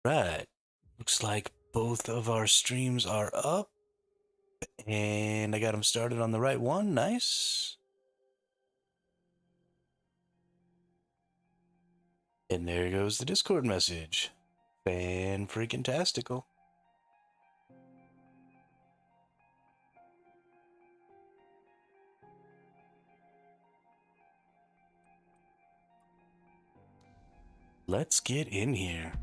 Right. Looks like both of our streams are up, and I got them started on the right one. Nice. And there goes the Discord message. Fan freaking tastical. Let's get in here.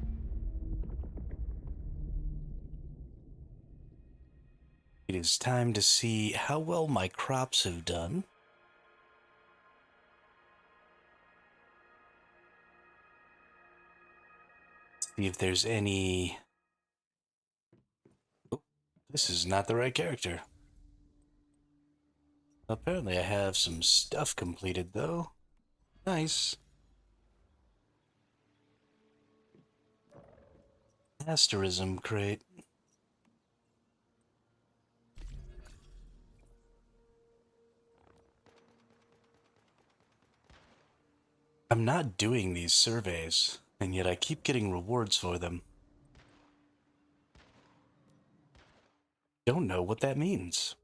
It is time to see how well my crops have done. See if there's any... Oh, this is not the right character. Apparently I have some stuff completed, though. Nice. Asterism crate. I'm not doing these surveys, and yet I keep getting rewards for them. Don't know what that means.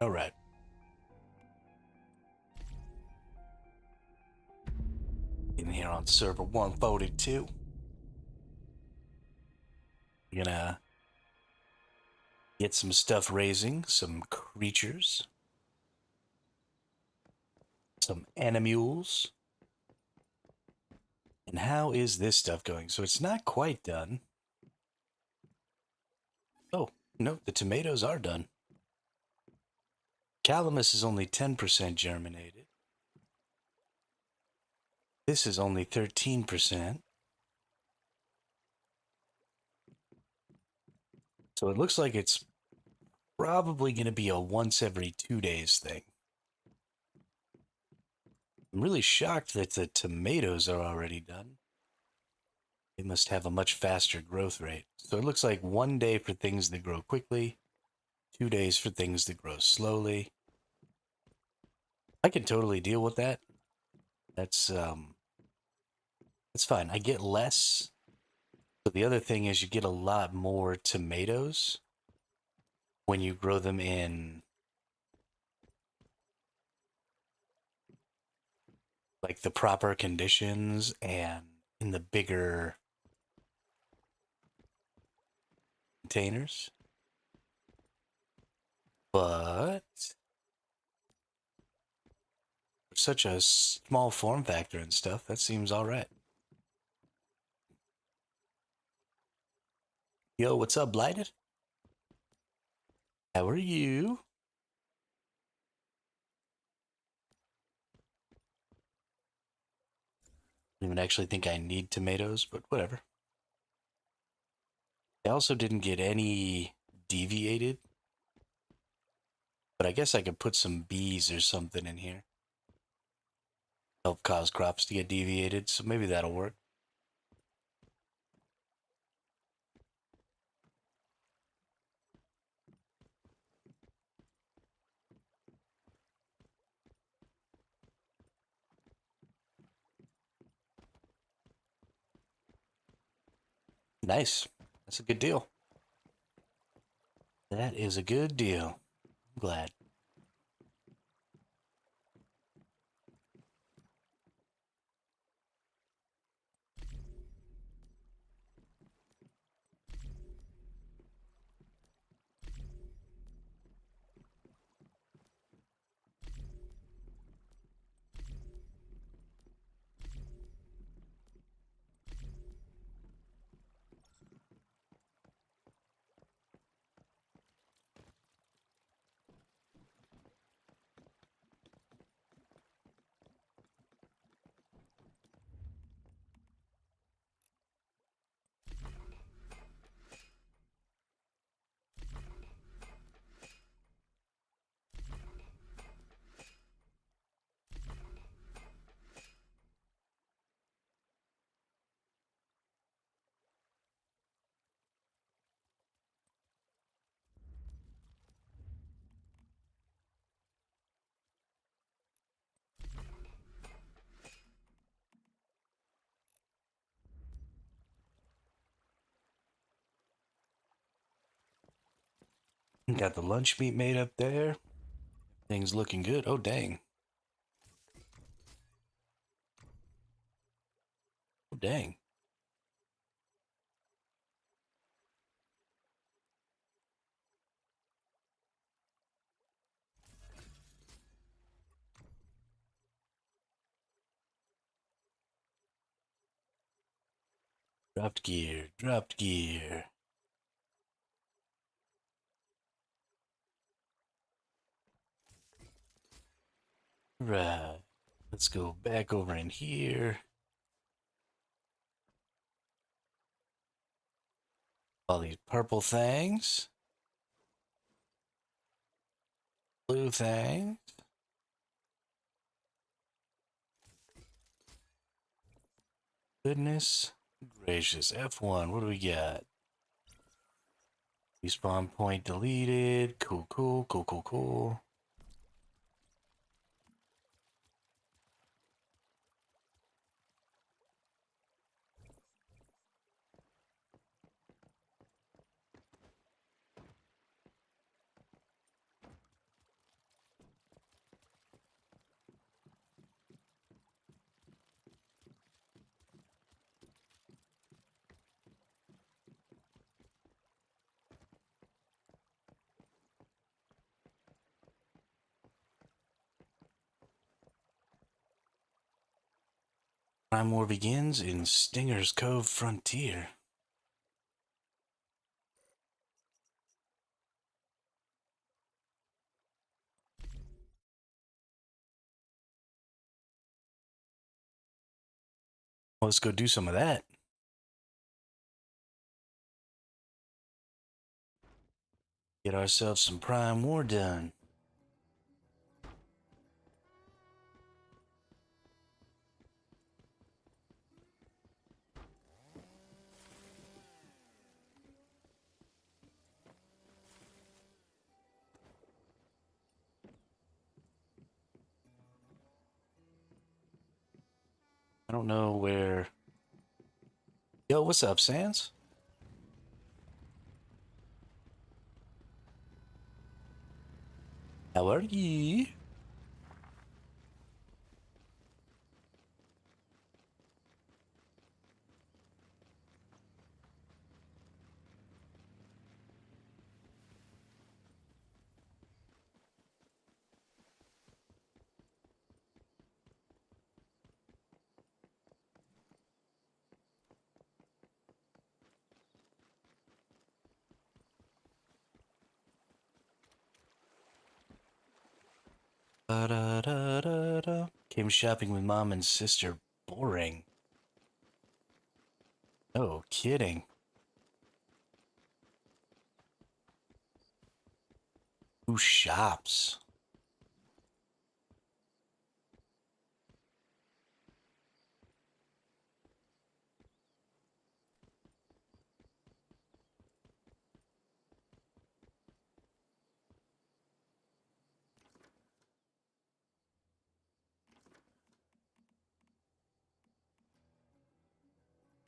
Alright. In here on server 142. We're gonna get some stuff raising, some creatures, some animules. And how is this stuff going? So it's not quite done. Oh, no, the tomatoes are done. Calamus is only 10% germinated. This is only 13%. So it looks like it's probably going to be a once every 2 days thing. I'm really shocked that the tomatoes are already done. They must have a much faster growth rate. So it looks like 1 day for things that grow quickly, 2 days for things that grow slowly. I can totally deal with that. That's fine. I get less. But the other thing is you get a lot more tomatoes when you grow them in like the proper conditions and in the bigger containers. But for such a small form factor and stuff, that seems all right. Yo, what's up, Blighted? How are you? I don't even actually think I need tomatoes, but whatever. I also didn't get any deviated, but I guess I could put some bees or something in here. Help cause crops to get deviated, so maybe that'll work. Nice. That's a good deal. That is a good deal. I'm glad. Got the lunch meat made up there. Things looking good. Oh, dang. Oh, dang. Dropped gear. Dropped gear. Right. Let's go back over in here. All these purple things. Blue things. Goodness gracious. F1. What do we got? Respawn point deleted. Cool, cool, cool, cool, cool. Crime War begins in Stinger's Cove Frontier. Well, let's go do some of that. Get ourselves some Prime War done. I don't know where. Yo, what's up, Sans? How are ye? Da-da-da-da-da. Came shopping with mom and sister. Boring. No kidding. Who shops?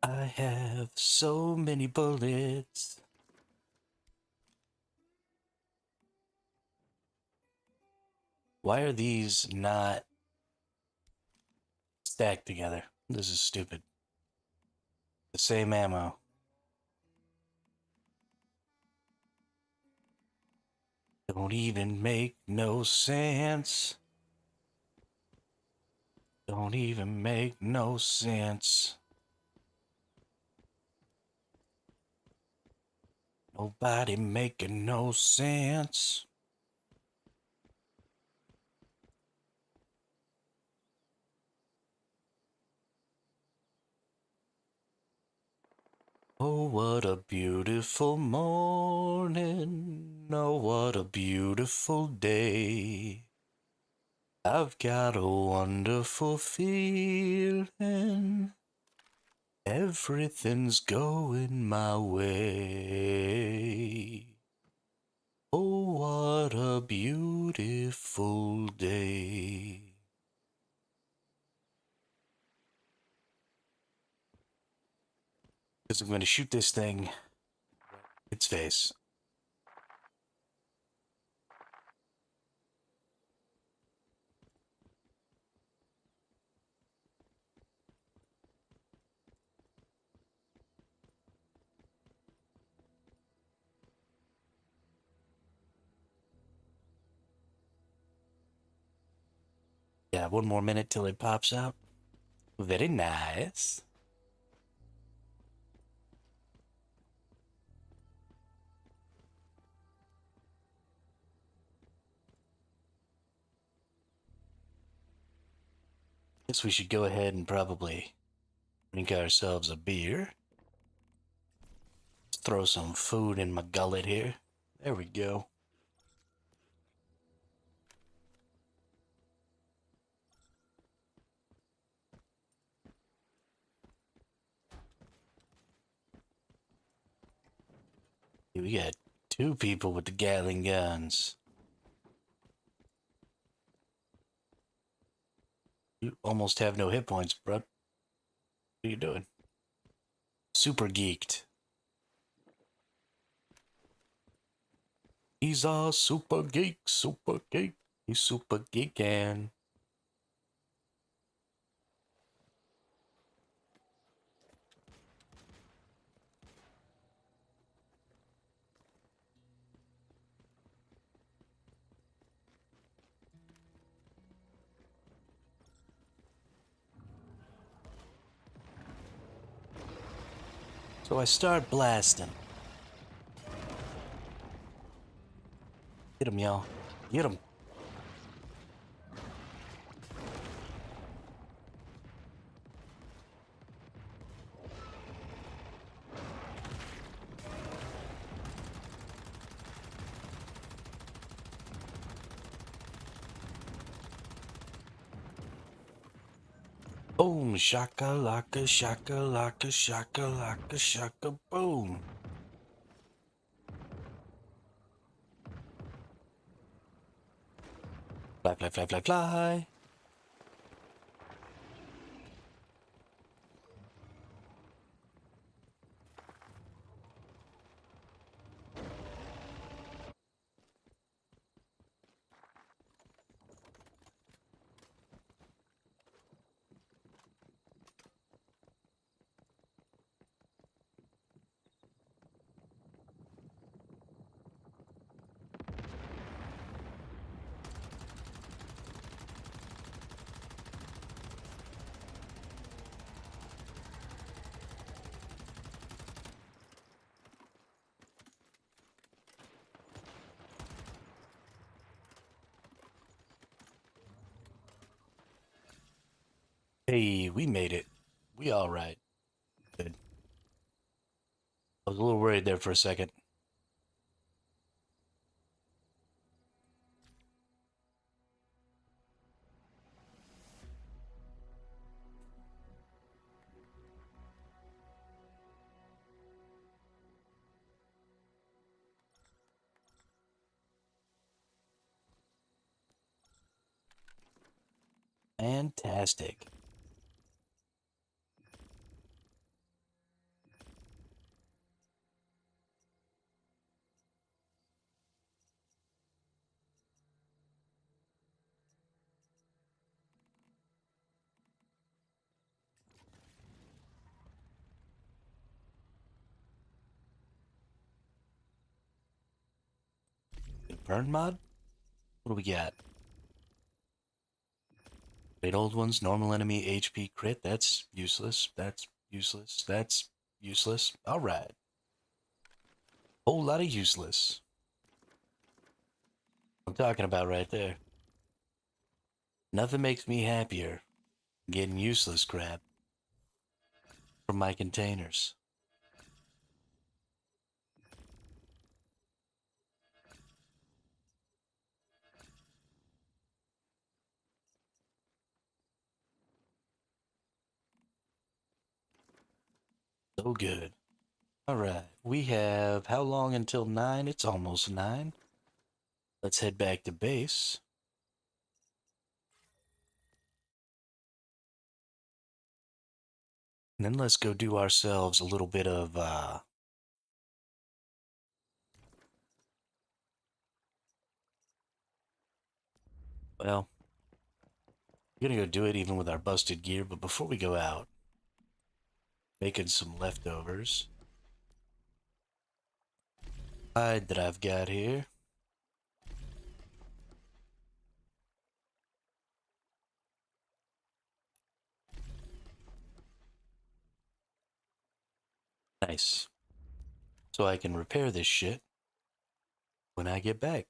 I have so many bullets. Why are these not stacked together? This is stupid. The same ammo. Don't even make no sense. Don't even make no sense. Nobody making no sense. Oh, what a beautiful morning. Oh, what a beautiful day. I've got a wonderful feeling. Everything's going my way. Oh, what a beautiful day. Because I'm going to shoot this thing its face. one more minute till it pops out. Very nice. Guess we should go ahead and probably drink ourselves a beer. Let's throw some food in my gullet here. There we go. We got two people with the Gatling guns. You almost have no hit points, bro. What are you doing? Super geeked. He's a super geek, super geek. He's super geekin'. So I start blasting. Get him, y'all. Get him. Boom, shaka laka, shaka laka, shaka laka, shaka boom. Fly, fly, fly, fly, fly. Hey, we made it. We all right. Good. I was a little worried there for a second. Fantastic. Burn mod? What do we got? Great old ones, normal enemy HP crit. That's useless. That's useless. That's useless. All right. Whole lot of useless. I'm talking about right there. Nothing makes me happier than getting useless crap from my containers. So good. All right. We have how long until 9? It's almost 9. Let's head back to base. And then let's go do ourselves a little bit of, well, we're gonna go do it even with our busted gear, but before we go out, making some leftovers. Hide that I've got here. Nice. So I can repair this shit when I get back.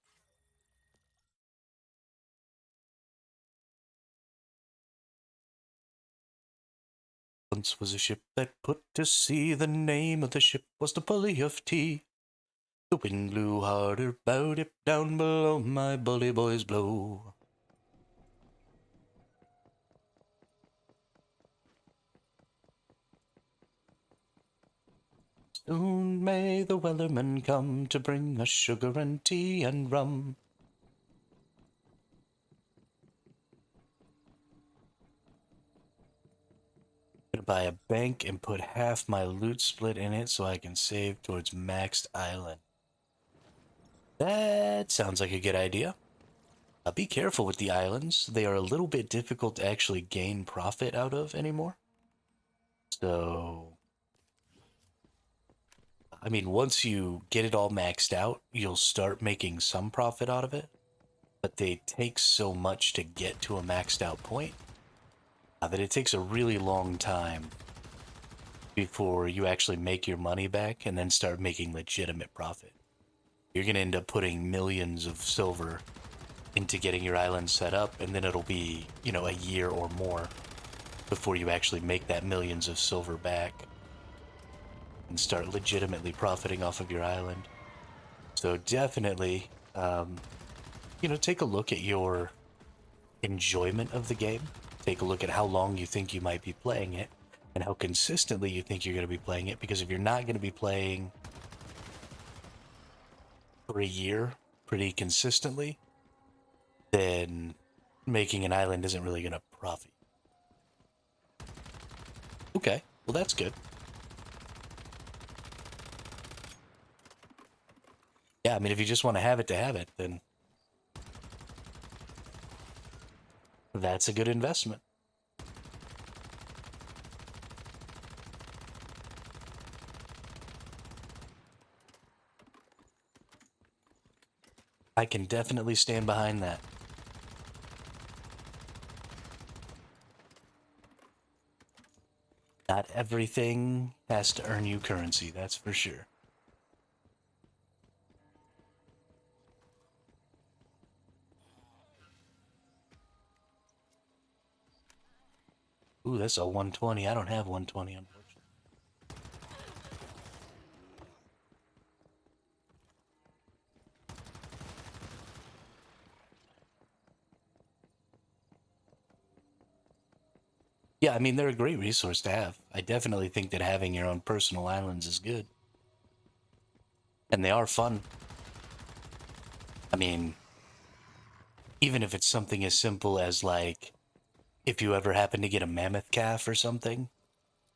Once was a ship that put to sea. The name of the ship was the Bully of Tea. The wind blew harder, bowed it down below. My bully boys blow. Soon may the wellerman come to bring us sugar and tea and rum. I'm gonna buy a bank and put half my loot split in it so I can save towards maxed island. That sounds like a good idea. Be careful with the islands. They are a little bit difficult to actually gain profit out of anymore. So, I mean, once you get it all maxed out, you'll start making some profit out of it. But they take so much to get to a maxed out point that it takes a really long time before you actually make your money back and then start making legitimate profit. You're going to end up putting millions of silver into getting your island set up, and then it'll be, a year or more before you actually make that millions of silver back and start legitimately profiting off of your island. So definitely, take a look at your enjoyment of the game. Take a look at how long you think you might be playing it and how consistently you think you're going to be playing it, because if you're not going to be playing for a year pretty consistently, then making an island isn't really going to profit. Okay, well that's good. Yeah, I mean, if you just want to have it, then that's a good investment. I can definitely stand behind that. Not everything has to earn you currency, that's for sure. Ooh, that's a 120. I don't have 120, unfortunately. Yeah, I mean, they're a great resource to have. I definitely think that having your own personal islands is good. And they are fun. I mean, even if it's something as simple as, like, if you ever happen to get a mammoth calf or something,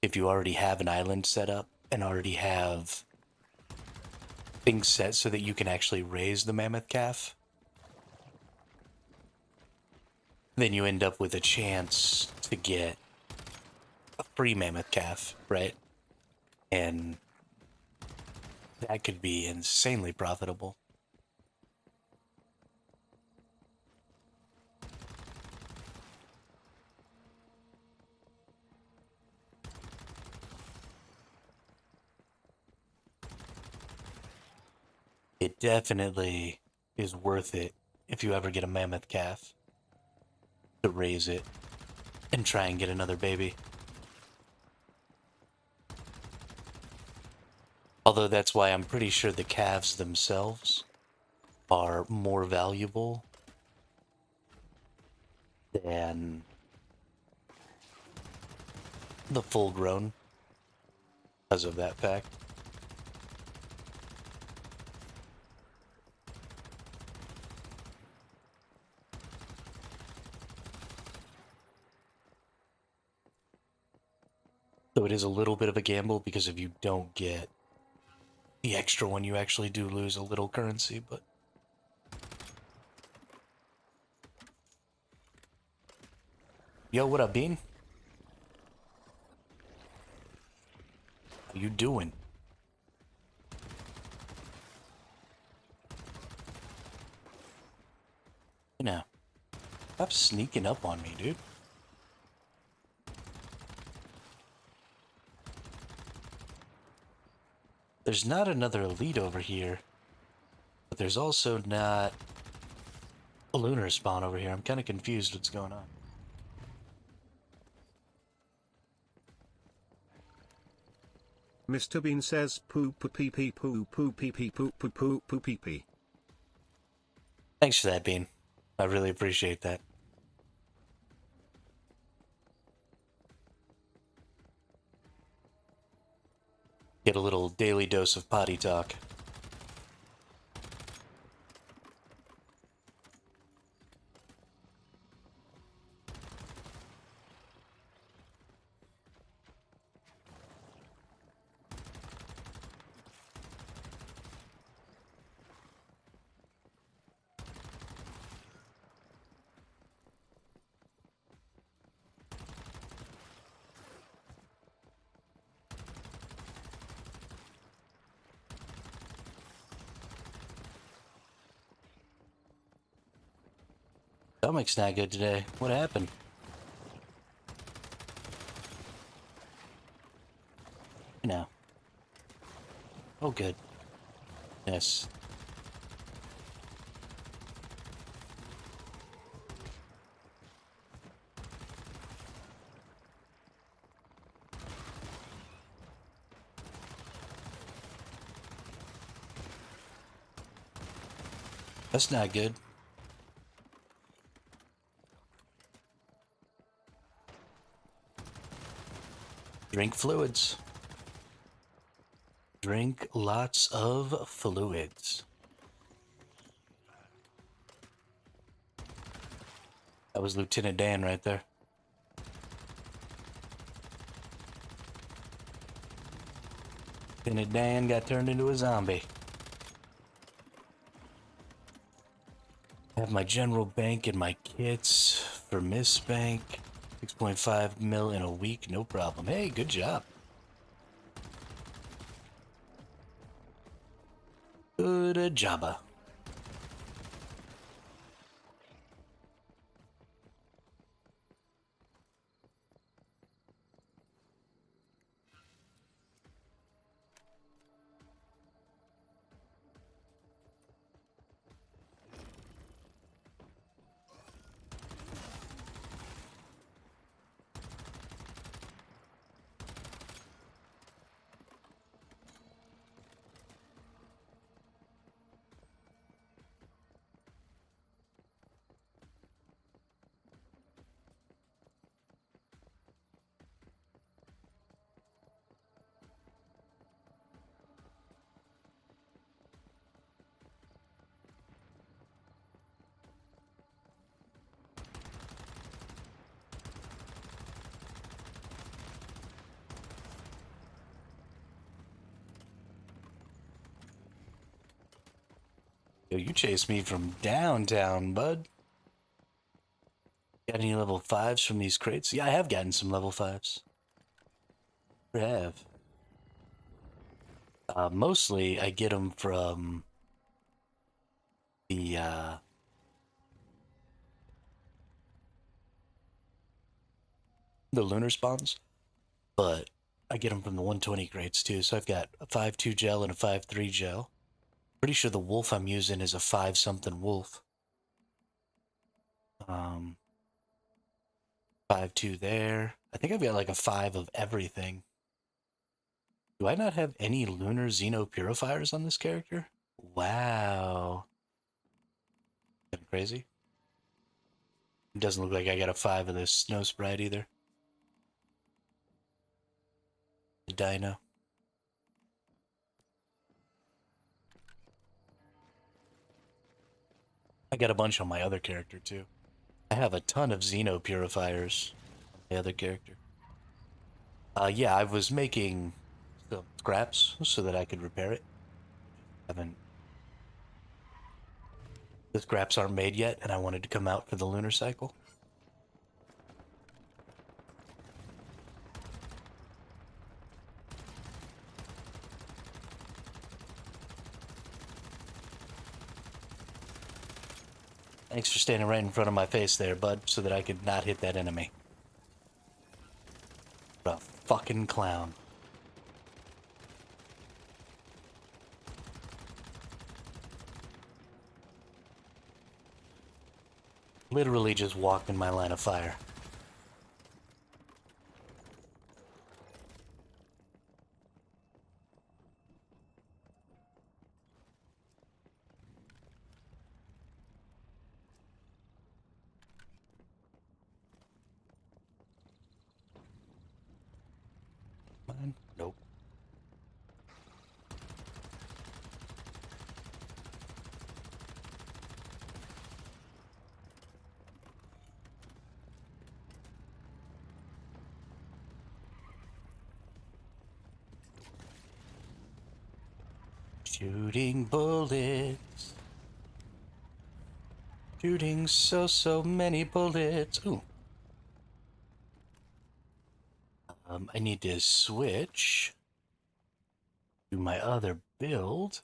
if you already have an island set up and already have things set so that you can actually raise the mammoth calf, then you end up with a chance to get a free mammoth calf, right? And that could be insanely profitable. It definitely is worth it if you ever get a mammoth calf to raise it and try and get another baby. Although that's why I'm pretty sure the calves themselves are more valuable than the full grown because of that fact. So it is a little bit of a gamble, because if you don't get the extra one, you actually do lose a little currency, but yo, what up, Bean? How you doing? You know, stop sneaking up on me, dude. There's not another elite over here, but there's also not a lunar spawn over here. I'm kind of confused what's going on. Mr. Bean says poo poo pee pee poo poo pee pee poo poo poo poo pee pee. Thanks for that, Bean. I really appreciate that. Get a little daily dose of potty talk. Stomach's not good today. What happened? No. Oh, good. Yes. That's not good. Drink fluids. Drink lots of fluids. That was Lieutenant Dan right there. Lieutenant Dan got turned into a zombie. I have my general bank and my kits for Miss Bank. 6.5 mil in a week, no problem. Hey, good job. Good jobba. Yo, you chased me from downtown, bud. Got any level 5s from these crates? Yeah, I have gotten some level 5s. I have. Mostly, I get them from the lunar spawns, but I get them from the 120 crates too. So I've got a 5.2 gel and a 5.3 gel. Pretty sure the wolf I'm using is a 5 something wolf. 5.2 there. I think I've got like a 5 of everything. Do I not have any lunar xeno purifiers on this character? Wow. Kind of crazy. It doesn't look like I got a 5 of this snow sprite either. The dino. I got a bunch on my other character too. I have a ton of xeno purifiers on my other character. Yeah, I was making some scraps so that I could repair it. Haven't. The scraps aren't made yet, and I wanted to come out for the lunar cycle. Thanks for standing right in front of my face there, bud, so that I could not hit that enemy. What a fucking clown. Literally just walked in my line of fire. Mine? Nope. Shooting bullets. Shooting so many bullets. Ooh. I need to switch to my other build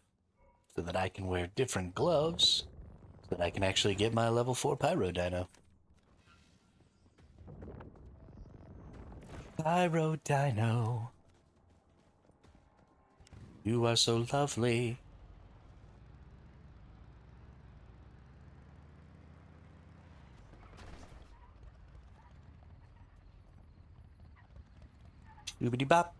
so that I can wear different gloves so that I can actually get my level 4 Pyro Dino. Pyro Dino. You are so lovely. Doobity bop.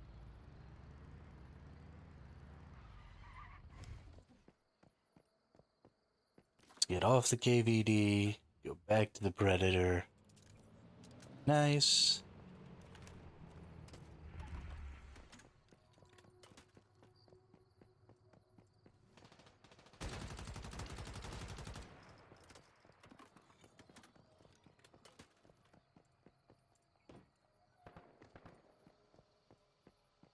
Let's get off the KVD. Go back to the Predator. Nice.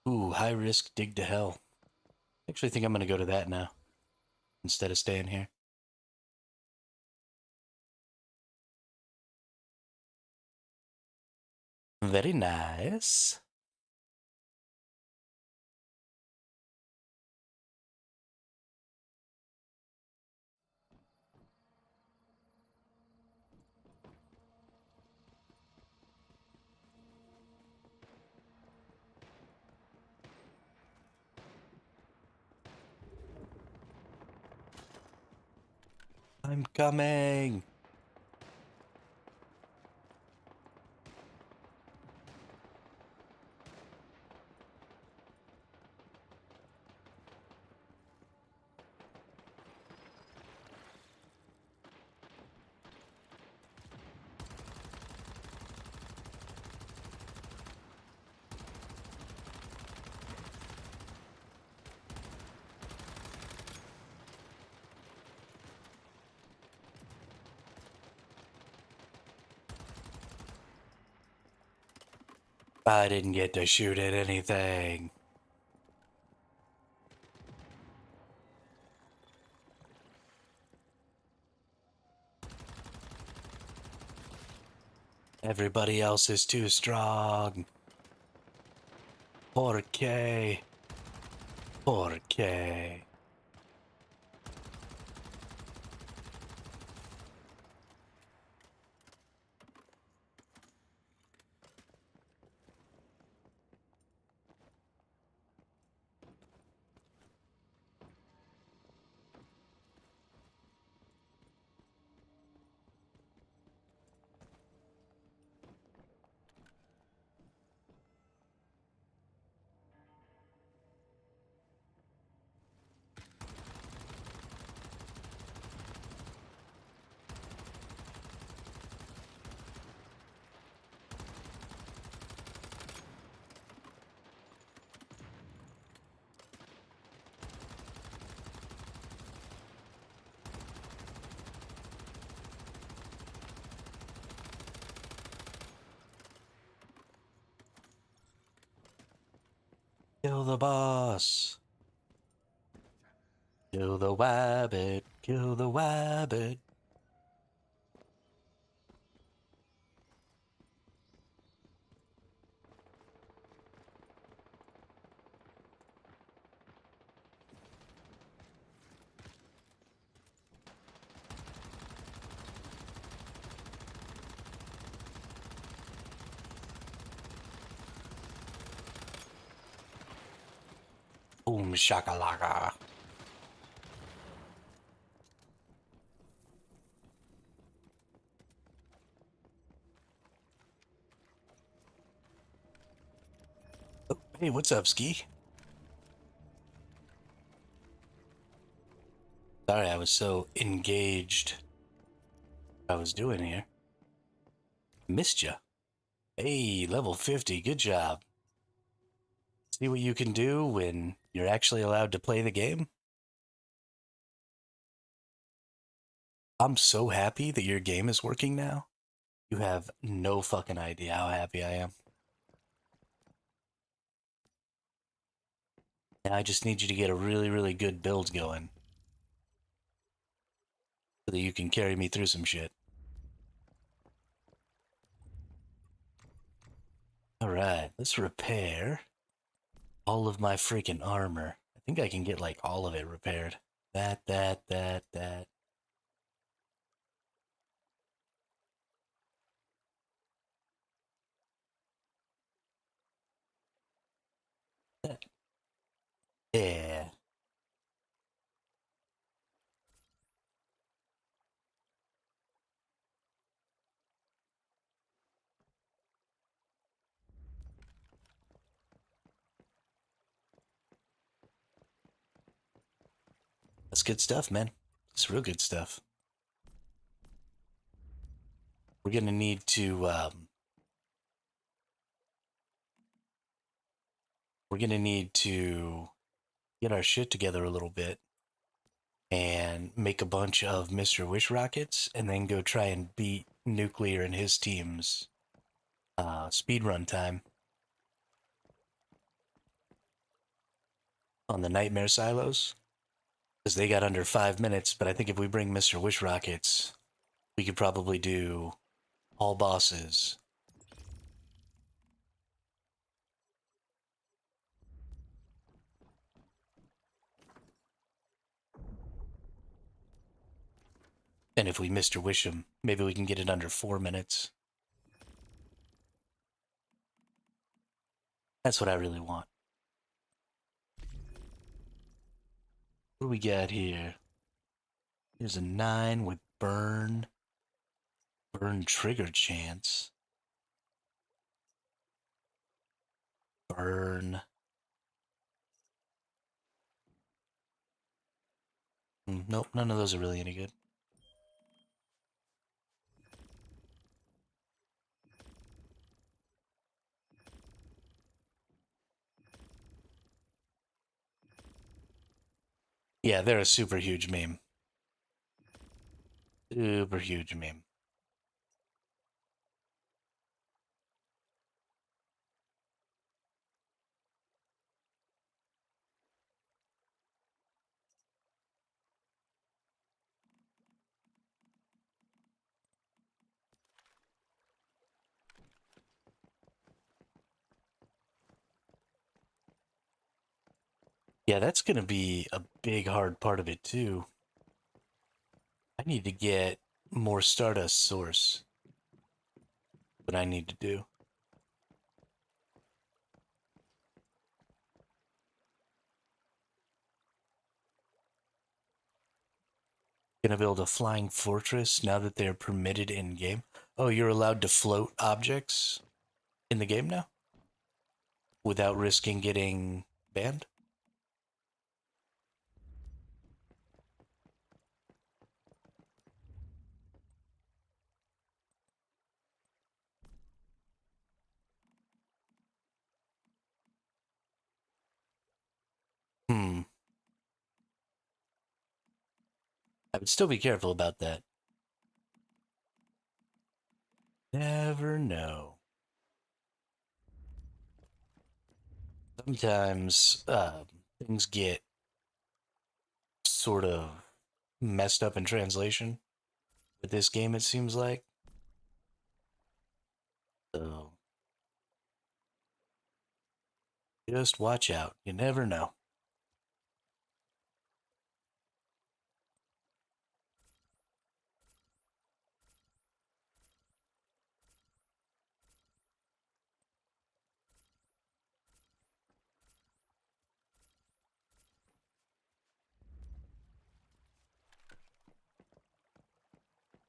Ooh, high risk dig to hell. Actually, think I'm gonna go to that now instead of staying here. Very nice. I'm coming. I didn't get to shoot at anything. Everybody else is too strong. 4K. 4K. Kill the boss. Kill the wabbit. Kill the wabbit. Boom shakalaka. Hey, what's up, Ski? Sorry, I was so engaged. I was doing here. Missed ya. Hey, level 50. Good job. See what you can do when you're actually allowed to play the game? I'm so happy that your game is working now. You have no fucking idea how happy I am. And I just need you to get a really, really good build going so that you can carry me through some shit. Alright, let's repair all of my freaking armor. I think I can get like all of it repaired. That. Yeah, that's good stuff, man. It's real good stuff. We're gonna need to we're gonna need to get our shit together a little bit and make a bunch of Mr. Wish rockets and then go try and beat Nuclear and his team's speed run time on the Nightmare silos. Because they got under 5 minutes, but I think if we bring Mr. Wish rockets, we could probably do all bosses. And if we Mr. Wish them, maybe we can get it under 4 minutes. That's what I really want. What do we got here? Here's a 9 with burn. Burn trigger chance. Burn. Nope, none of those are really any good. Yeah, they're a super huge meme. Super huge meme. Yeah, that's gonna be a big hard part of it too. I need to get more Stardust Source. What I need to do. Gonna build a flying fortress now that they're permitted in game. Oh, you're allowed to float objects in the game now without risking getting banned? Hmm. I would still be careful about that. Never know. Sometimes things get sort of messed up in translation with this game, it seems like. So just watch out. You never know.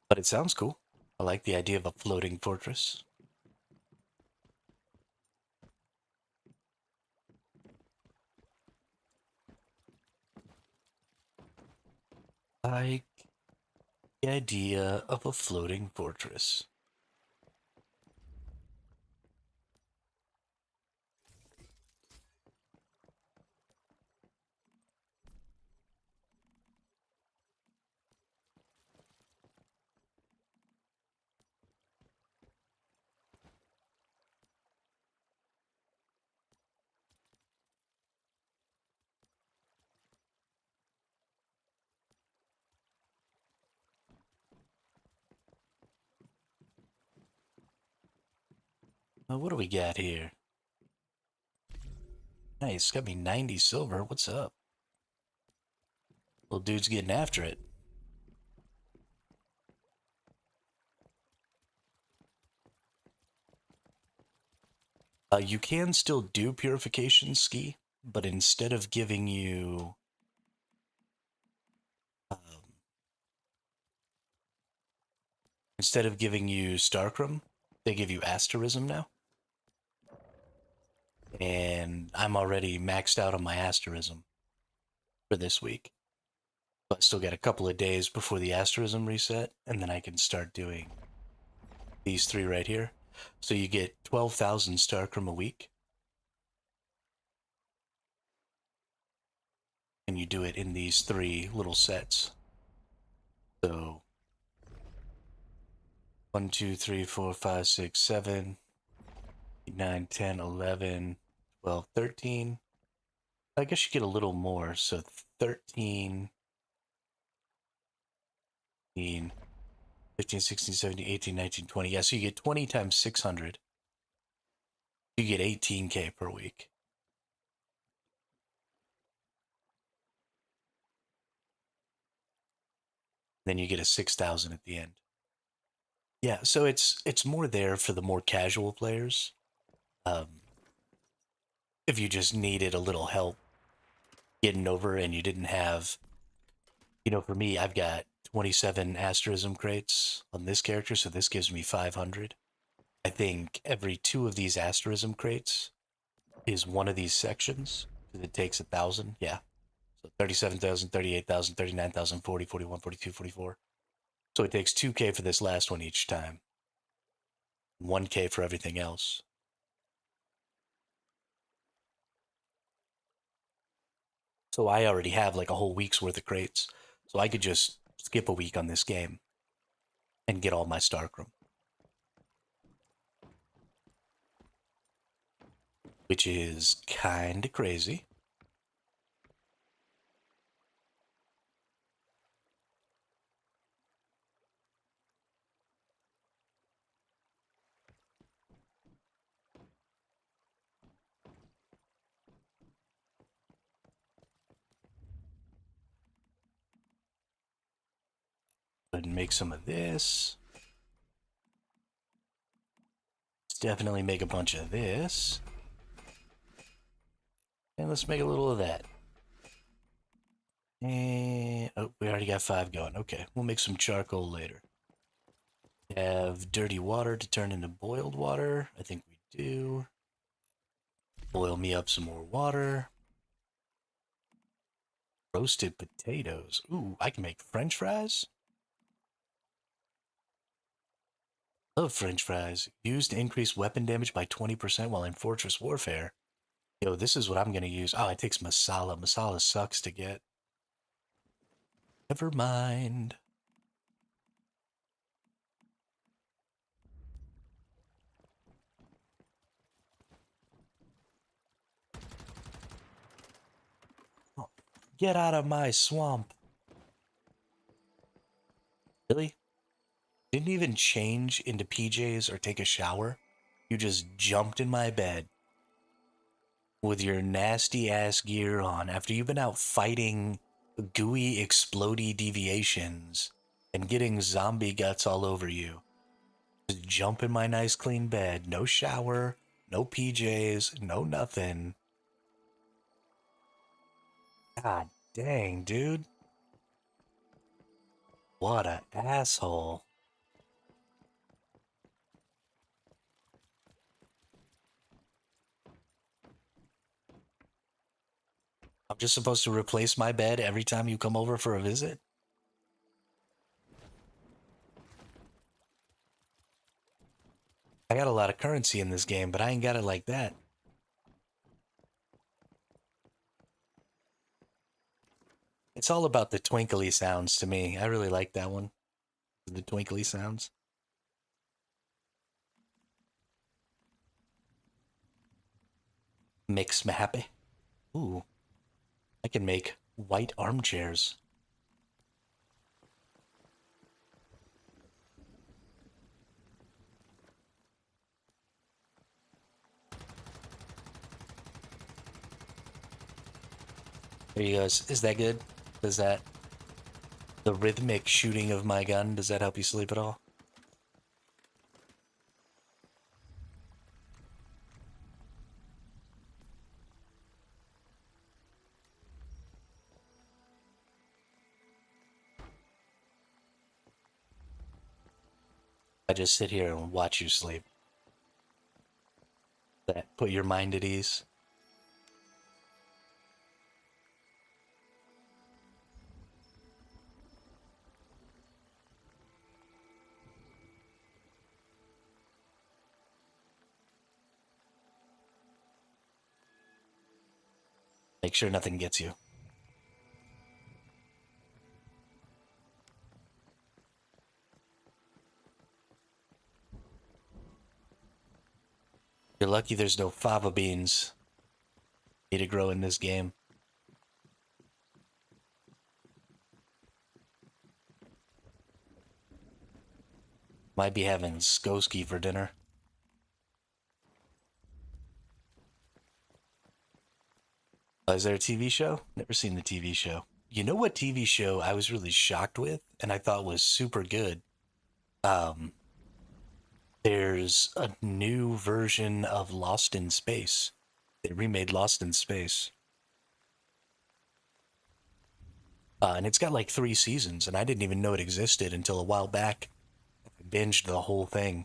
But it sounds cool. I like the idea of a floating fortress. Like the idea of a floating fortress. What do we got here? Nice, got me 90 silver. What's up? Little dude's getting after it. You can still do purification ski, but um, instead of giving you Starcrum, they give you Asterism now. And I'm already maxed out on my Asterism for this week. But I still got a couple of days before the Asterism reset, and then I can start doing these three right here. So you get 12,000 Starcrum a week, and you do it in these three little sets. So 1, 2, 3, 4, 5, 6, 7, 8, 9, 10, 11, 12, 13. I guess you get a little more. So 13, 15, 15, 16, 17, 18, 19, 20. Yeah, so you get 20 times 600. You get 18K per week. Then you get a 6,000 at the end. Yeah, so it's more there for the more casual players. Um, if you just needed a little help getting over and you didn't have, for me, I've got 27 asterism crates on this character, so this gives me 500. I think every two of these asterism crates is one of these sections. It takes 1,000. Yeah. So 37,000, 38,000, 39,000, 40, 41, 42, 44. So it takes 2K for this last one each time. 1K for everything else. So I already have like a whole week's worth of crates. So I could just skip a week on this game and get all my Starcrum, which is kind of crazy. But make some of this. Let's definitely make a bunch of this. And let's make a little of that. And oh, we already got 5 going. Okay, we'll make some charcoal later. Have dirty water to turn into boiled water. I think we do. Boil me up some more water. Roasted potatoes. Ooh, I can make French fries. Love French fries. Used to increase weapon damage by 20% while in Fortress Warfare. Yo, this is what I'm gonna use. Oh, it takes masala. Masala sucks to get. Never mind. Oh, get out of my swamp. Really? Didn't even change into PJs or take a shower. You just jumped in my bed with your nasty ass gear on after you've been out fighting gooey, explodey deviations and getting zombie guts all over you. Just jump in my nice clean bed. No shower, no PJs, no nothing. God dang, dude. What a asshole. I'm just supposed to replace my bed every time you come over for a visit? I got a lot of currency in this game, but I ain't got it like that. It's all about the twinkly sounds to me. I really like that one. The twinkly sounds. Makes me happy. Ooh, I can make white armchairs. There you go. Is that good? Does that, the rhythmic shooting of my gun, does that help you sleep at all? I just sit here and watch you sleep. That put your mind at ease. Make sure nothing gets you. You're lucky there's no fava beans need to grow in this game. Might be having Skoski for dinner. Is there a TV show? Never seen the TV show. You know what TV show I was really shocked with and I thought was super good? Um, there's a new version of Lost in Space. They remade Lost in Space. And it's got like 3 seasons, and I didn't even know it existed until a while back. I binged the whole thing,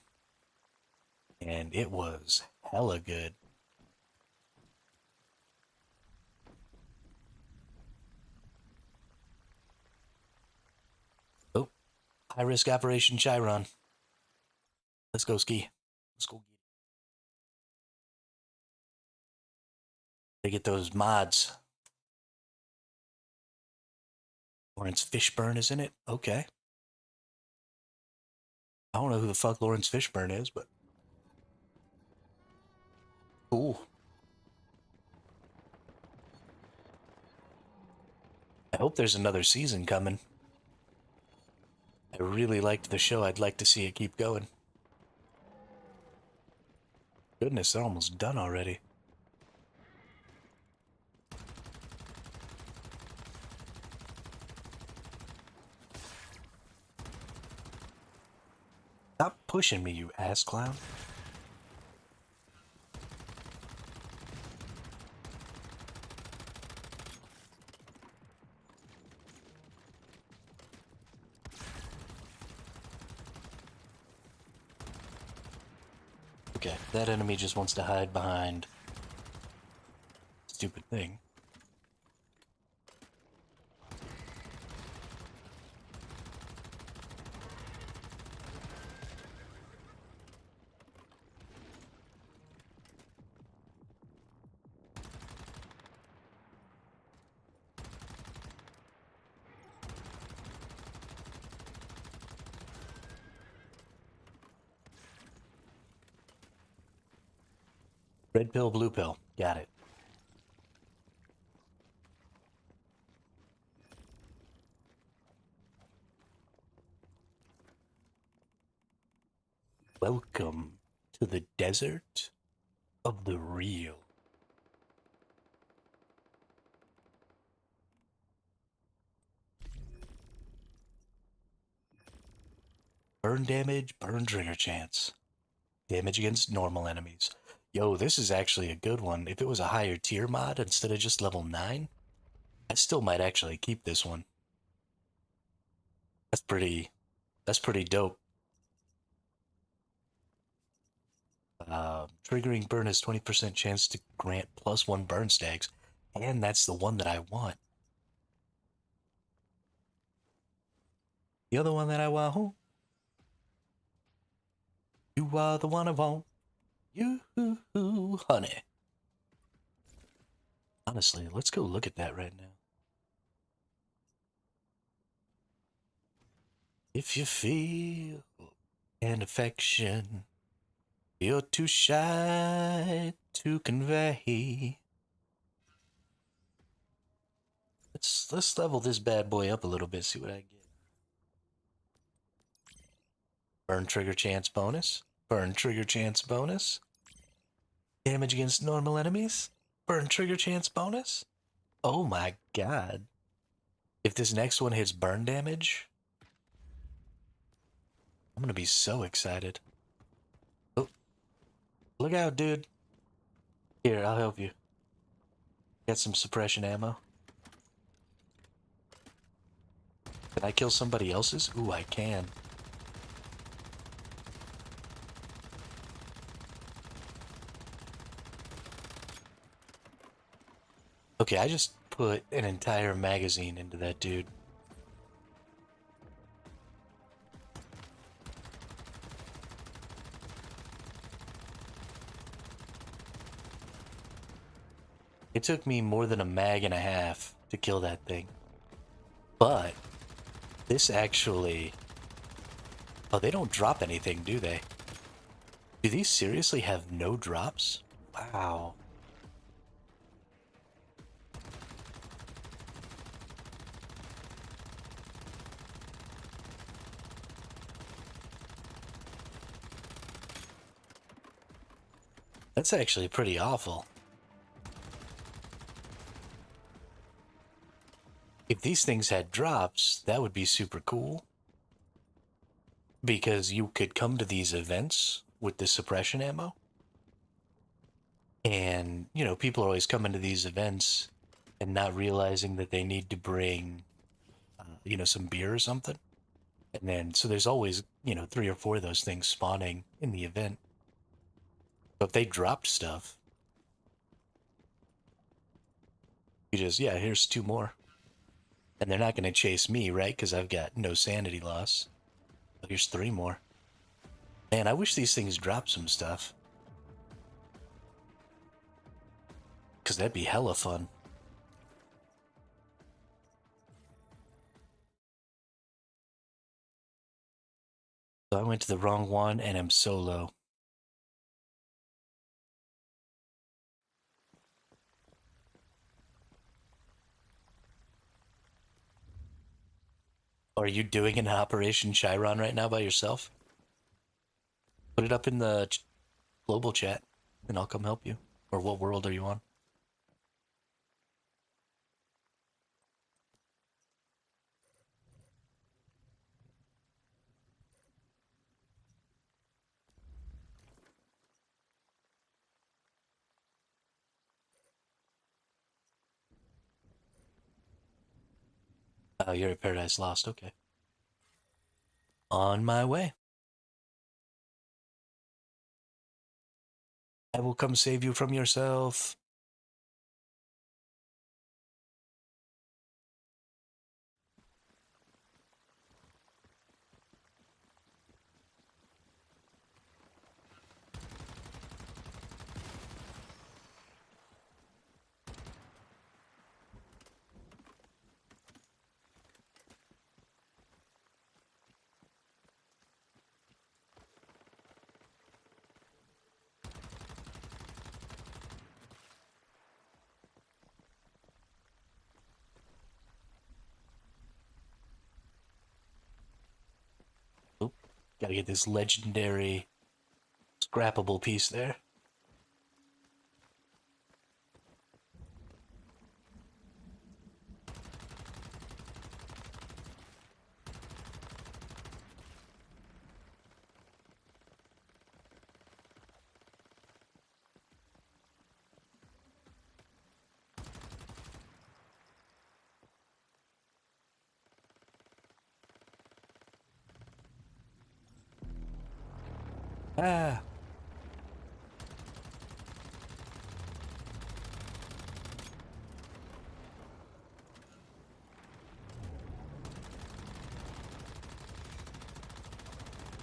and it was hella good. Oh, high risk Operation Chiron. Let's go ski. Let's go get those mods. Lawrence Fishburne is in it? Okay. I don't know who the fuck Lawrence Fishburne is, but cool. I hope there's another season coming. I really liked the show. I'd like to see it keep going. Goodness, they're almost done already. Stop pushing me, you ass clown. Okay, that enemy just wants to hide behind stupid thing. Red pill, blue pill. Got it. Welcome to the desert of the real. Burn damage, burn trigger chance. Damage against normal enemies. Yo, this is actually a good one. If it was a higher tier mod instead of just level 9, I still might actually keep this one. That's pretty dope. Triggering burn has 20% chance to grant +1 burn stacks, and that's the one that I want. The other one that I want, who? You You are the one I want. You, honey. Honestly, let's go look at that right now. If you feel an affection you're too shy to convey. Let's level this bad boy up a little bit, see what I get. Burn trigger chance bonus. Burn trigger chance bonus. Damage against normal enemies. Burn trigger chance bonus. Oh my god. If this next one hits burn damage, I'm gonna be so excited. Oh, look out, dude. Here, I'll help you. Got some suppression ammo. Can I kill somebody else's? Ooh, I can. Okay, I just put an entire magazine into that dude. It took me more than a mag and a half to kill that thing. But this actually... Oh, they don't drop anything, do they? Do these seriously have no drops? Wow. That's actually pretty awful. If these things had drops, that would be super cool. Because you could come to these events with the suppression ammo. And, you know, people are always coming to these events and not realizing that they need to bring, you know, some beer or something. And then, so there's always, you know, 3 or 4 of those things spawning in the event. But if they dropped stuff, you just, yeah, here's 2 more. And they're not going to chase me, right? Because I've got no sanity loss. Oh, here's 3 more. Man, I wish these things dropped some stuff. Because that'd be hella fun. So I went to the wrong one and I'm so low. Are you doing an Operation Chiron right now by yourself? Put it up in the global chat and I'll come help you. Or what world are you on? Oh, you're at Paradise Lost, okay. On my way. I will come save you from yourself. Oop, gotta get this legendary scrappable piece there. Ah.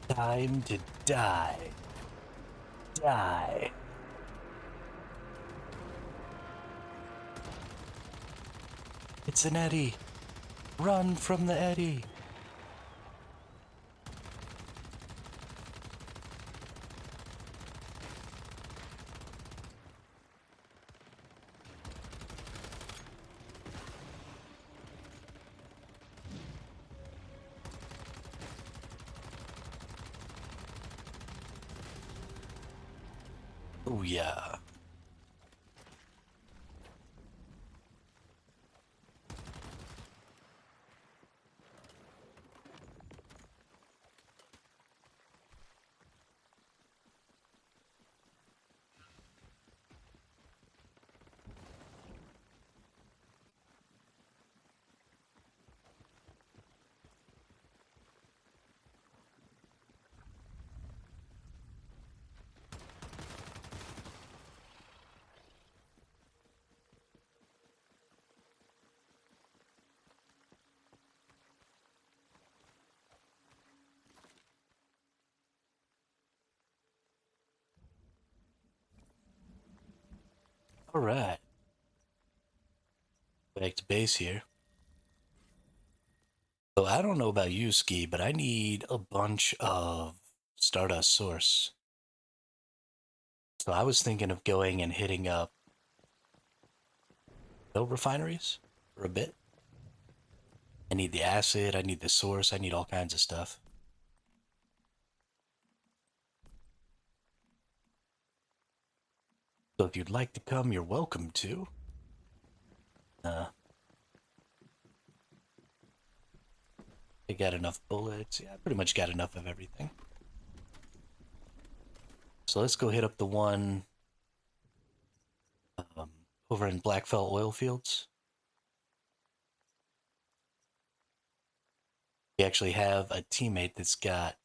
Time to die. Die. It's an eddy. Run from the eddy. Oh yeah. All right. Back to base here. So I don't know about you, Ski, but I need a bunch of Stardust Source. So I was thinking of going and hitting up oil refineries for a bit. I need the acid, I need the source, I need all kinds of stuff. So if you'd like to come, you're welcome to. Uh, I got enough bullets. Yeah, I pretty much got enough of everything. So let's go hit up the one um, over in Blackfell oil fields. We actually have a teammate that's got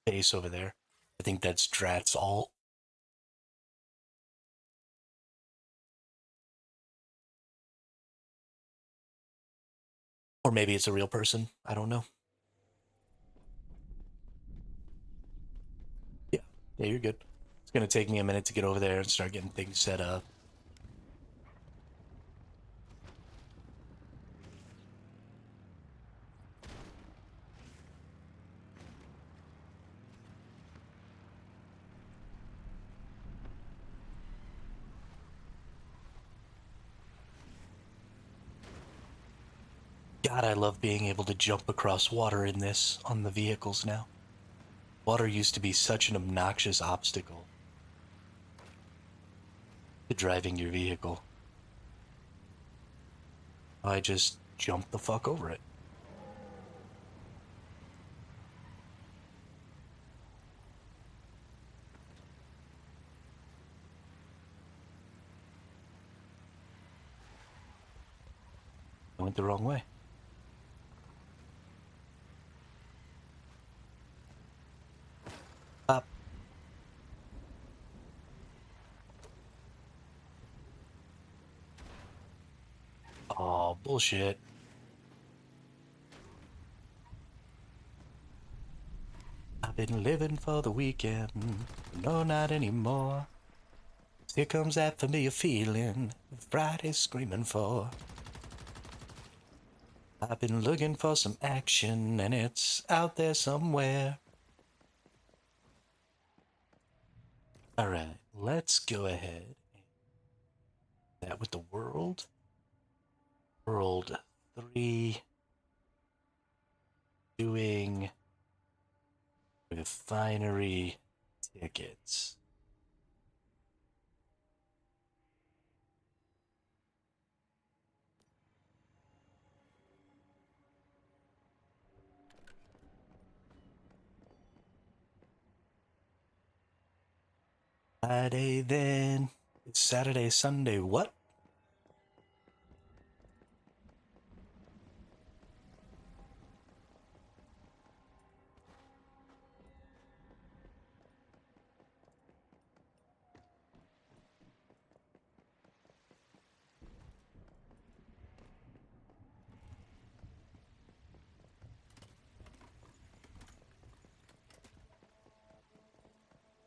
base over there. I think that's Drat's alt. Or maybe it's a real person. I don't know. Yeah, yeah, you're good. It's gonna take me a minute to get over there and start getting things set up. God, I love being able to jump across water in this on the vehicles now. Water used to be such an obnoxious obstacle to driving your vehicle. I just jump the fuck over it. I went the wrong way. Up. Oh, bullshit. I've been living for the weekend. No, not anymore. Here comes that familiar feeling Friday's screaming for. I've been looking for some action, and it's out there somewhere. Alright, let's go ahead. That with the world. World 3. Doing refinery tickets. Friday then. It's Saturday, Sunday. What?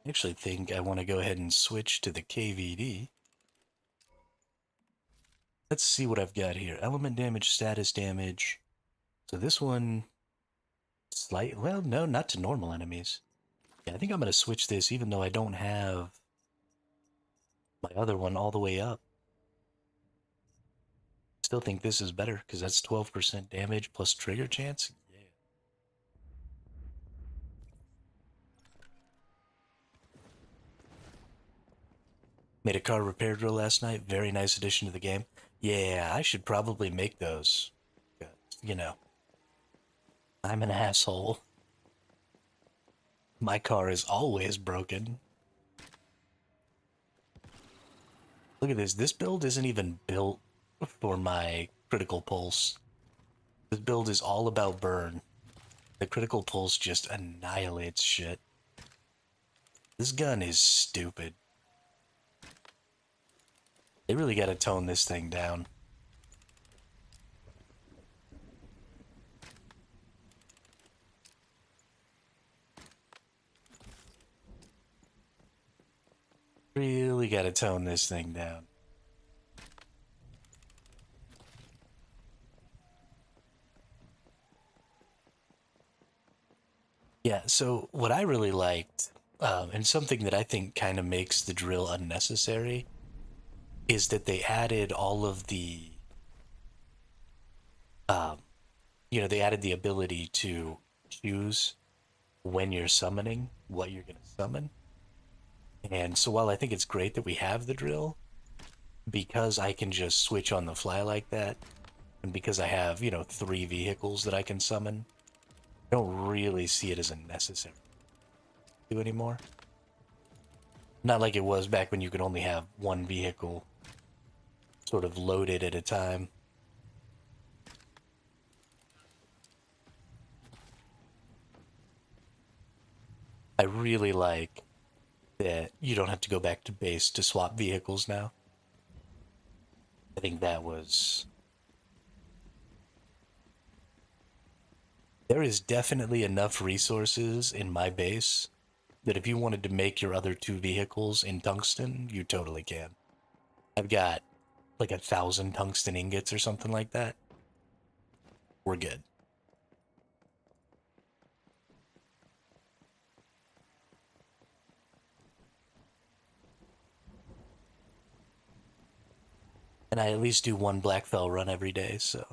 I actually think I want to go ahead and switch to the KVD. Let's see what I've got here. Element damage, status damage. So this one, well, no, not to normal enemies. Yeah, I think I'm going to switch this even though I don't have my other one all the way up. Still think this is better because that's 12% damage plus trigger chance. Yeah. Made a car repair drill last night. Very nice addition to the game. Yeah, I should probably make those. 'Cause, you know, I'm an asshole. My car is always broken. Look at this. This build isn't even built for my critical pulse. This build is all about burn. The critical pulse just annihilates shit. This gun is stupid. They really gotta tone this thing down. Really gotta tone this thing down. Yeah, so what I really liked, and something that I think kind of makes the drill unnecessary, is that they added all of the, um, they added the ability to choose when you're summoning what you're going to summon. And so while I think it's great that we have the drill, because I can just switch on the fly like that, and because I have, 3 vehicles that I can summon, I don't really see it as a necessary to do anymore. Not like it was back when you could only have one vehicle sort of loaded at a time. I really like that you don't have to go back to base to swap vehicles now. I think that was. There is definitely enough resources in my base that if you wanted to make your other 2 vehicles in tungsten, you totally can. I've got like 1,000 tungsten ingots or something like that. We're good. And I at least do one Blackfell run every day, so.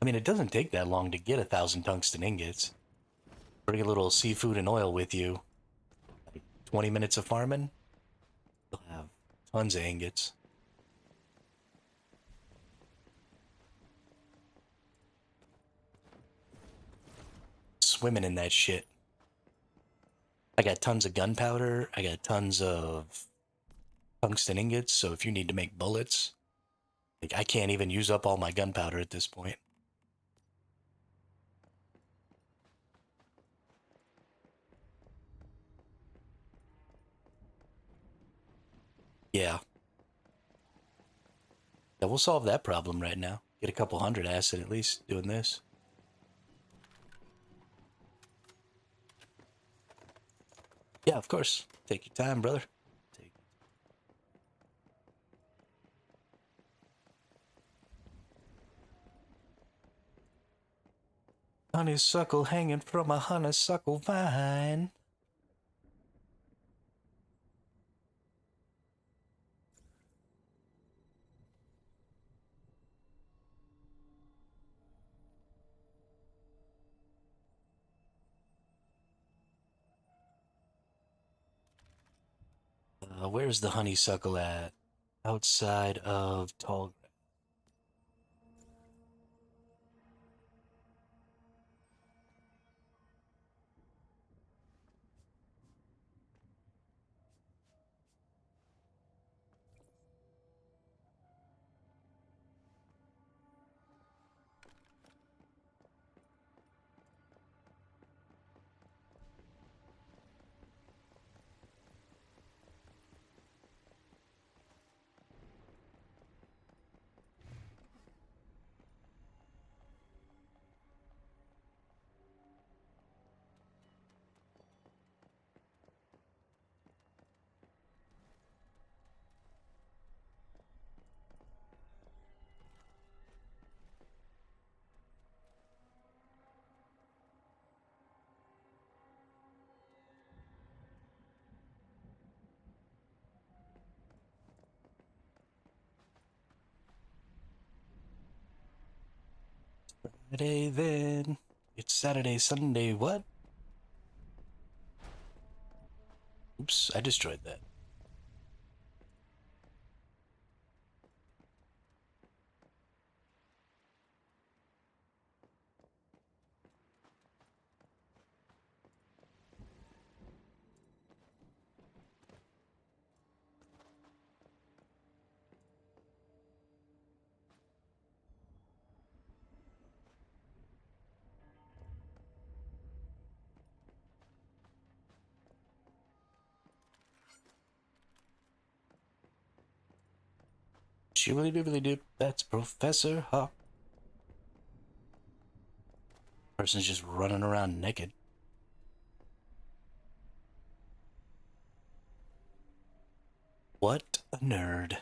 I mean, it doesn't take that long to get 1,000 tungsten ingots. Bring a little seafood and oil with you. Like 20 minutes of farming, you'll have tons of ingots. Swimming in that shit. I got tons of gunpowder. I got tons of tungsten ingots. So if you need to make bullets, like I can't even use up all my gunpowder at this point. Yeah. Yeah, we'll solve that problem right now. Get a couple hundred acid at least doing this. Yeah, of course. Take your time, brother. Take... Honeysuckle hanging from a honeysuckle vine. Where's the honeysuckle at? Outside of Tall. Saturday then. It's Saturday, Sunday, what? Oops, I destroyed that. Shibbly dibbly dip, that's Professor Hawk. Person's just running around naked. What a nerd.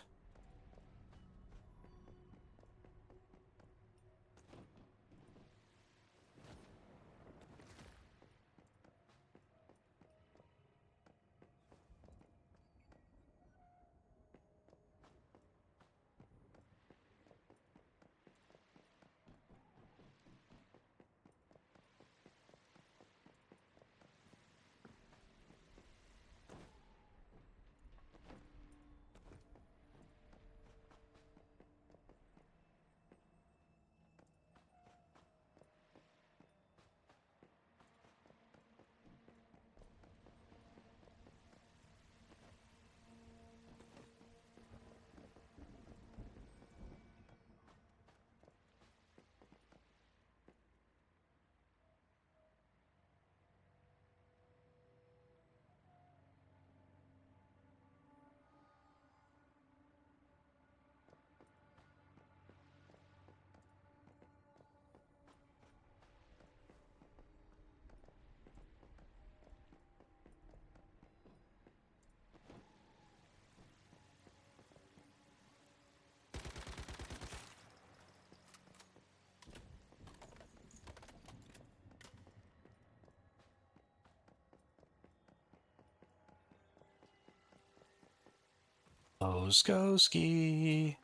Oh, Skoski.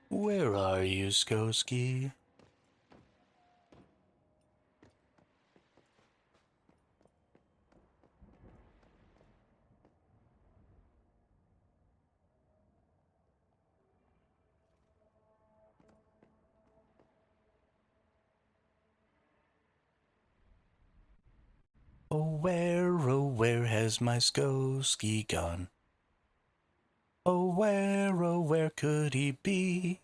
Where are you, Skoski? Oh, where has my Skoski gone? Oh, where could he be?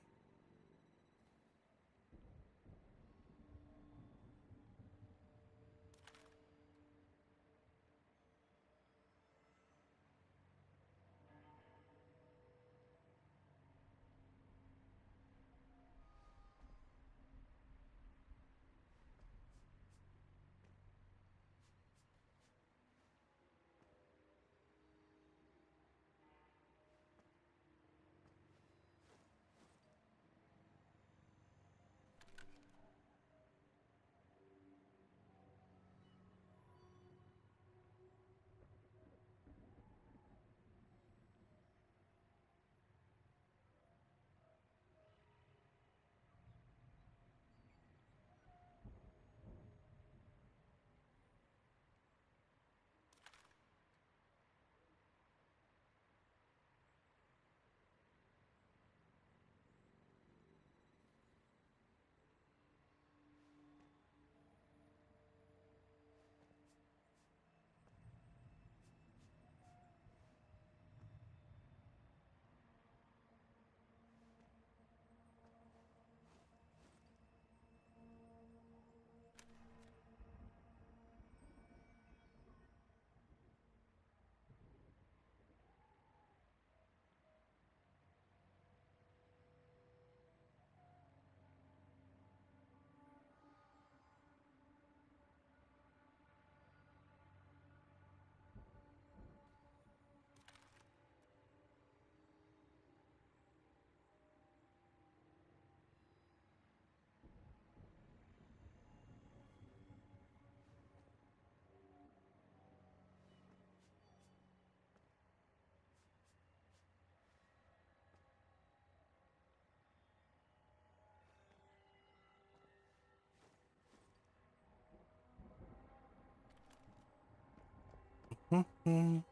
Running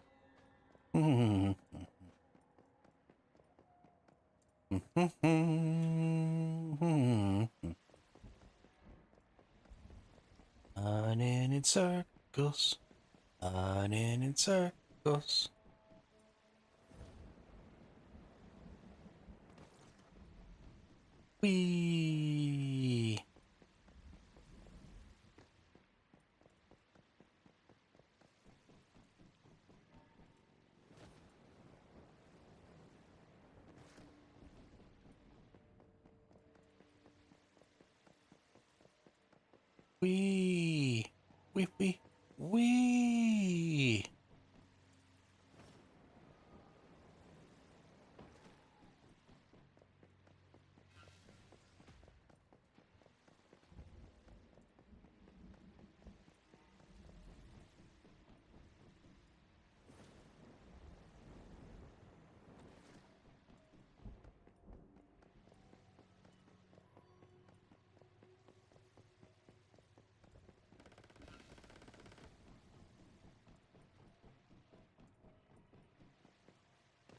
in circles, running in circles. Whee! Whee! Whee! Whee! Whee!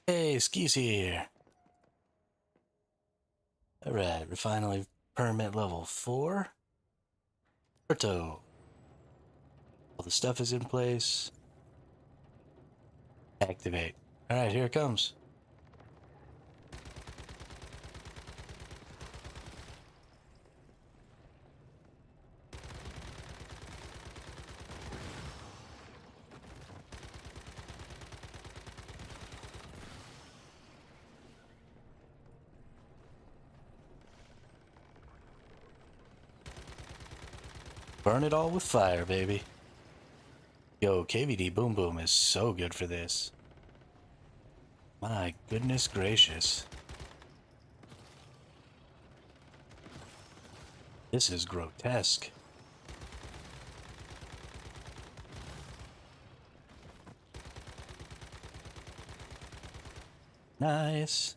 Hey, Ski's here. Alright, we're finally permit level 4. Porto. All the stuff is in place. Activate. Alright, here it comes. Burn it all with fire, baby. Yo, KVD Boom Boom is so good for this. My goodness gracious. This is grotesque. Nice.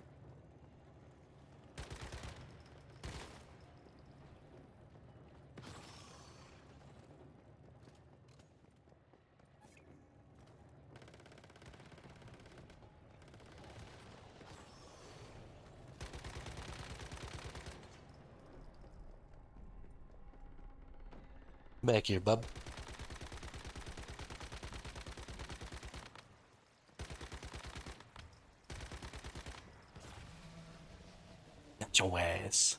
Back here, bub. Got your ass.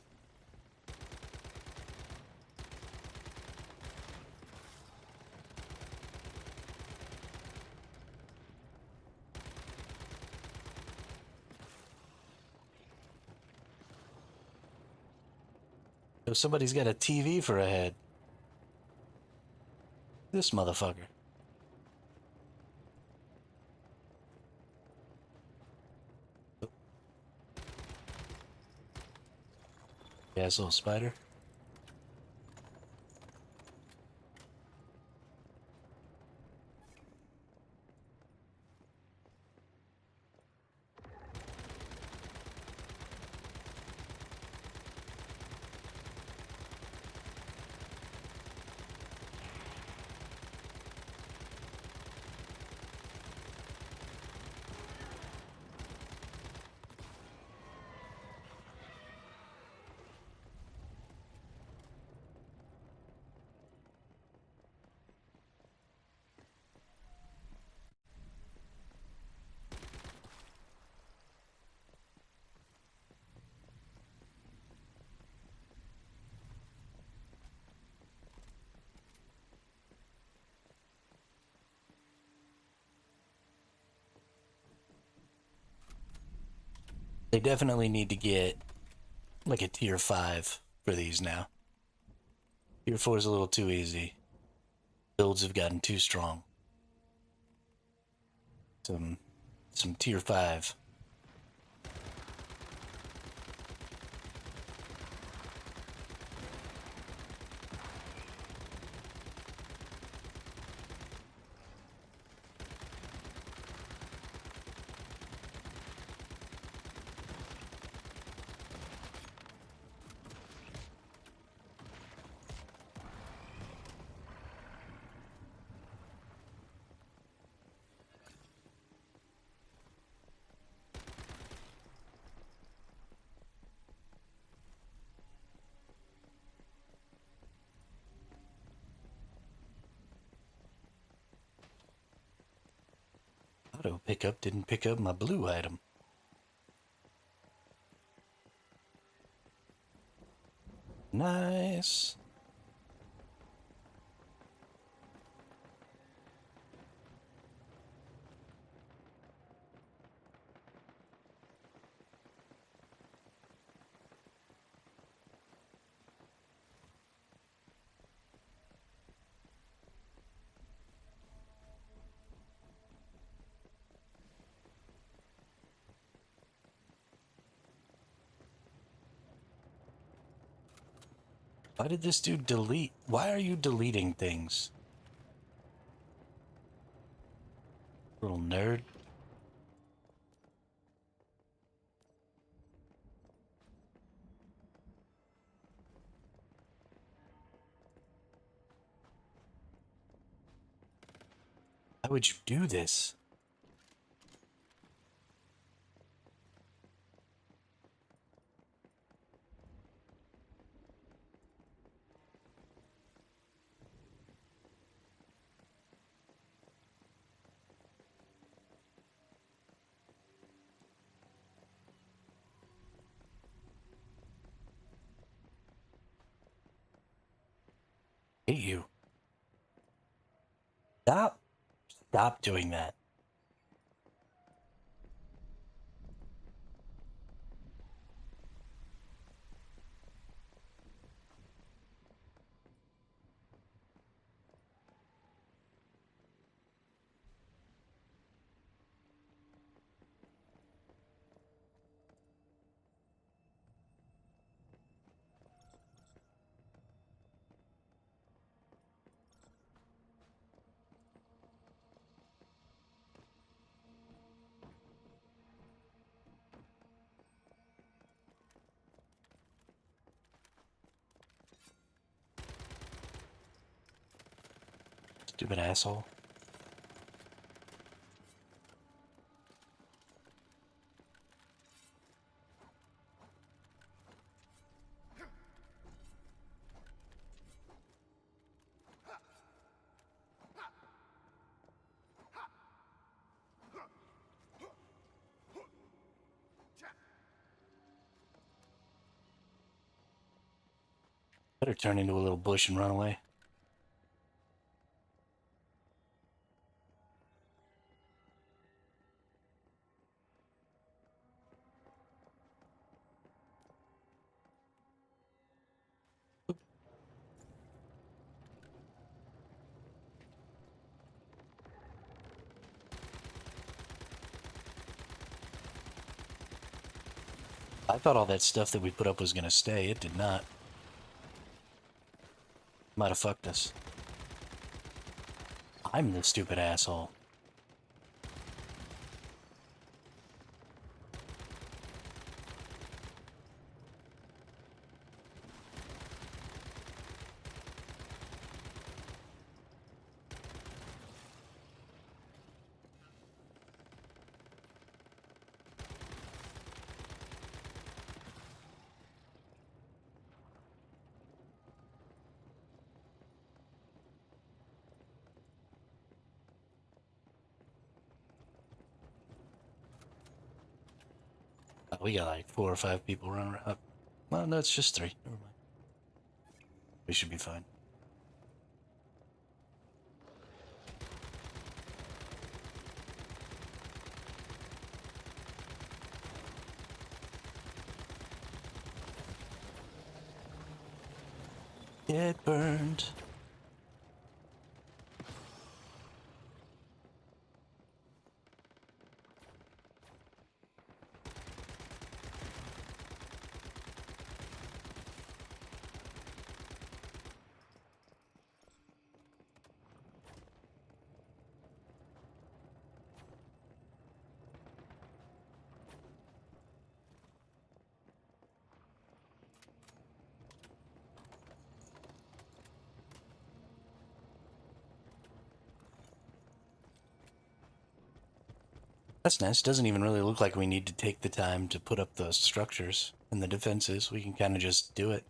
Yo, somebody's got a TV for a head. This motherfucker. Yes, little spider. They definitely need to get like a tier 5 for these now. Tier 4 is a little too easy. Builds have gotten too strong. Some tier 5. Auto pickup didn't pick up my blue item. Nice. Why did this dude delete? Why are you deleting things? Little nerd. Why would you do this? I hate you. Stop. Stop doing that. Stupid asshole. Better turn into a little bush and run away. I thought all that stuff that we put up was gonna stay. It did not. Might have fucked us. I'm the stupid asshole. Oh, we got like 4 or 5 people running around. Well, no, it's just 3. Never mind. We should be fine. Get burned. That's nice. Doesn't even really look like we need to take the time to put up the structures and the defenses. We can kind of just do it.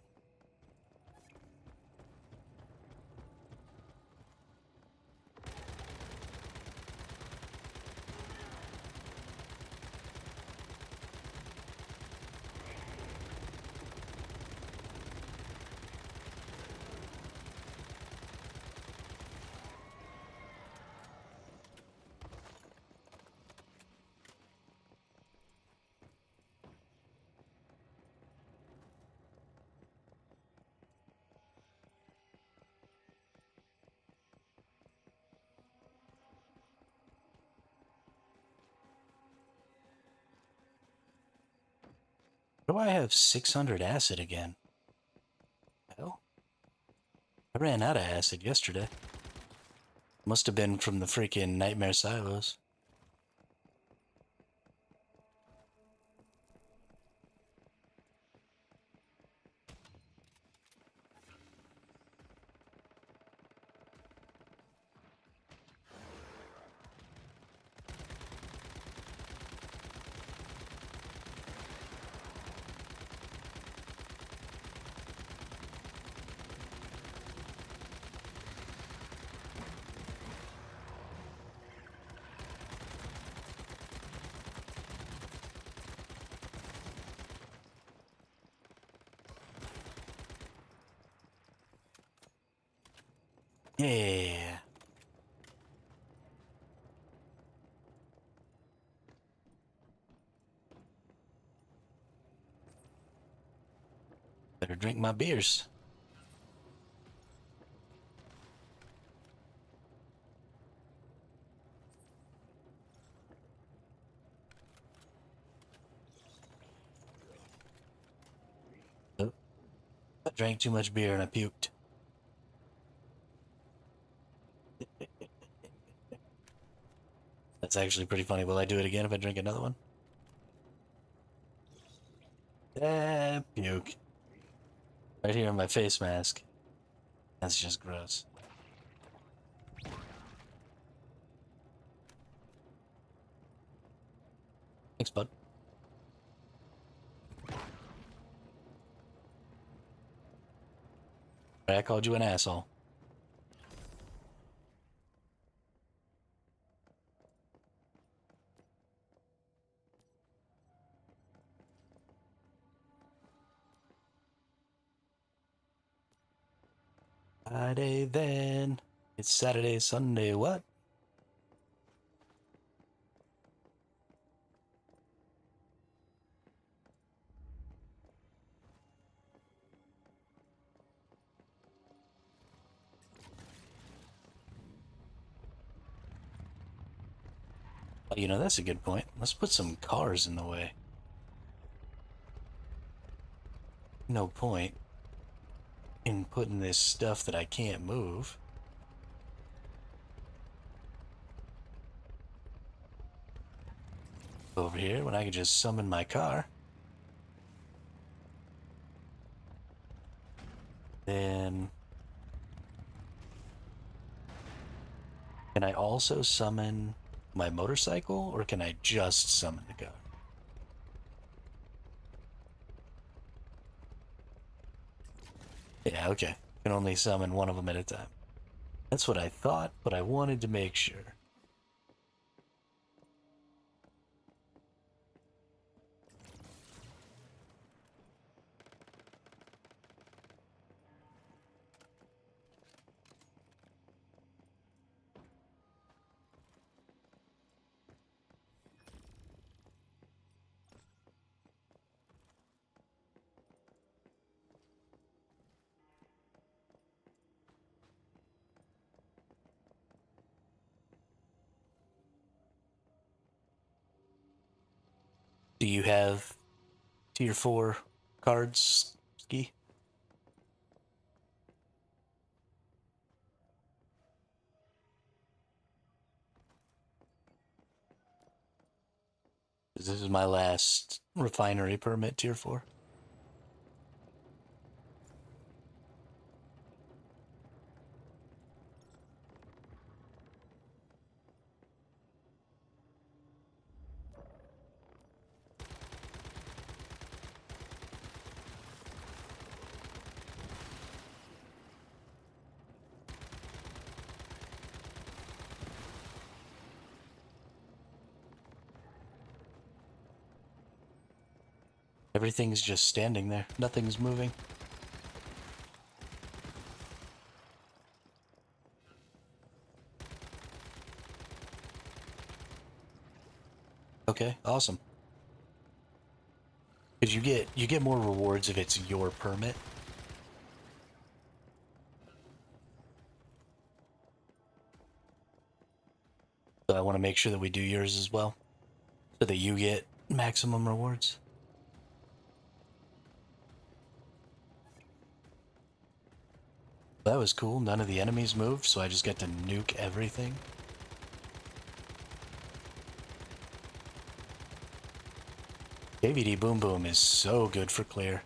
Why do I have 600 acid again? Hell, I ran out of acid yesterday. Must have been from the freaking nightmare silos. Yeah. Better drink my beers. Oh, I drank too much beer and I puked. That's actually pretty funny. Will I do it again if I drink another one? Puke. Right here on my face mask. That's just gross. Thanks, bud. I called you an asshole. Friday then. It's Saturday, Sunday, what? Oh, you know, that's a good point. Let's put some cars in the way. No point in putting this stuff that I can't move. Over here when I can just summon my car. Then can I also summon my motorcycle or can I just summon the car? Yeah, okay. Can only summon one of them at a time. That's what I thought, but I wanted to make sure. Do you have tier 4 cards, Ski? This is my last refinery permit, tier 4. Everything's just standing there. Nothing's moving. Okay, awesome. Because you get more rewards if it's your permit. So I want to make sure that we do yours as well, so that you get maximum rewards. That was cool. None of the enemies moved, so I just got to nuke everything. KVD Boom Boom is so good for clear.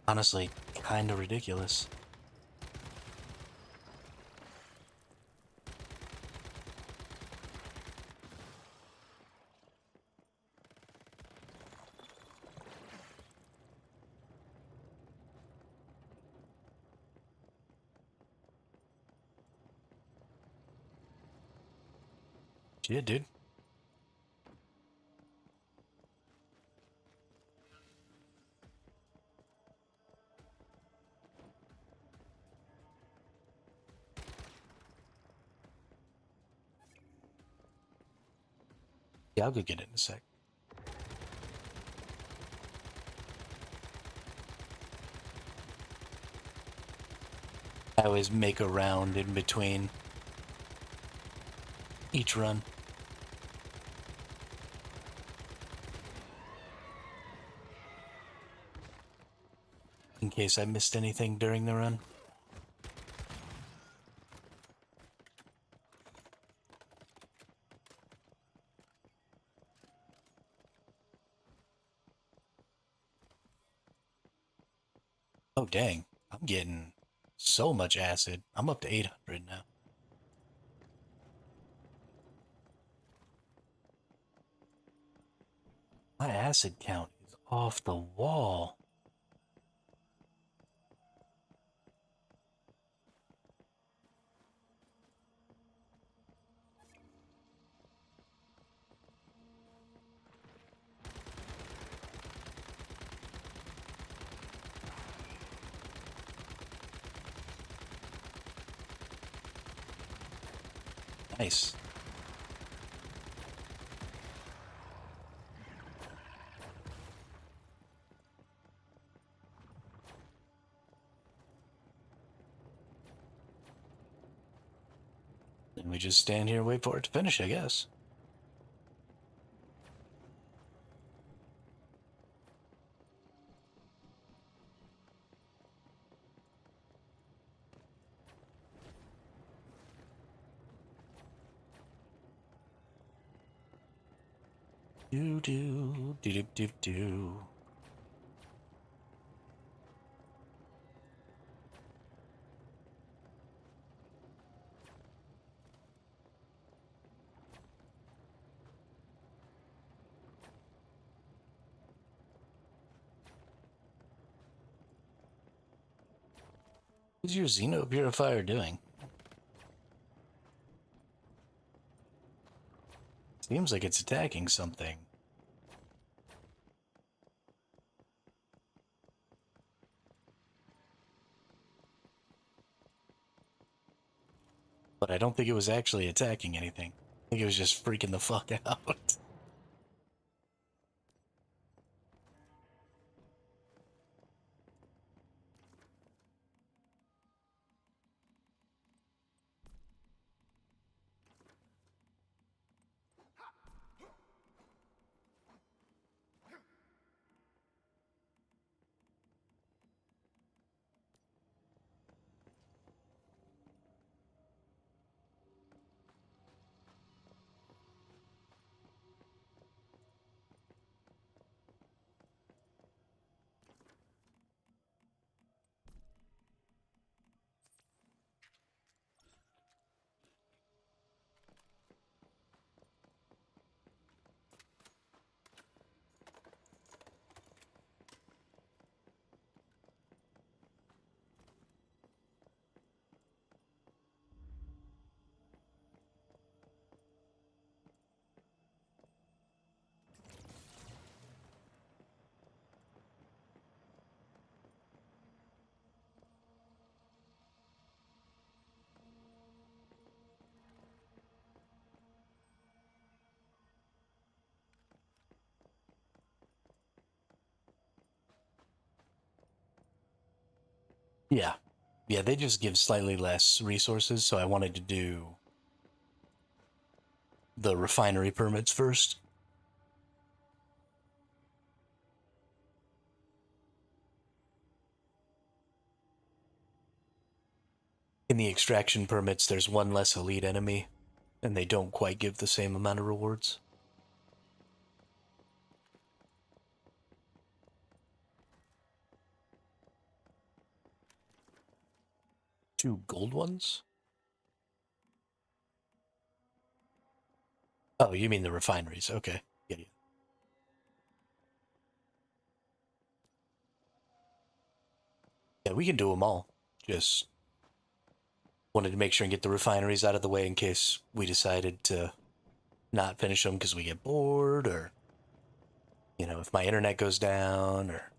Honestly, kinda ridiculous. Yeah, dude. Yeah, I'll go get it in a sec. I always make a round in between each run. In case I missed anything during the run. Oh, dang. I'm getting so much acid. I'm up to 800 now. My acid count is off the wall. Nice. Then we just stand here and wait for it to finish, I guess. Do do do do do do. What's your Xeno Purifier doing? Seems like it's attacking something. But I don't think it was actually attacking anything. I think it was just freaking the fuck out. Yeah. Yeah, they just give slightly less resources, so I wanted to do the refinery permits first. In the extraction permits, there's one less elite enemy, and they don't quite give the same amount of rewards. Two gold ones? Oh, you mean the refineries. Okay. Yeah, yeah. Yeah, we can do them all. Just wanted to make sure and get the refineries out of the way in case we decided to not finish them because we get bored or, if my internet goes down or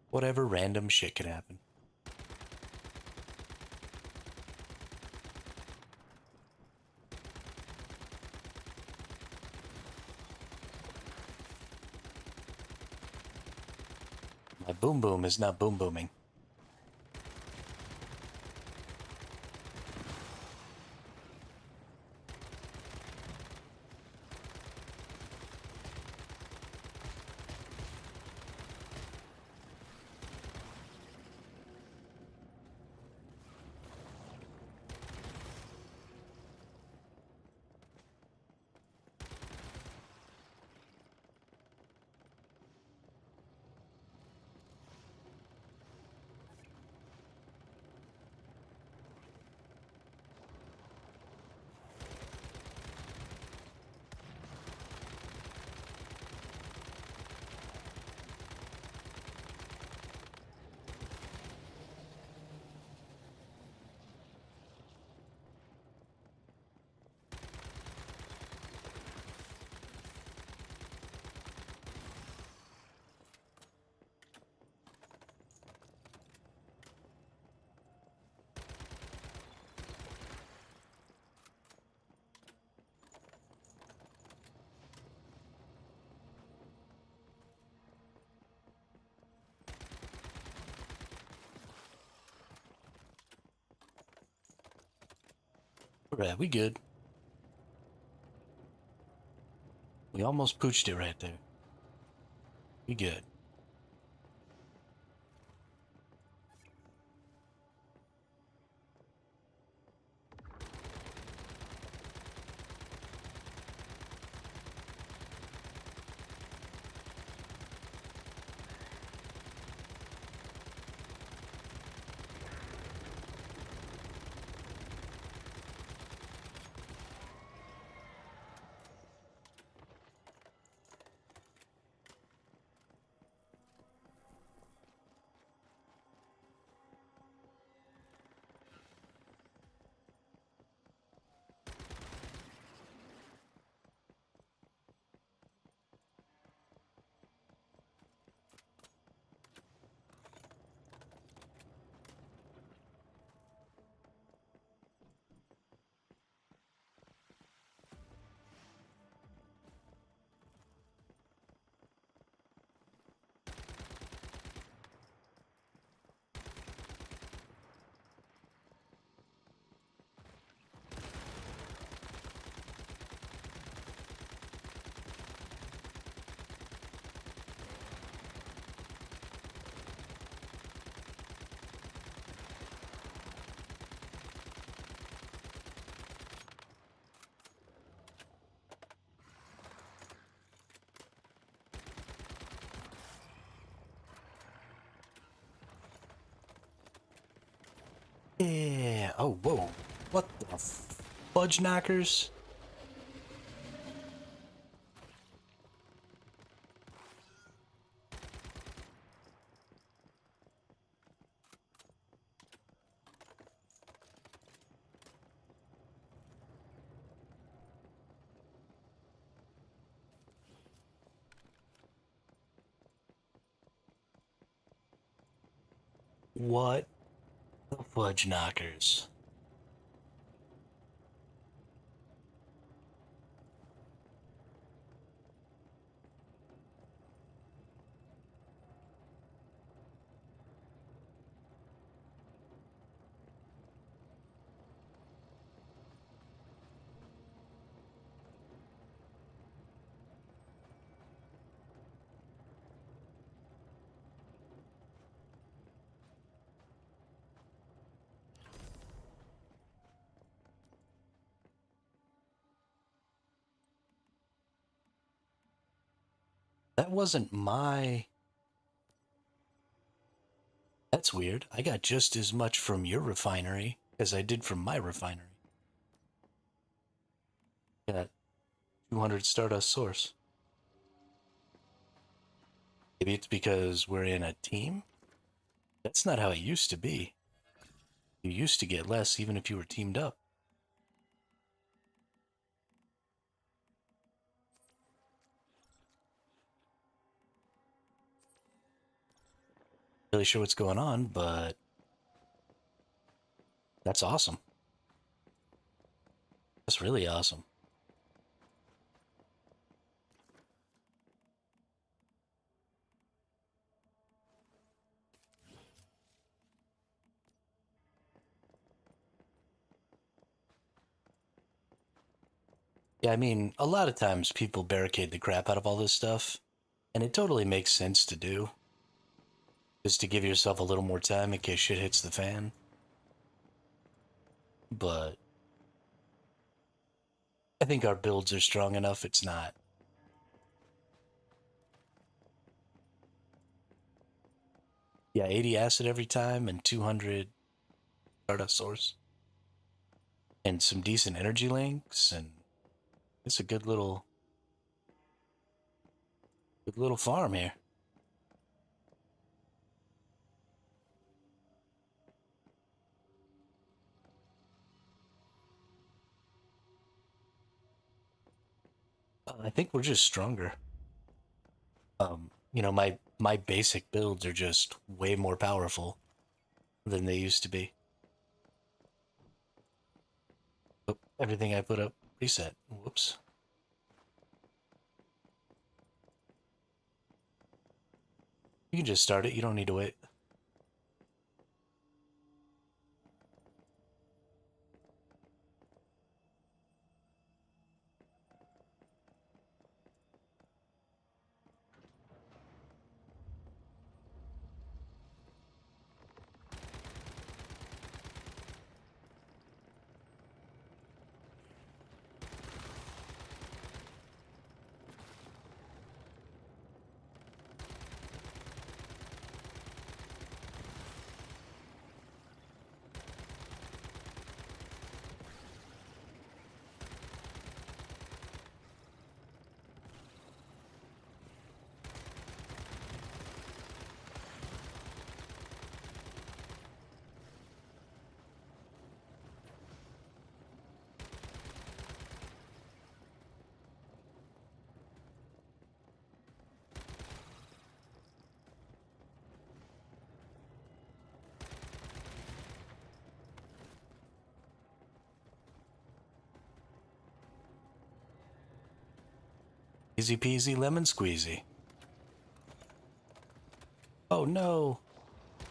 whatever random shit can happen. My boom boom is not boom booming. Alright, we good. We almost pooched it right there. We good. Yeah. Oh, whoa. What the fudge knockers? What the fudge knockers? That wasn't my... That's weird. I got just as much from your refinery as I did from my refinery. Got 200 Stardust Source. Maybe it's because we're in a team? That's not how it used to be. You used to get less even if you were teamed up. Really sure what's going on, but that's awesome. That's really awesome. Yeah, I mean, a lot of times people barricade the crap out of all this stuff, and it totally makes sense to do, just to give yourself a little more time in case shit hits the fan. But I think our builds are strong enough, it's not. Yeah, 80 acid every time and 200 Stardust Source. And some decent energy links, and it's a good little farm here. I think we're just stronger. My basic builds are just way more powerful than they used to be. Oh, everything I put up reset. Whoops. You can just start it. You don't need to wait. Easy peasy lemon squeezy. Oh no!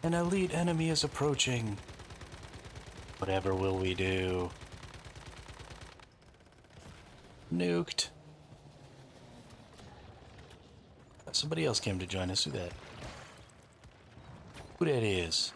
An elite enemy is approaching. Whatever will we do? Nuked. Somebody else came to join us. Who that? Who that is?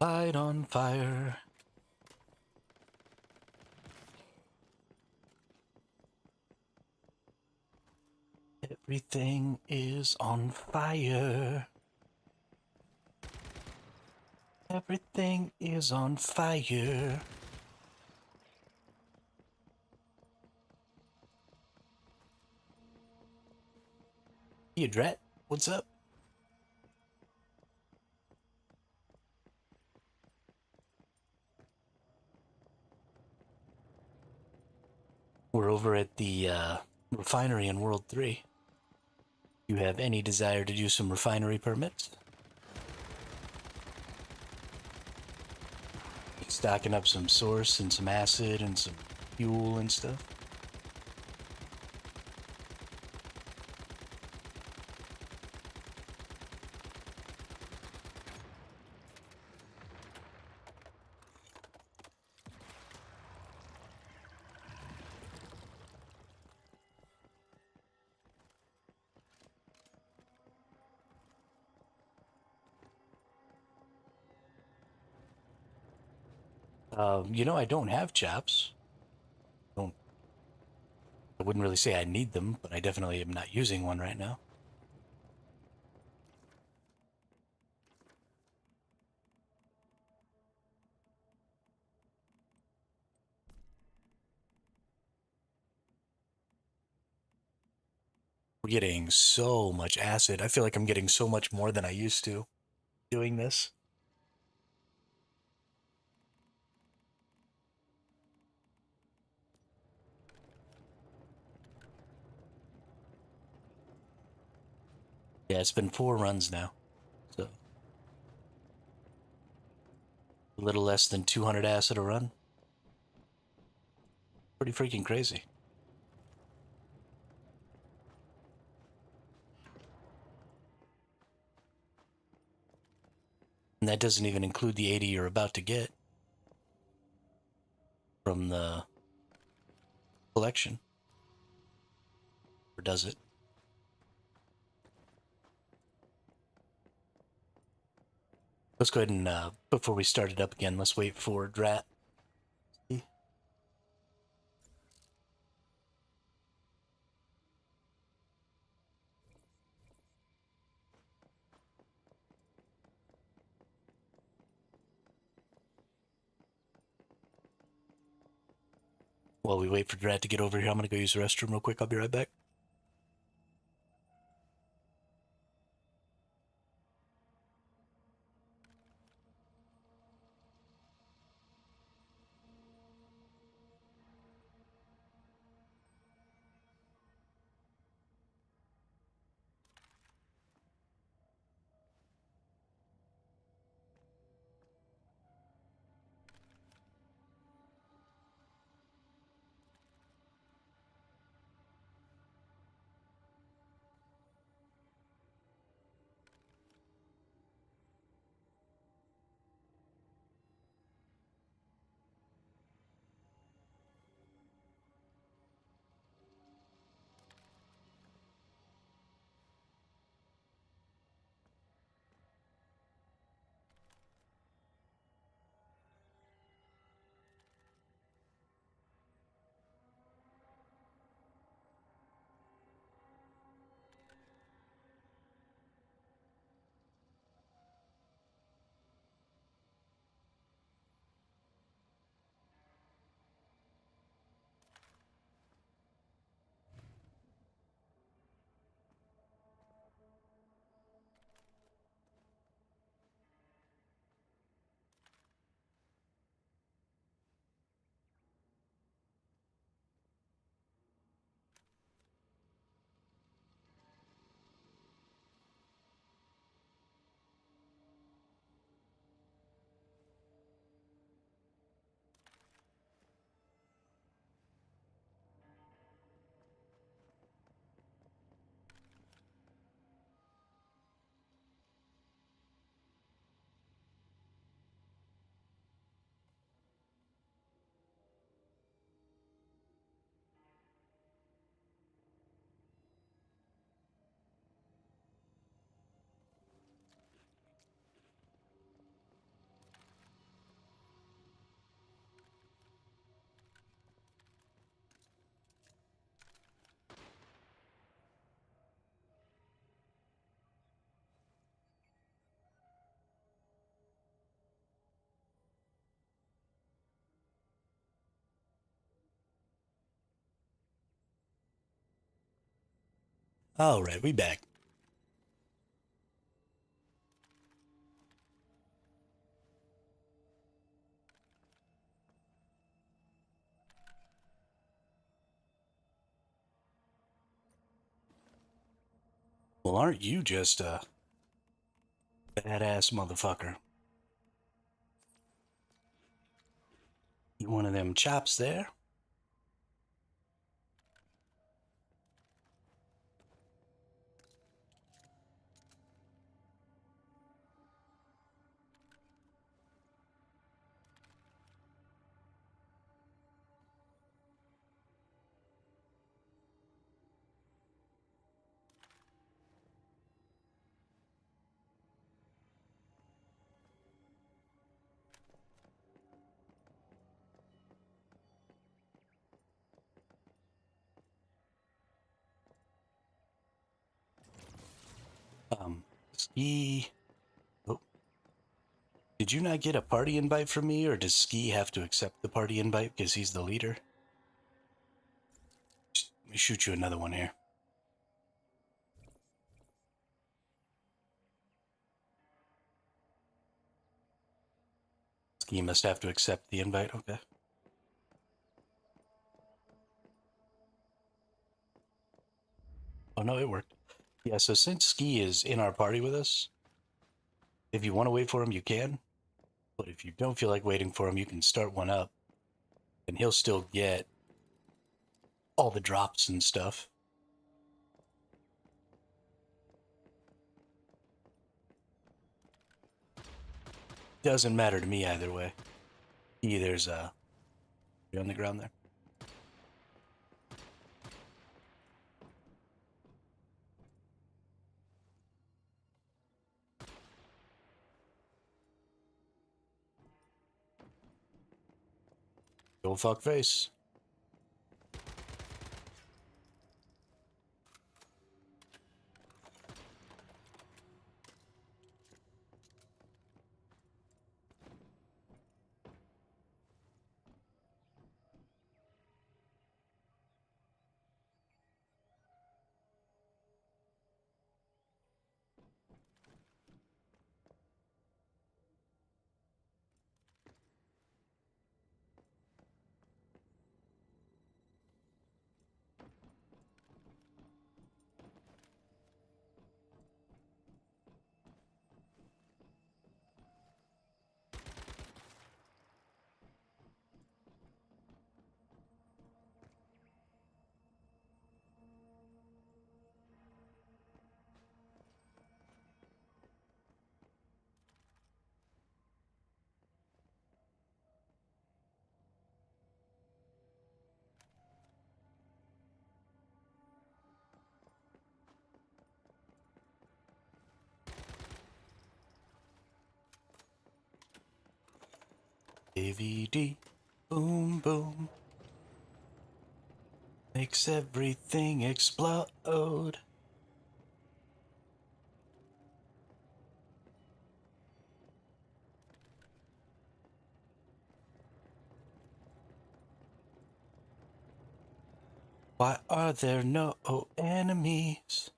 Light on fire. Everything is on fire. Everything is on fire. Hey, Drat, what's up? We're over at the refinery in World 3. You have any desire to do some refinery permits? Stocking up some source and some acid and some fuel and stuff? I don't have chops. Don't. I wouldn't really say I need them, but I definitely am not using one right now. We're getting so much acid. I feel like I'm getting so much more than I used to doing this. Yeah, it's been 4 runs now, so a little less than 200 acid a run. Pretty freaking crazy. And that doesn't even include the 80 you're about to get from the collection. Or does it? Let's go ahead and, before we start it up again, let's wait for Drat. While we wait for Drat to get over here, I'm going to go use the restroom real quick. I'll be right back. All right, we back. Well, aren't you just a badass motherfucker? You one of them chops there? Ski. Oh, did you not get a party invite from me, or does Ski have to accept the party invite because he's the leader? Let me shoot you another one here. Ski must have to accept the invite. Okay. Oh no, it worked. Yeah, so since Ski is in our party with us, if you want to wait for him, you can. But if you don't feel like waiting for him, you can start one up, and he'll still get all the drops and stuff. Doesn't matter to me either way. There's a on the ground there. Old fuck face. AVD. Boom, boom. Makes everything explode. Why are there no enemies?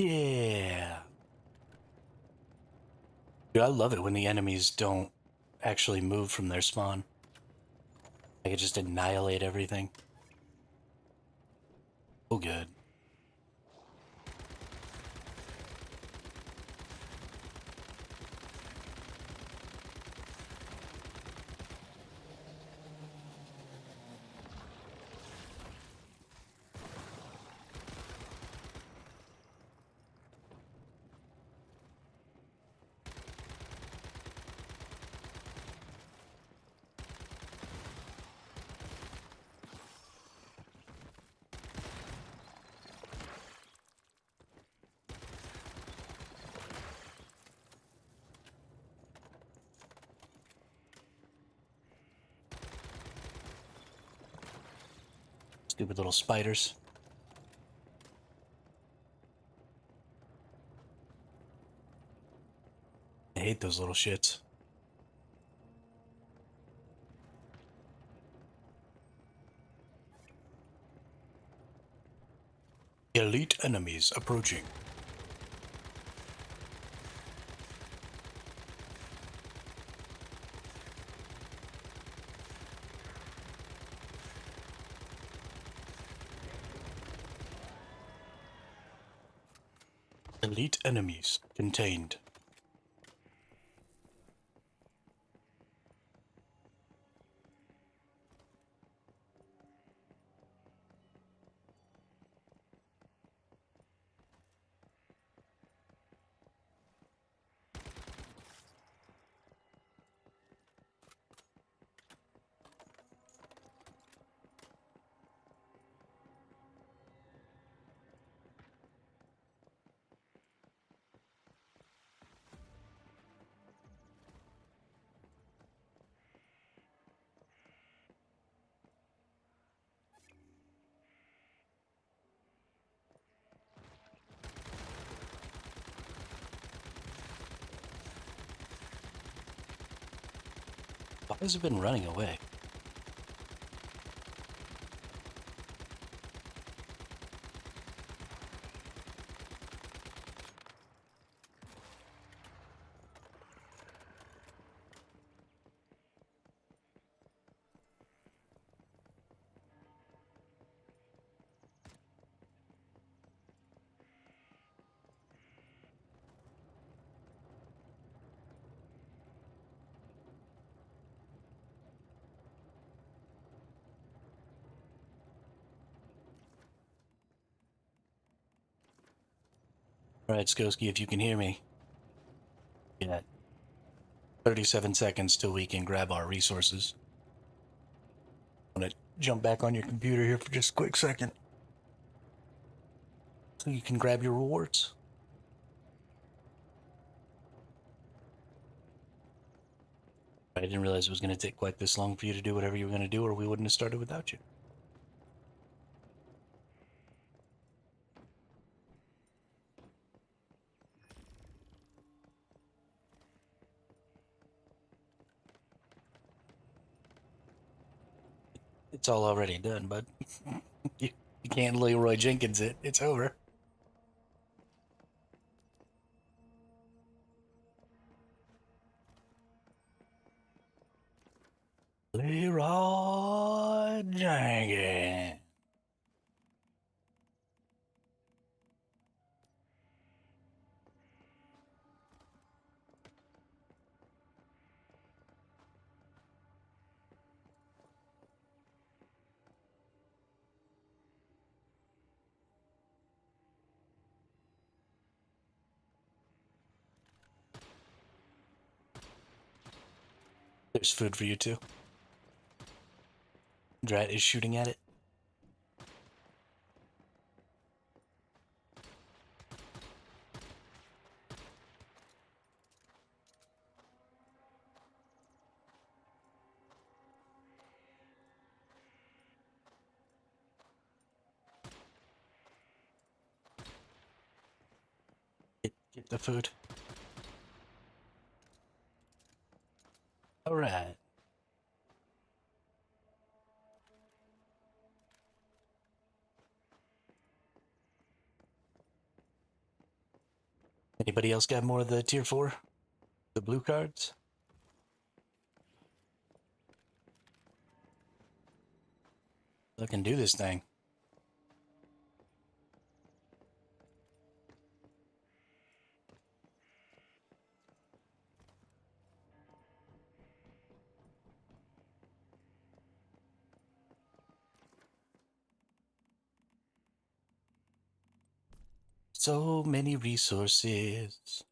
Yeah. Dude, I love it when the enemies don't actually move from their spawn. They can just annihilate everything. Oh, good. Stupid little spiders. I hate those little shits. Elite enemies approaching. Elite enemies contained. Why has it been running away? Alright, Skoski, if you can hear me. Yeah. 37 seconds till we can grab our resources. I'm gonna jump back on your computer here for just a quick second. So you can grab your rewards. I didn't realize it was going to take quite this long for you to do whatever you were going to do, or we wouldn't have started without you. It's all already done, bud. You can't Leroy Jenkins it. It's over. Leroy Jenkins. There's food for you too. Drat is shooting at it. Get the food. All right. Anybody else got more of the tier 4? The blue cards? I can do this thing. So many resources.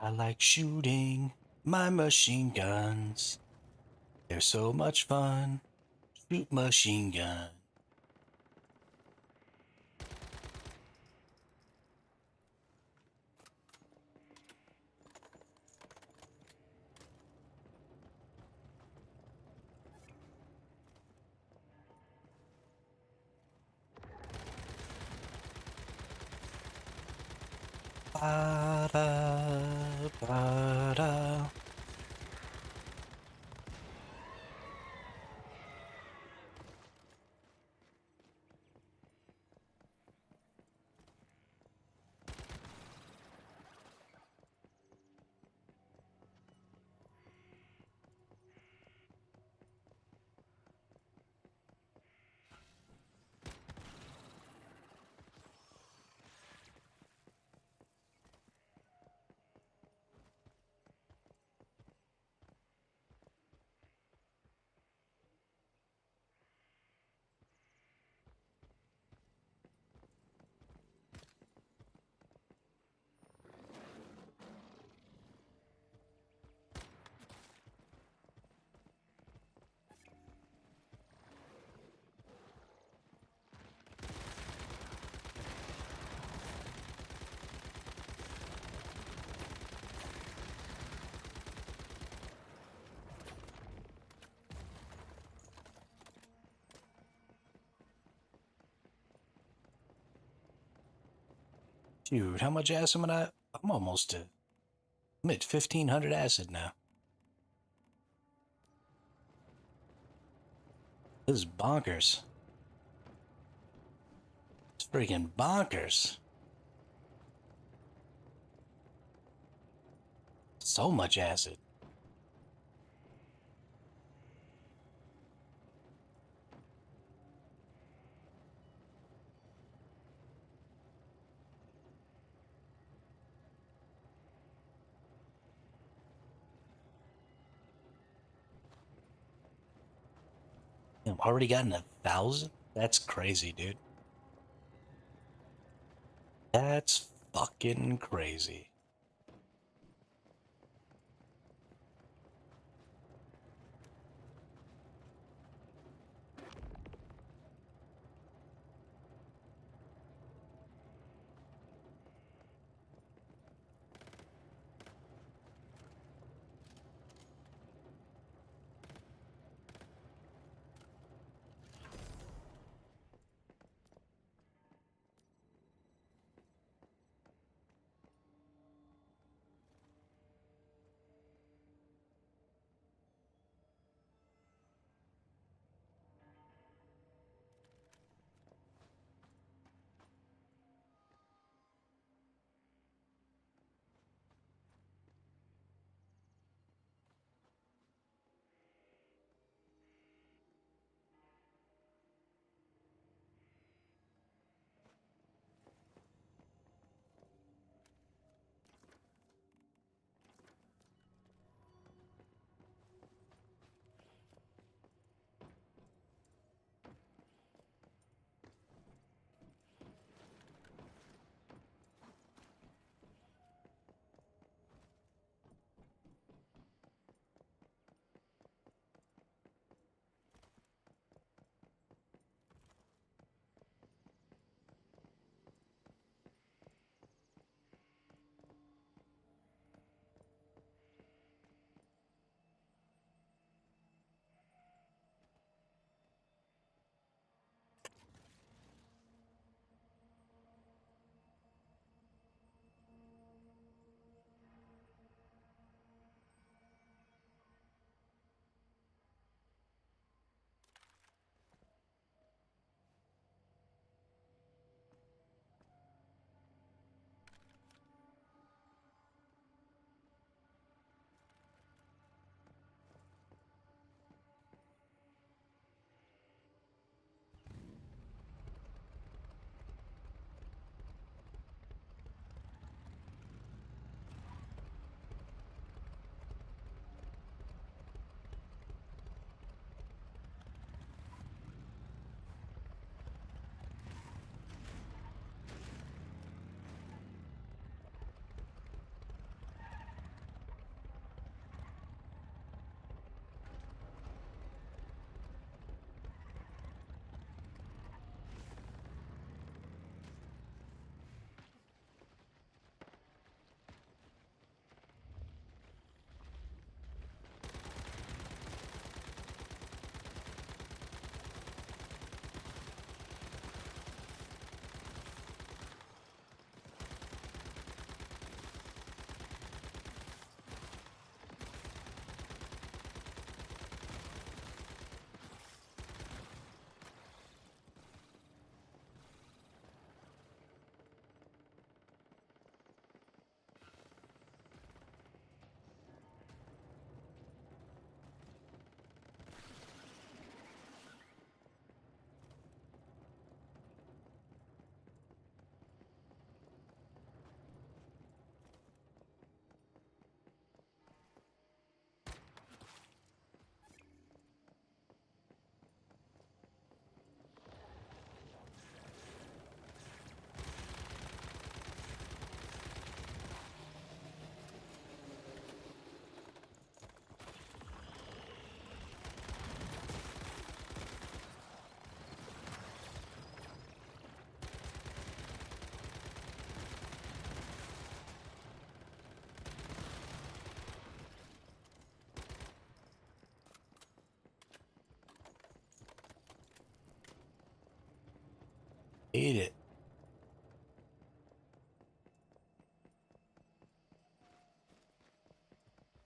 I like shooting my machine guns. They're so much fun. Shoot machine gun. Ba-da, ba-da. Dude, how much acid am I? I'm almost to. I'm at 1,500 acid now. This is bonkers. It's freaking bonkers. So much acid. I'm already gotten 1,000? That's crazy, dude. That's fucking crazy.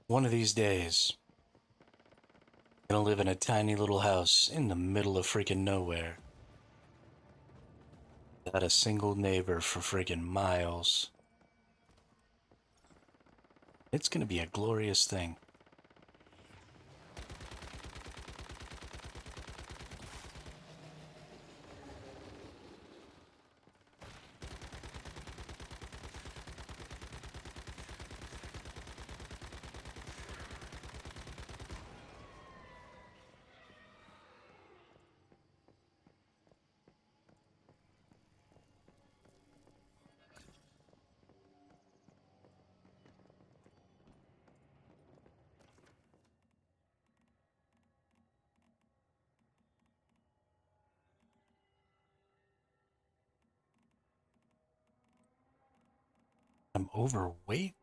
One of these days, I'm gonna live in a tiny little house in the middle of freaking nowhere. Without a single neighbor for freaking miles. It's gonna be a glorious thing. I'm overweight?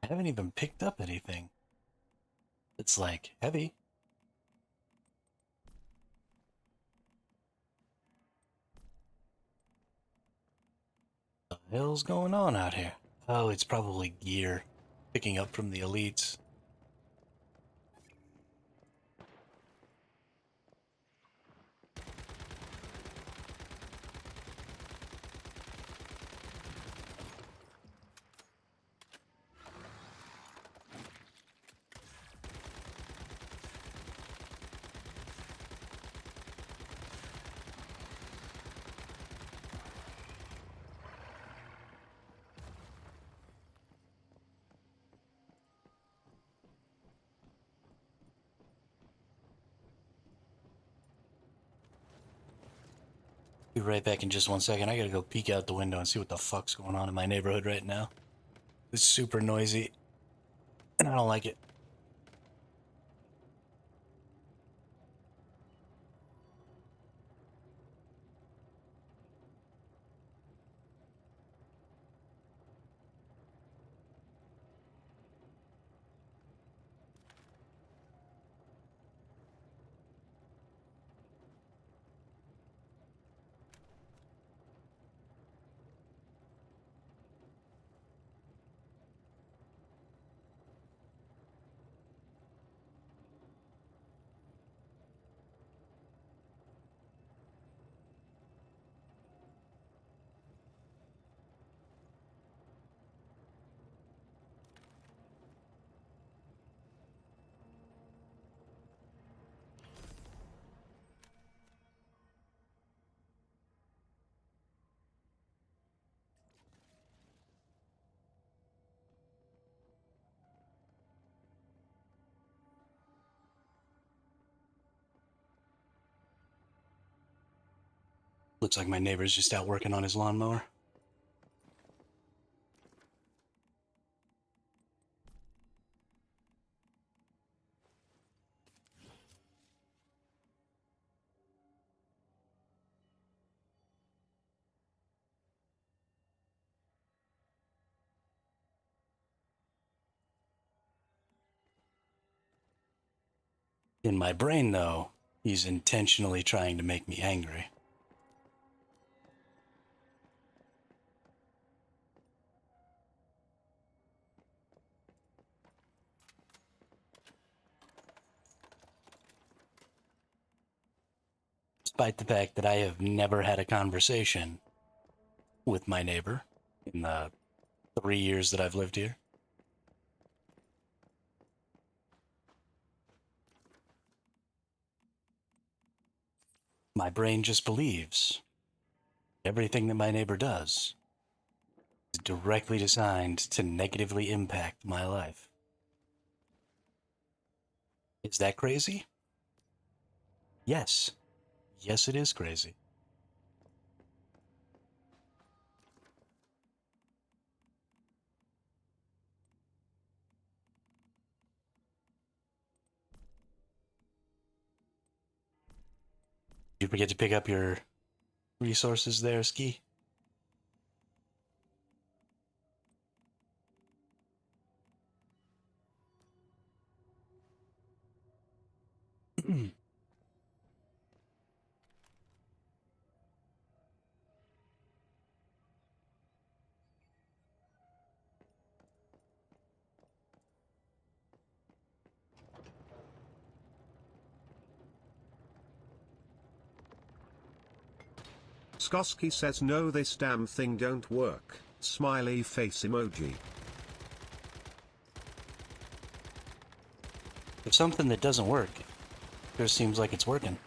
I haven't even picked up anything. It's like heavy. What the hell's going on out here? Oh, it's probably gear. Picking up from the elites. Be right back in just 1 second. I gotta go peek out the window and see what the fuck's going on in my neighborhood right now. It's super noisy, and I don't like it. Looks like my neighbor's just out working on his lawnmower. In my brain, though, he's intentionally trying to make me angry. Despite the fact that I have never had a conversation with my neighbor in the 3 years that I've lived here. My brain just believes everything that my neighbor does is directly designed to negatively impact my life. Is that crazy? Yes. Yes, it is crazy. Did you forget to pick up your resources there, Ski? Skoski says no, this damn thing don't work. Smiley face emoji. There's something that doesn't work. It just seems like it's working.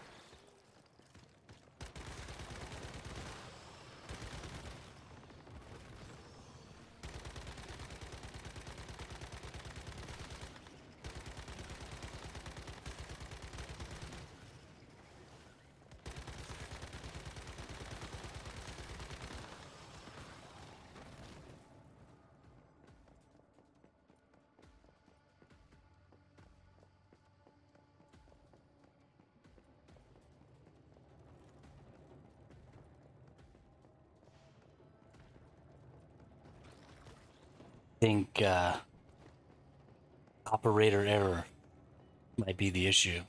I think operator error might be the issue.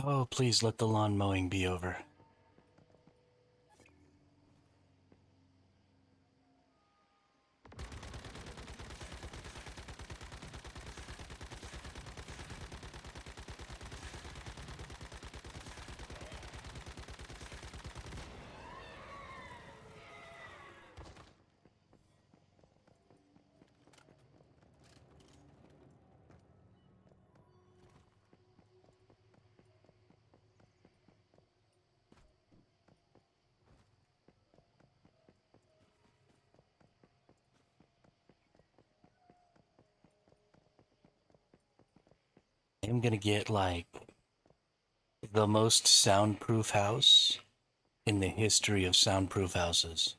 Oh, please let the lawn mowing be over. I'm gonna get like the most soundproof house in the history of soundproof houses.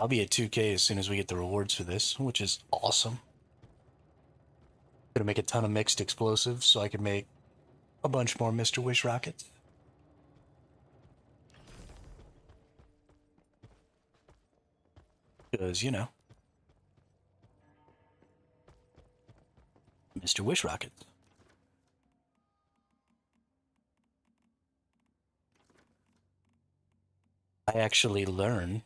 I'll be at 2K as soon as we get the rewards for this, which is awesome. Gonna make a ton of mixed explosives so I can make a bunch more Mr. Wish rockets. Because, you know, Mr. Wish rockets. I actually learn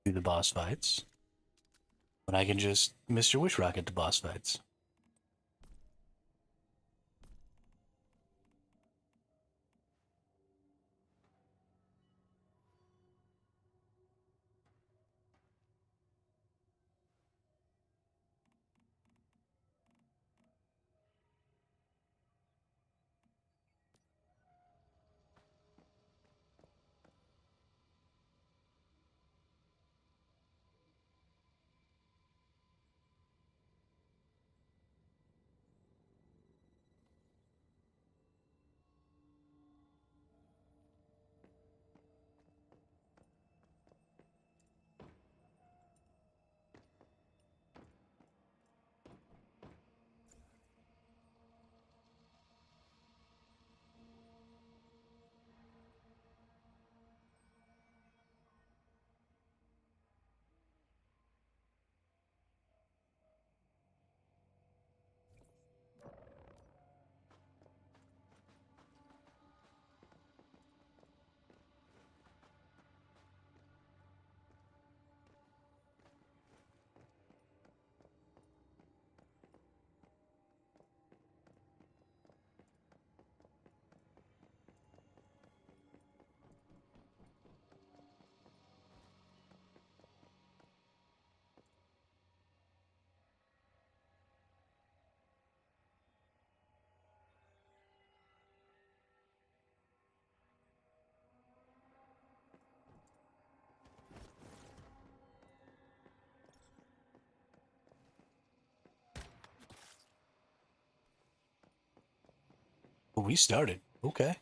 through the boss fights when I can just Mr. Wish rocket the boss fights. we started. Okay.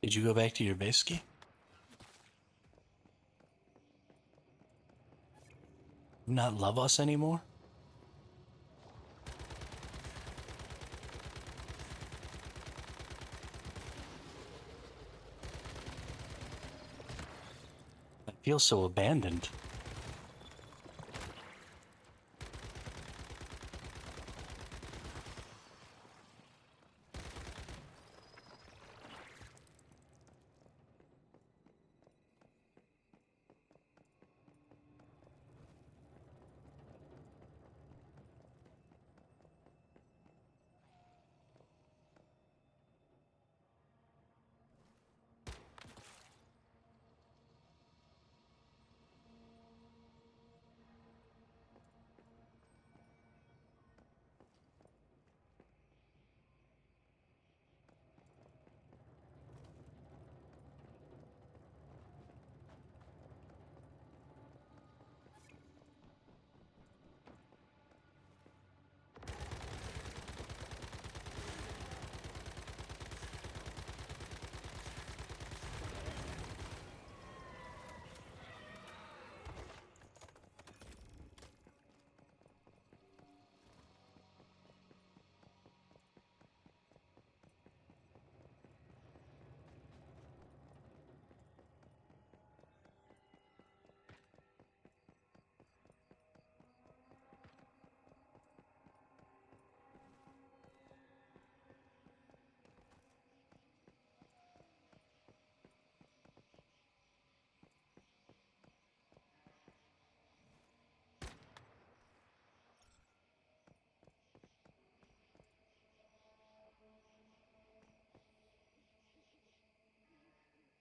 Did you go back to your base ski? Not love us anymore? I feel so abandoned.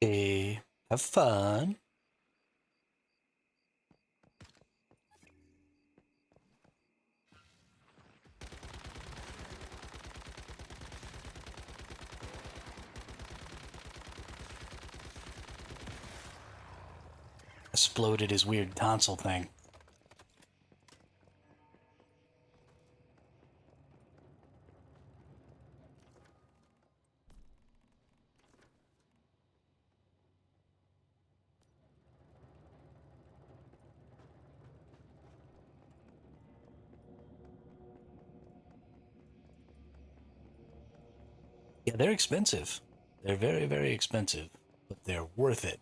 Hey, have fun. Exploded his weird tonsil thing. Yeah, they're expensive. They're very, very expensive, but they're worth it.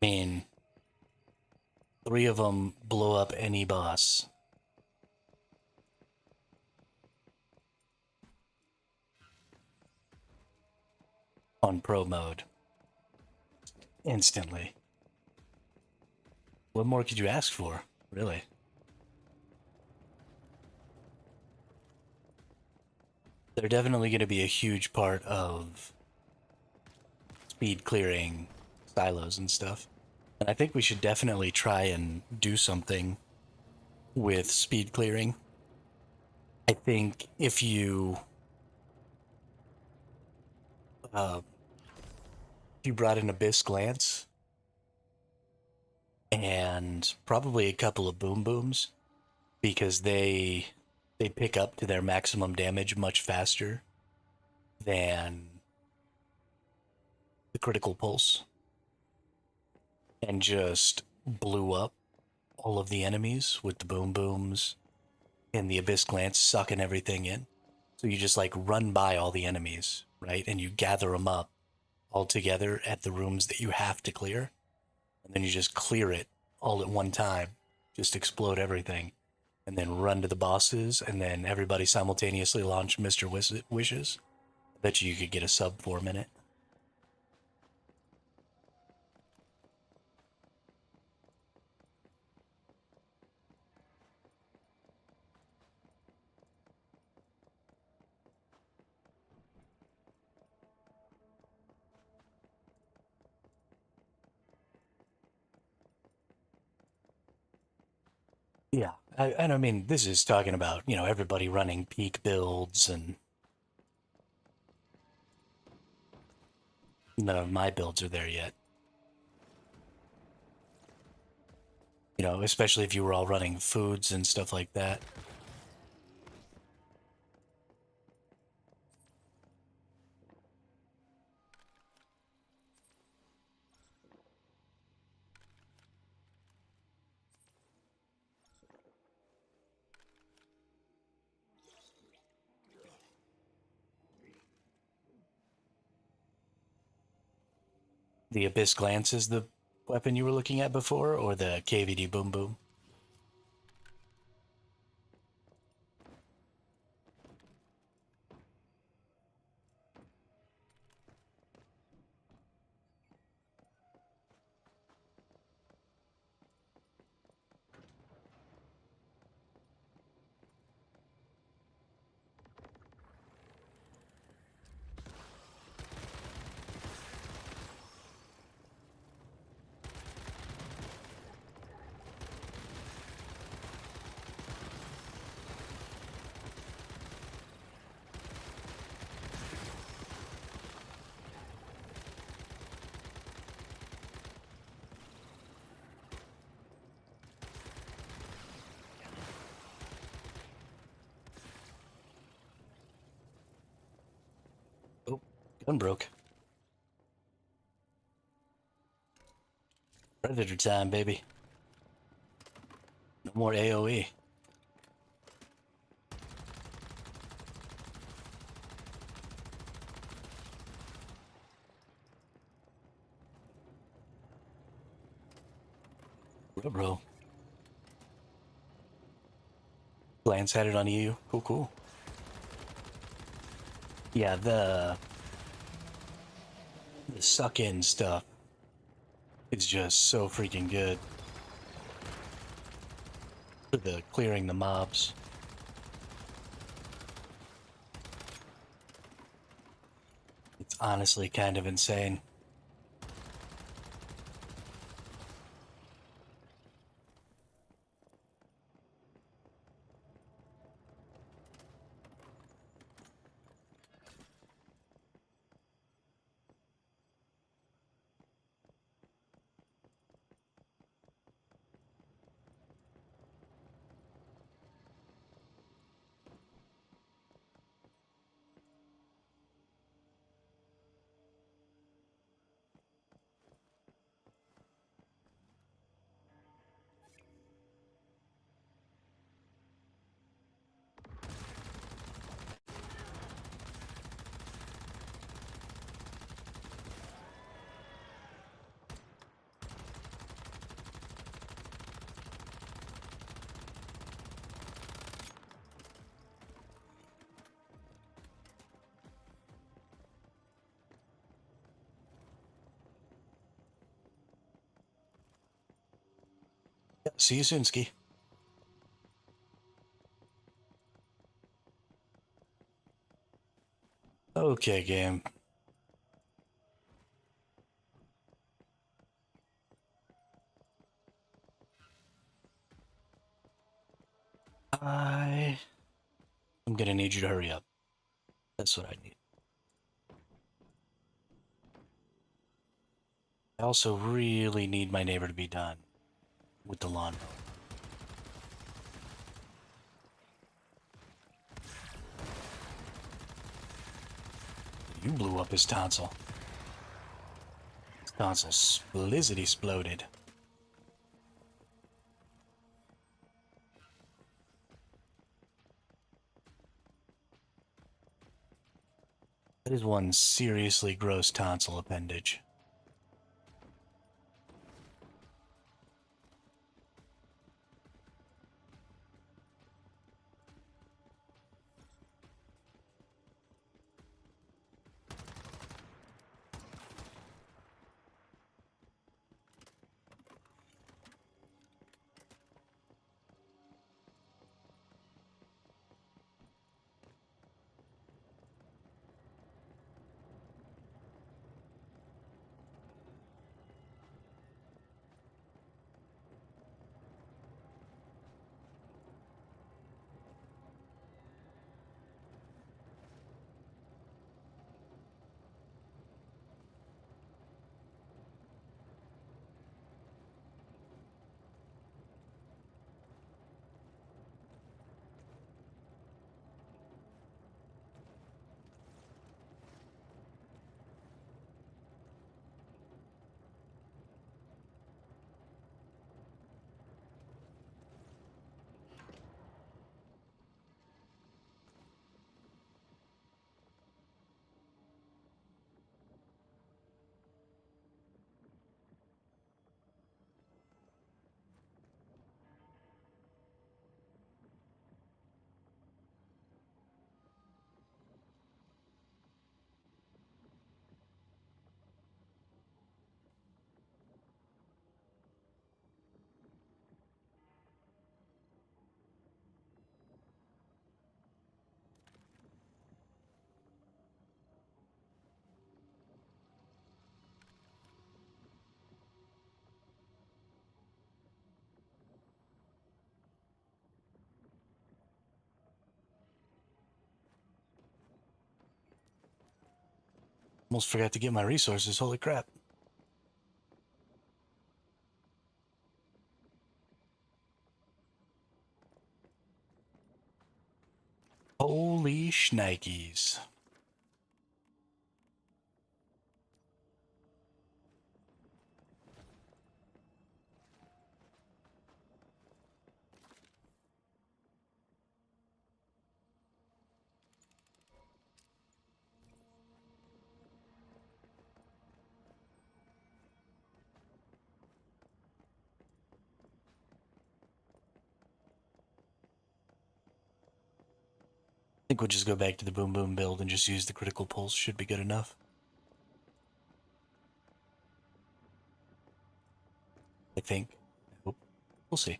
I mean, 3 of them blow up any boss. On pro mode. Instantly. What more could you ask for? Really? They're definitely going to be a huge part of speed clearing silos and stuff. And I think we should definitely try and do something with speed clearing. I think uh, if you brought an Abyss Glance and probably a couple of Boom Booms, because they pick up to their maximum damage much faster than the critical pulse, and just blew up all of the enemies with the Boom Booms and the Abyss Glance sucking everything in. So you just like run by all the enemies, right? And you gather them up all together at the rooms that you have to clear, and then you just clear it all at one time, just explode everything, and then run to the bosses, and then everybody simultaneously launch Mr. Wishes. I bet you could get a sub 4 minute. Yeah, and I mean, this is talking about, everybody running peak builds, and none of my builds are there yet. Especially if you were all running foods and stuff like that. The Abyss Glance is the weapon you were looking at before, or the KVD Boom Boom? Oh, gun broke. Predator time, baby. No more AoE. Bro. Glance had it on you. Cool, cool. Yeah, the suck in stuff is just so freaking good. For the clearing the mobs. It's honestly kind of insane. Yeah, see you soon, Ski. Okay, game. I'm gonna need you to hurry up. That's what I need. I also really need my neighbor to be done with the lawn. You blew up his tonsil. His tonsil splizzity exploded. That is one seriously gross tonsil appendage. Almost forgot to get my resources. Holy crap. Holy shnikes. I think we'll just go back to the boom boom build and just use the critical pulse. Should be good enough. I think. I hope. We'll see.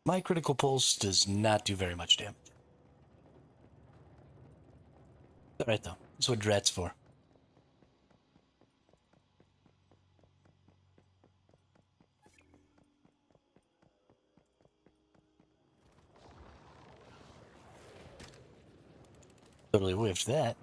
My critical pulse does not do very much damage. Alright though. That's what Drat's for. Totally whiffed that.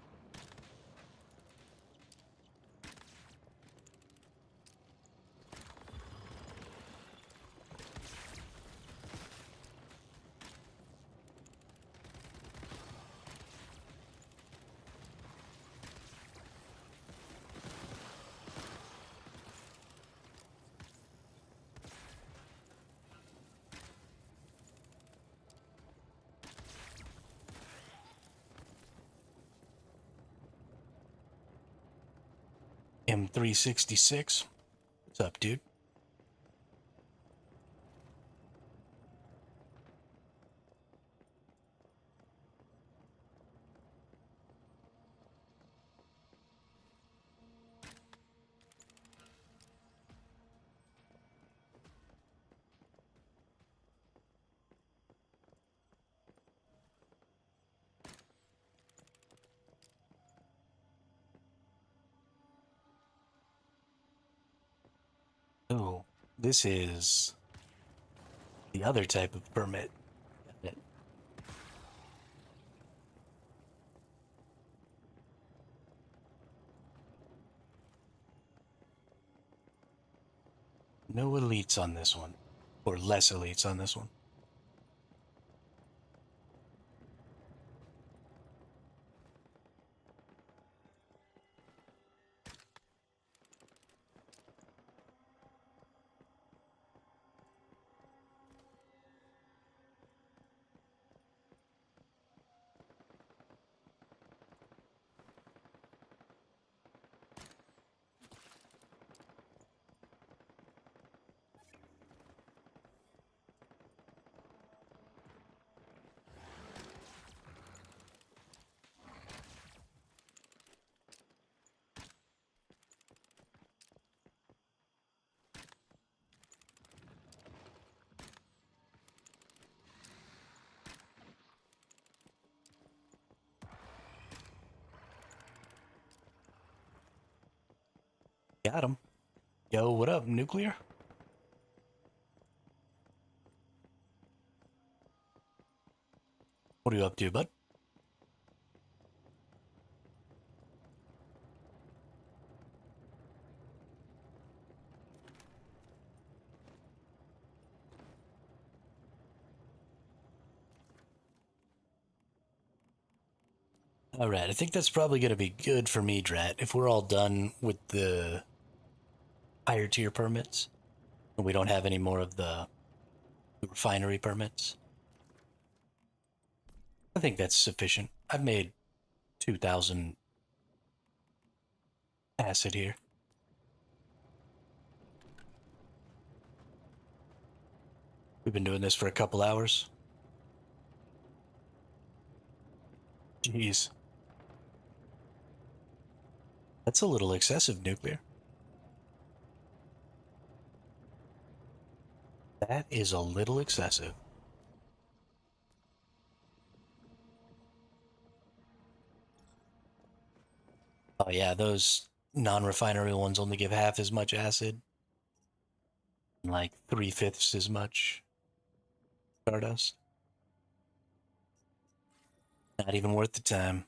M366. What's up, dude? Oh, this is the other type of permit. Got it. No elites on this one, or less elites on this one. Got him. Yo, what up, nuclear? What are you up to, bud? All right, I think that's probably going to be good for me, Drat, if we're all done with the higher tier permits and we don't have any more of the refinery permits. I think that's sufficient. I've made 2,000 acid here. We've been doing this for a couple hours. Jeez. That's a little excessive, nuclear. That is a little excessive. Oh yeah, those non-refinery ones only give half as much acid, and like 3/5 as much stardust. Not even worth the time.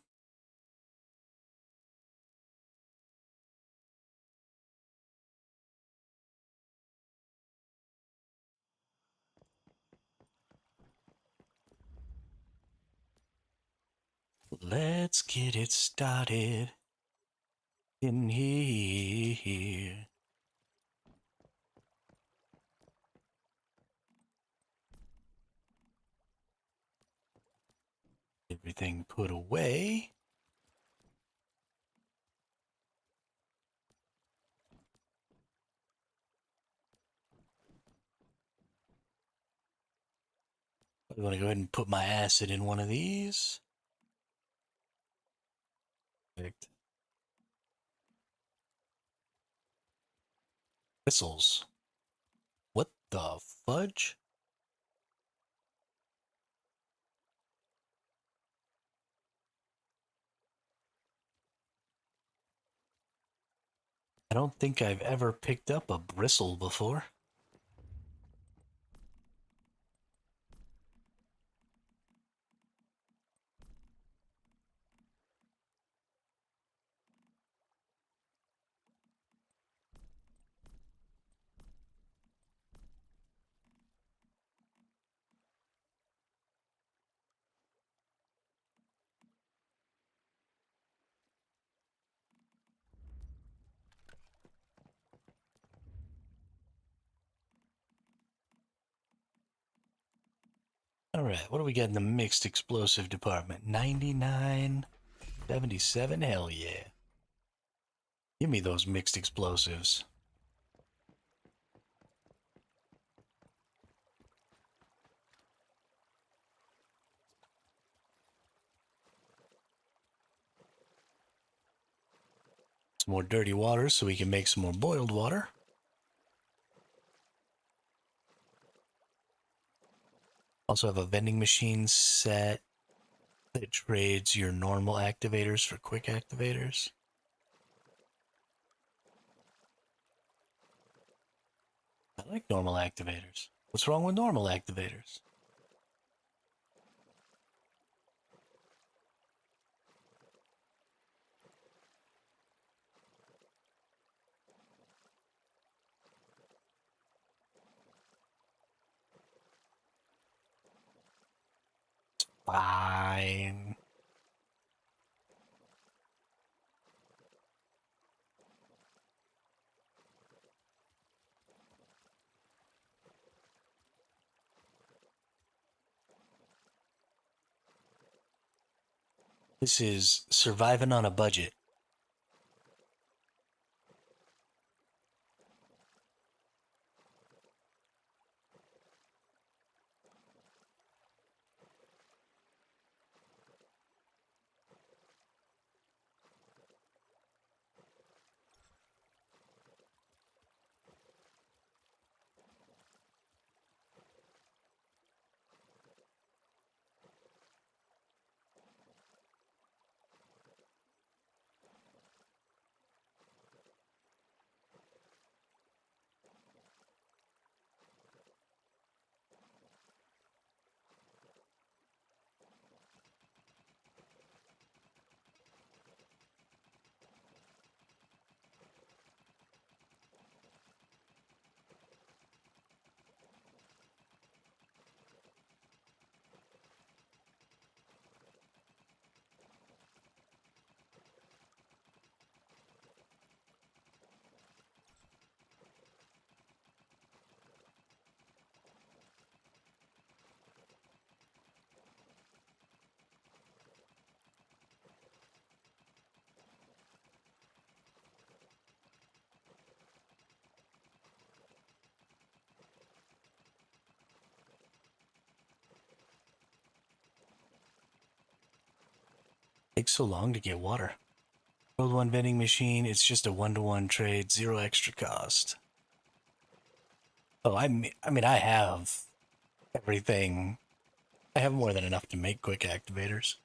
Let's get it started in here. Everything put away. I'm going to go ahead and put my acid in one of these. Perfect. Whistles. What the fudge? I don't think I've ever picked up a bristle before. All right, what do we got in the mixed explosive department? 99, 77, hell yeah. Give me those mixed explosives. Some more dirty water so we can make some more boiled water. Also have a vending machine set that trades your normal activators for quick activators. I like normal activators. What's wrong with normal activators? Fine. This is surviving on a budget. Takes so long to get water. World One vending machine, it's just a one-to-one trade, zero extra cost. Oh, I mean, I have everything. I have more than enough to make quick activators.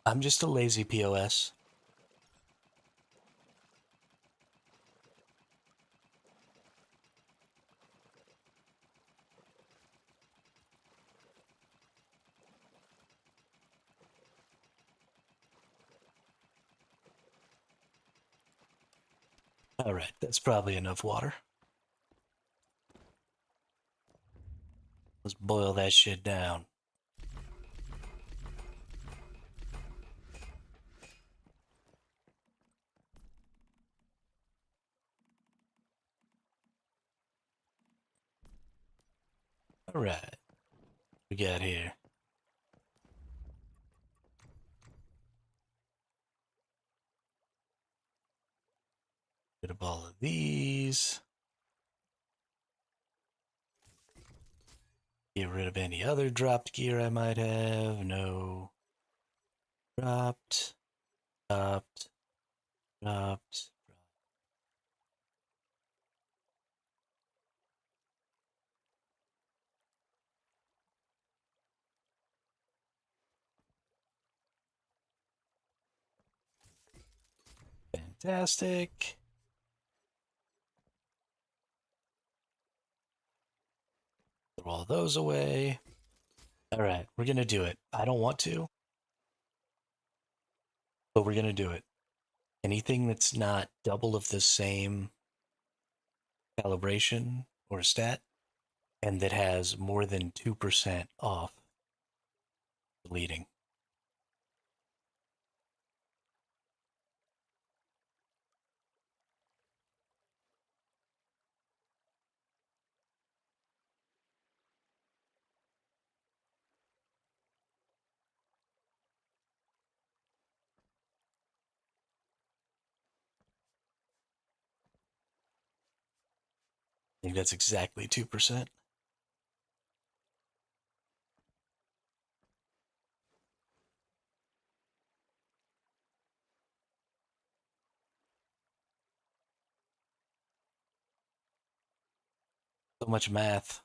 I'm just a lazy POS. All right, that's probably enough water. Let's boil that shit down. All right, we got here. Get up all of these. Get rid of any other dropped gear I might have. No. Dropped. Dropped. Dropped. Fantastic. Throw all those away. All right, we're gonna do it. I don't want to, but we're gonna do it. Anything that's not double of the same calibration or stat and that has more than 2% off deleting. I think that's exactly 2%. So much math.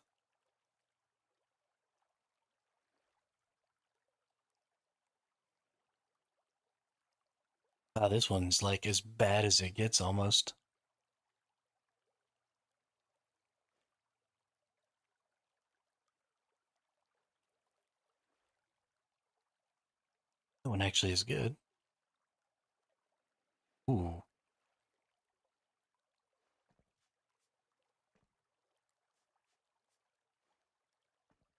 This one's like as bad as it gets almost. That one actually is good. Ooh,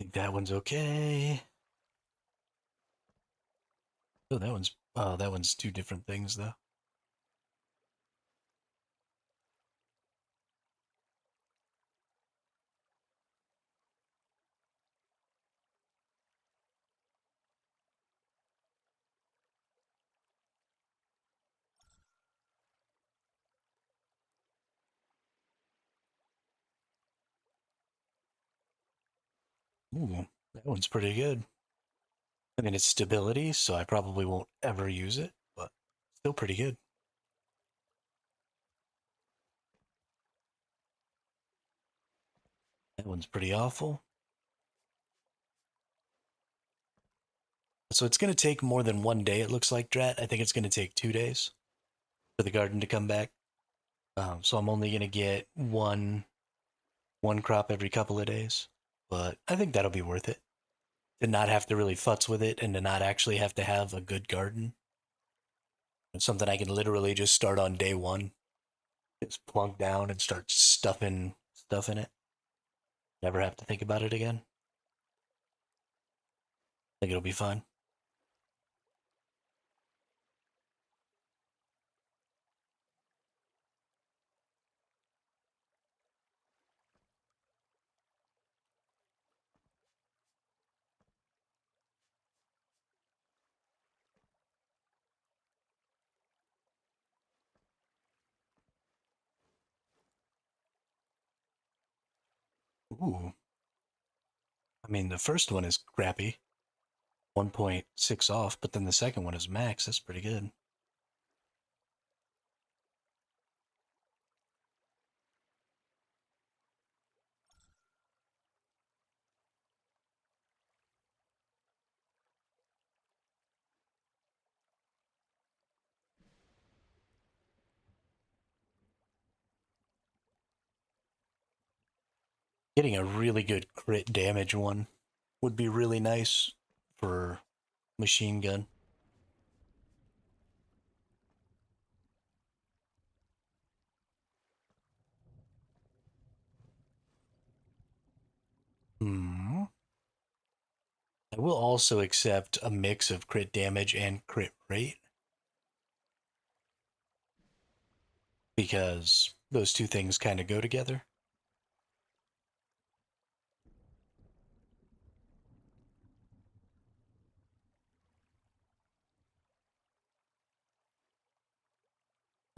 I think that one's okay. Oh, that one's two different things though. Ooh, that one's pretty good. I mean, it's stability, so I probably won't ever use it, but still pretty good. That one's pretty awful. So it's going to take more than one day, it looks like, Drat. I think it's going to take 2 days for the garden to come back. So I'm only going to get one crop every couple of days. But I think that'll be worth it. To not have to really futz with it and to not actually have to have a good garden. It's something I can literally just start on day one. Just plunk down and start stuffing stuff in it. Never have to think about it again. I think it'll be fun. Ooh. I mean, the first one is crappy, 1.6 off, but then the second one is max. That's pretty good. Getting a really good crit damage one would be really nice for machine gun. Hmm. I will also accept a mix of crit damage and crit rate because those two things kind of go together.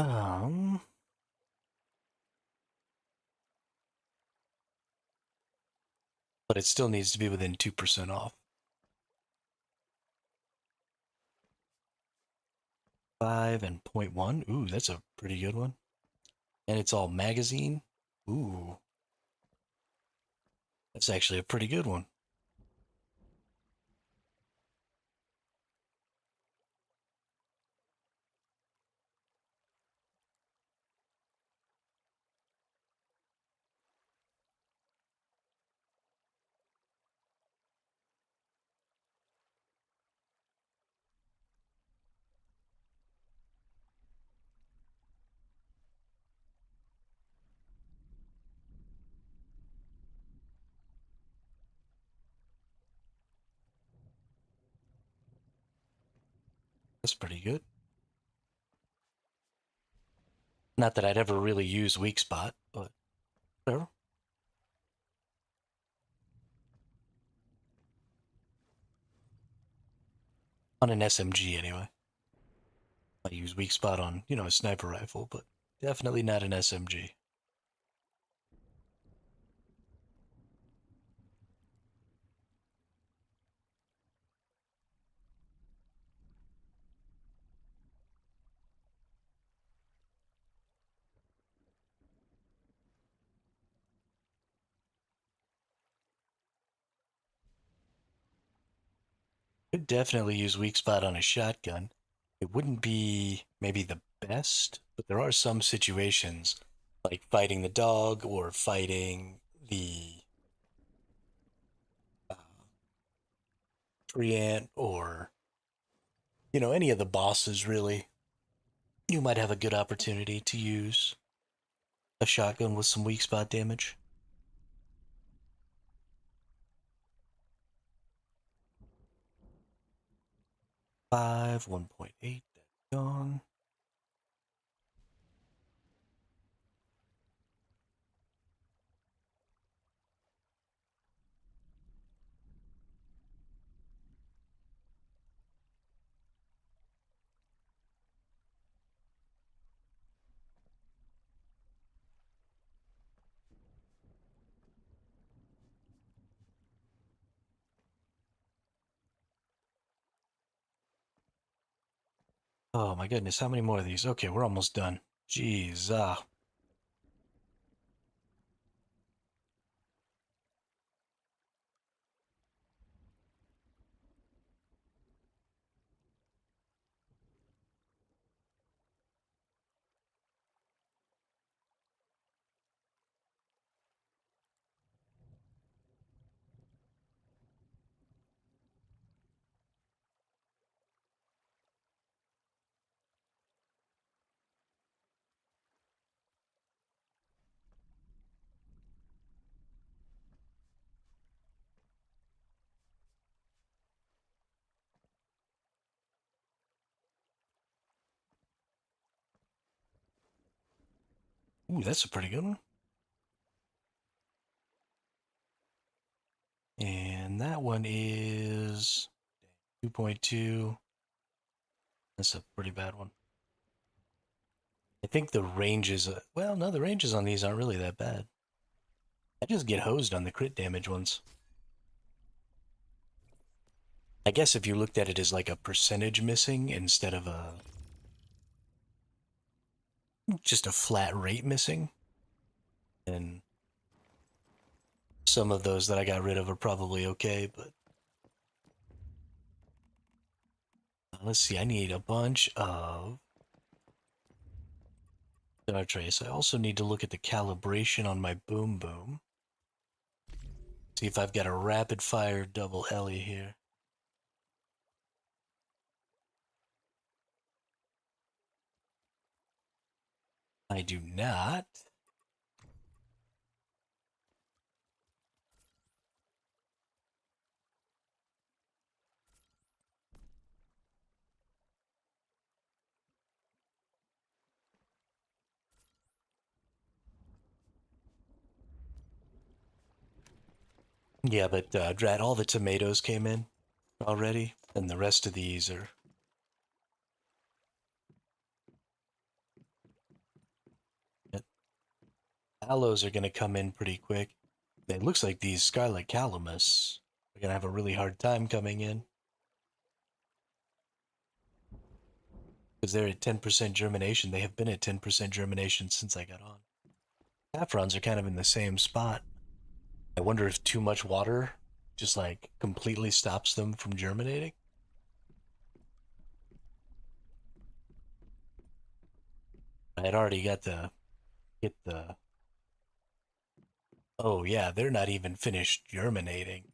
Um, but it still needs to be within 2% off. 5 and point 0.1. Ooh, that's a pretty good one. And it's all magazine. Ooh, that's actually a pretty good one. That's pretty good. Not that I'd ever really use weak spot, but whatever. On an SMG anyway. I use weak spot on, a sniper rifle, but definitely not an SMG. Could definitely use weak spot on a shotgun. It wouldn't be maybe the best, but there are some situations like fighting the dog or fighting the uh, tree ant or Any of the bosses really, you might have a good opportunity to use a shotgun with some weak spot damage. 5, 1.8, that's gone. Oh my goodness, how many more of these? Okay, we're almost done. Jeez, ooh, that's a pretty good one. And that one is 2.2. That's a pretty bad one. I think the ranges, well, no, the ranges on these aren't really that bad. I just get hosed on the crit damage ones. I guess if you looked at it as like a percentage missing instead of just a flat rate missing, then some of those that I got rid of are probably okay. But let's see, I need a bunch of Star Trace. I also need to look at the calibration on my boom boom. See if I've got a rapid fire double Ellie here. I do not. Yeah, but Drat, all the tomatoes came in already, and the rest of these are. Aloes are going to come in pretty quick. It looks like these Scarlet Calamus are going to have a really hard time coming in because they're at 10% germination. They have been at 10% germination since I got on. Saffrons are kind of in the same spot. I wonder if too much water just like completely stops them from germinating. I had already got the get the. Oh yeah, they're not even finished germinating.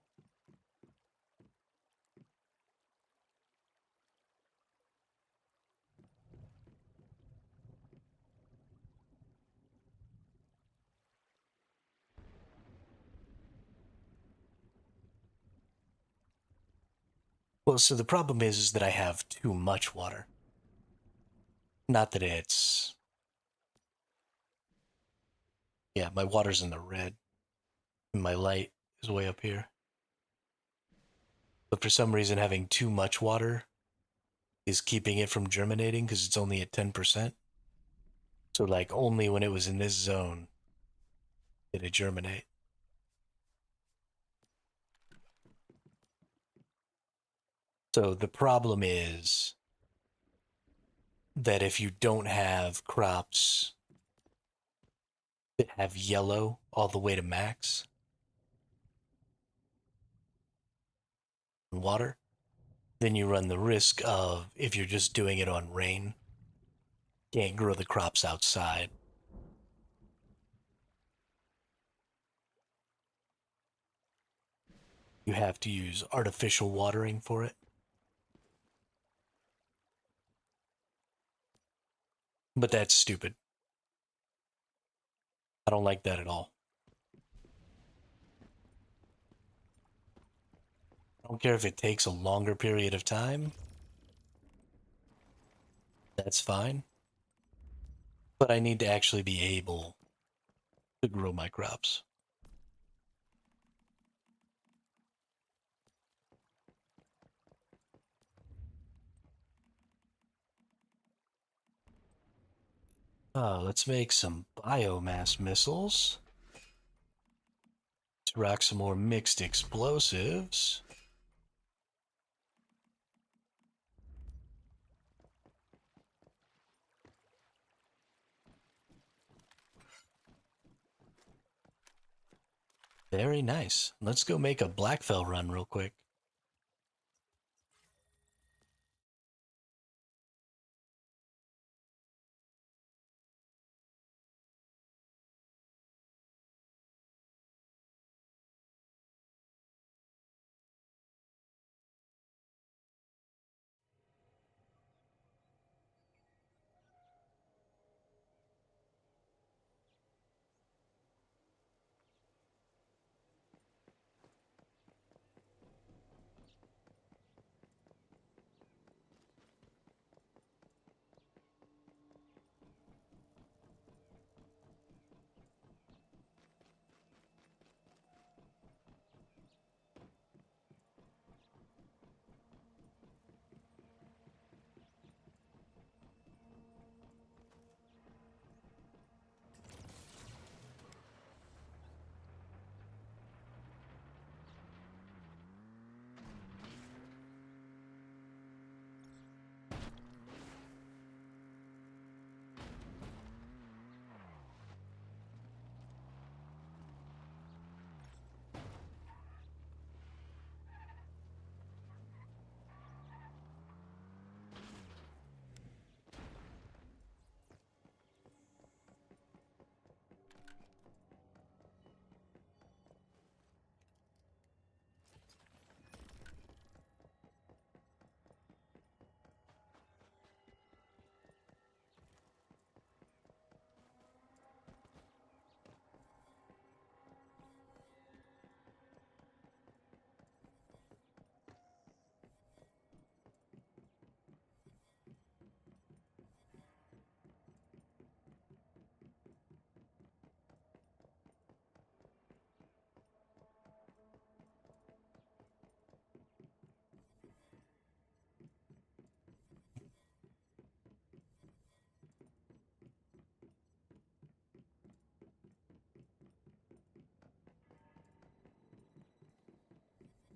Well, so the problem is that I have too much water. Not that it's. Yeah, my water's in the red. And my light is way up here. But for some reason, having too much water is keeping it from germinating because it's only at 10%. So, like, only when it was in this zone did it germinate. So, the problem is that if you don't have crops that have yellow all the way to max in water, then you run the risk of, if you're just doing it on rain, can't grow the crops outside. You have to use artificial watering for it. But that's stupid. I don't like that at all. I don't care if it takes a longer period of time. That's fine. But I need to actually be able to grow my crops. Let's make some biomass missiles. To rock some more mixed explosives. Very nice. Let's go make a Blackfell run real quick.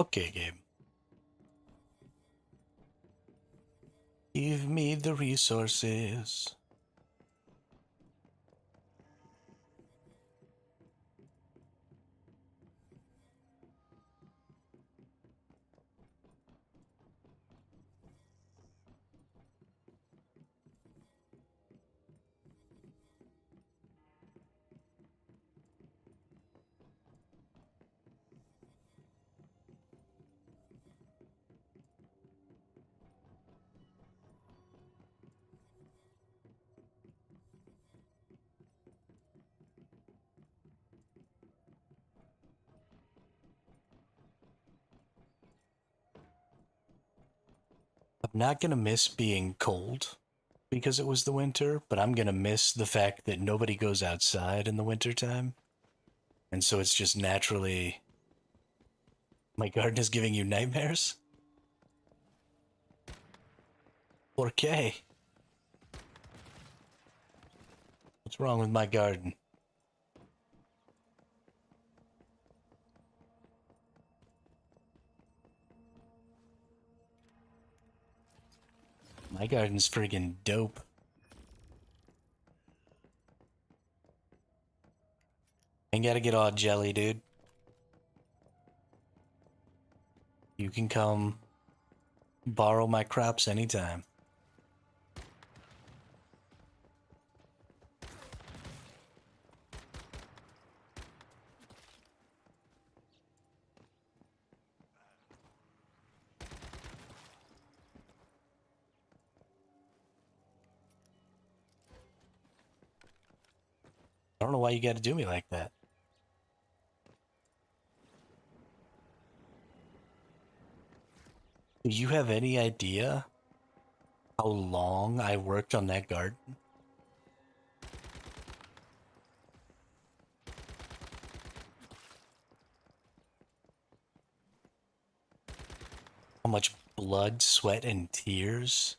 Okay, game. Give me the resources. I'm not gonna miss being cold because it was the winter, but I'm gonna miss the fact that nobody goes outside in the wintertime. And so it's just naturally my garden is giving you nightmares? Okay. What's wrong with my garden? My garden's friggin' dope. Ain't gotta get all jelly, dude. You can come borrow my crops anytime. don't know why you got to do me like that. Do you have any idea how long I worked on that garden? How much blood, sweat, and tears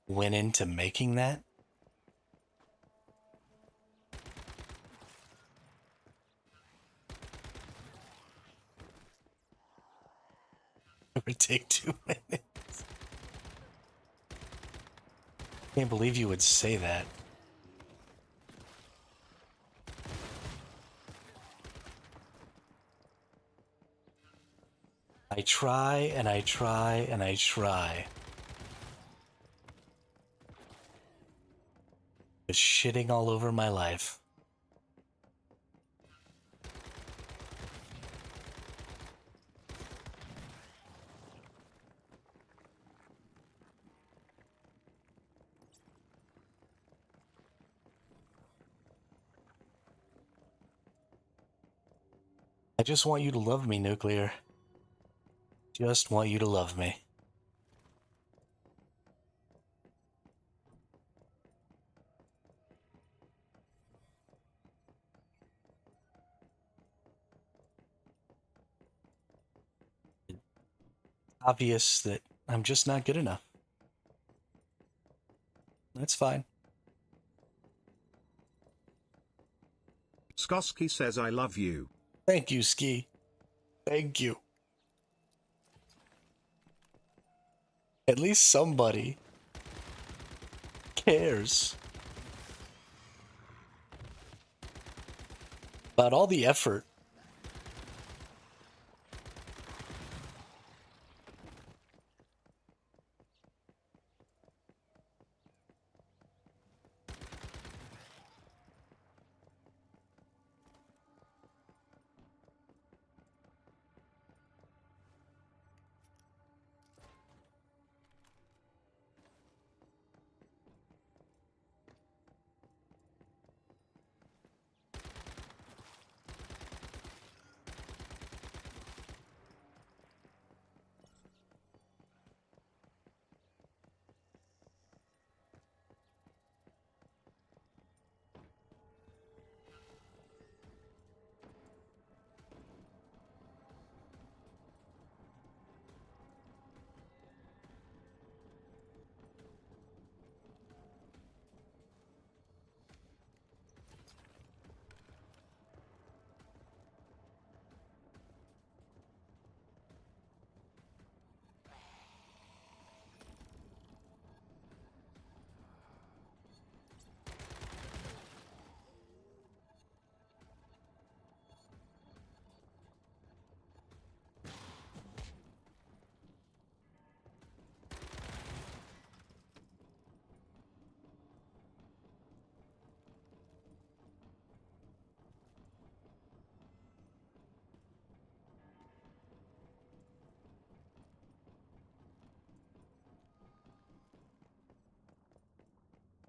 went into making that? It would take 2 minutes. Can't believe you would say that. I try and I try and I try. Just shitting all over my life. I just want you to love me, Nuclear. Just want you to love me. It's obvious that I'm just not good enough. That's fine. Skoski says I love you. Thank you, Ski. Thank you. At least somebody cares about all the effort.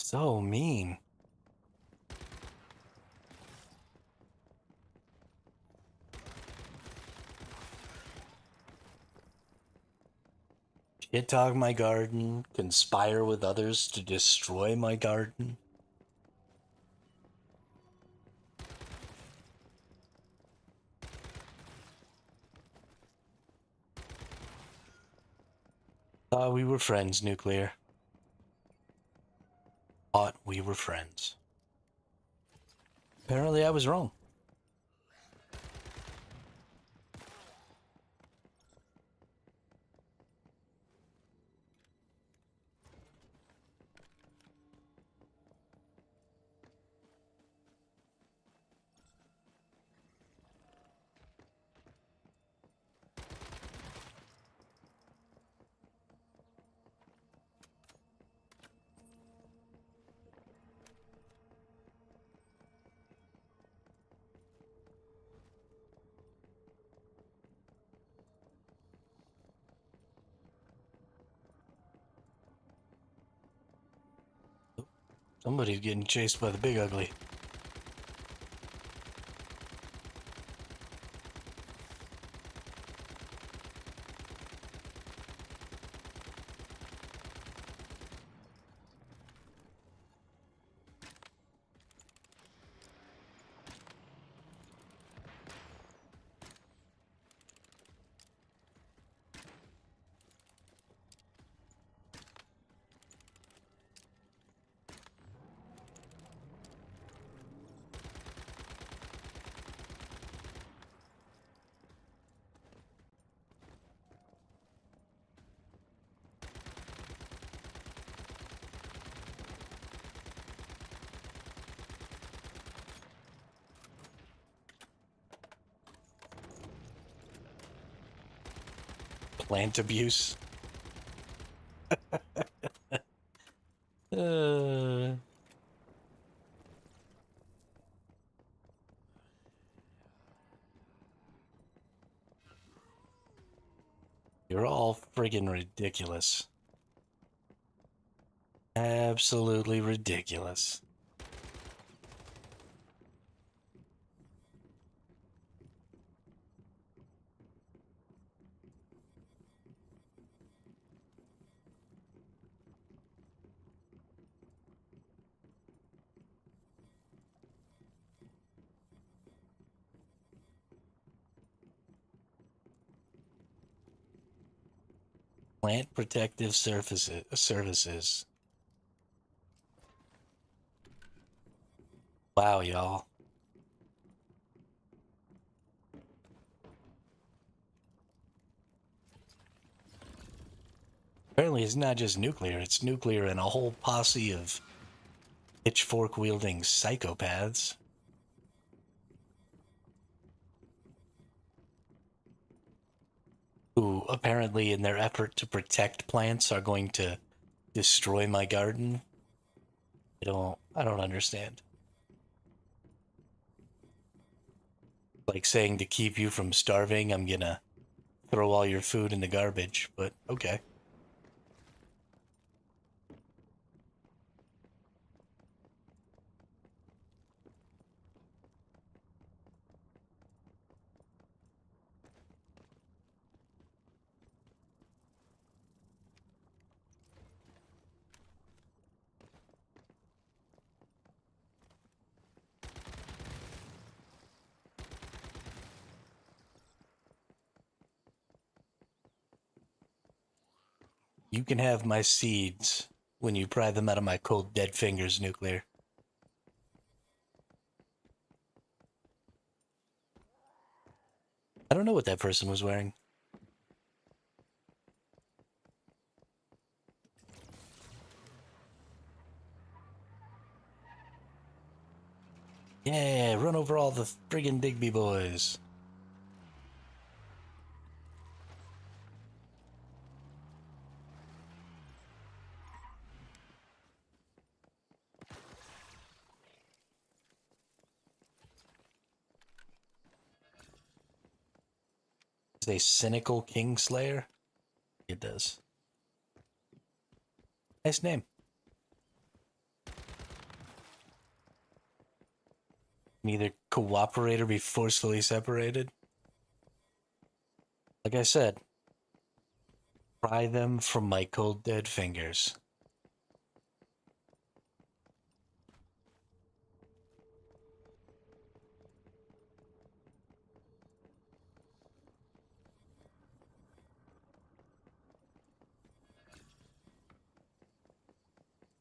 So mean. Shit talk my garden, conspire with others to destroy my garden. Thought we were friends, Nuclear. Thought we were friends. Apparently I was wrong. Somebody's getting chased by the big ugly. Plant abuse. Uh, you're all friggin' ridiculous. Absolutely ridiculous. Plant protective services. Wow, y'all. Apparently, it's not just nuclear, it's nuclear and a whole posse of pitchfork wielding psychopaths who, apparently, in their effort to protect plants, are going to destroy my garden. I don't understand. Like saying to keep you from starving, I'm gonna throw all your food in the garbage, but okay. You can have my seeds when you pry them out of my cold dead fingers, nuclear. I don't know what that person was wearing. Yeah, run over all the friggin' Digby boys. Is a cynical Kingslayer? It does. Nice name. Neither cooperate or be forcefully separated. Like I said, pry them from my cold dead fingers.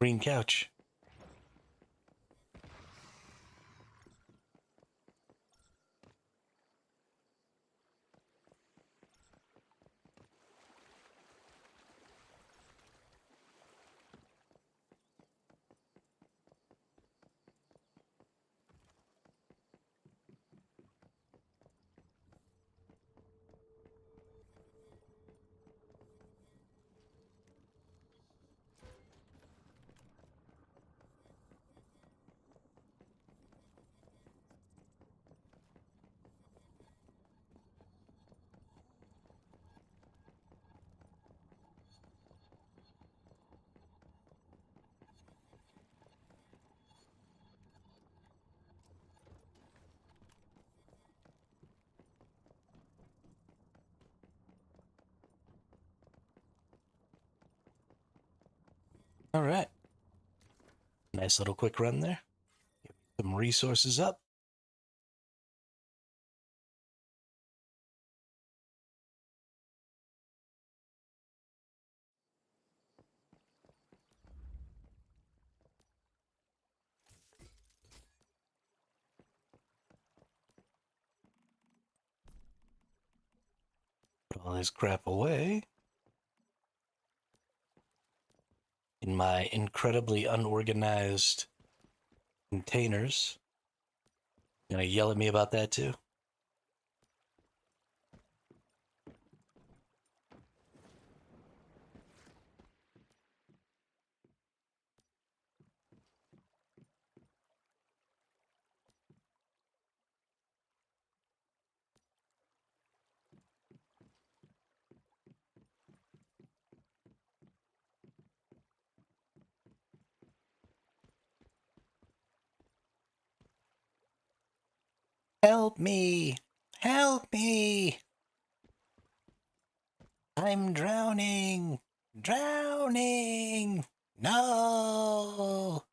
Green couch. All right. Nice little quick run there. Some resources up. Put all this crap away in my incredibly unorganized containers. You gonna yell at me about that too? Help me! Help me! I'm drowning! Drowning! No!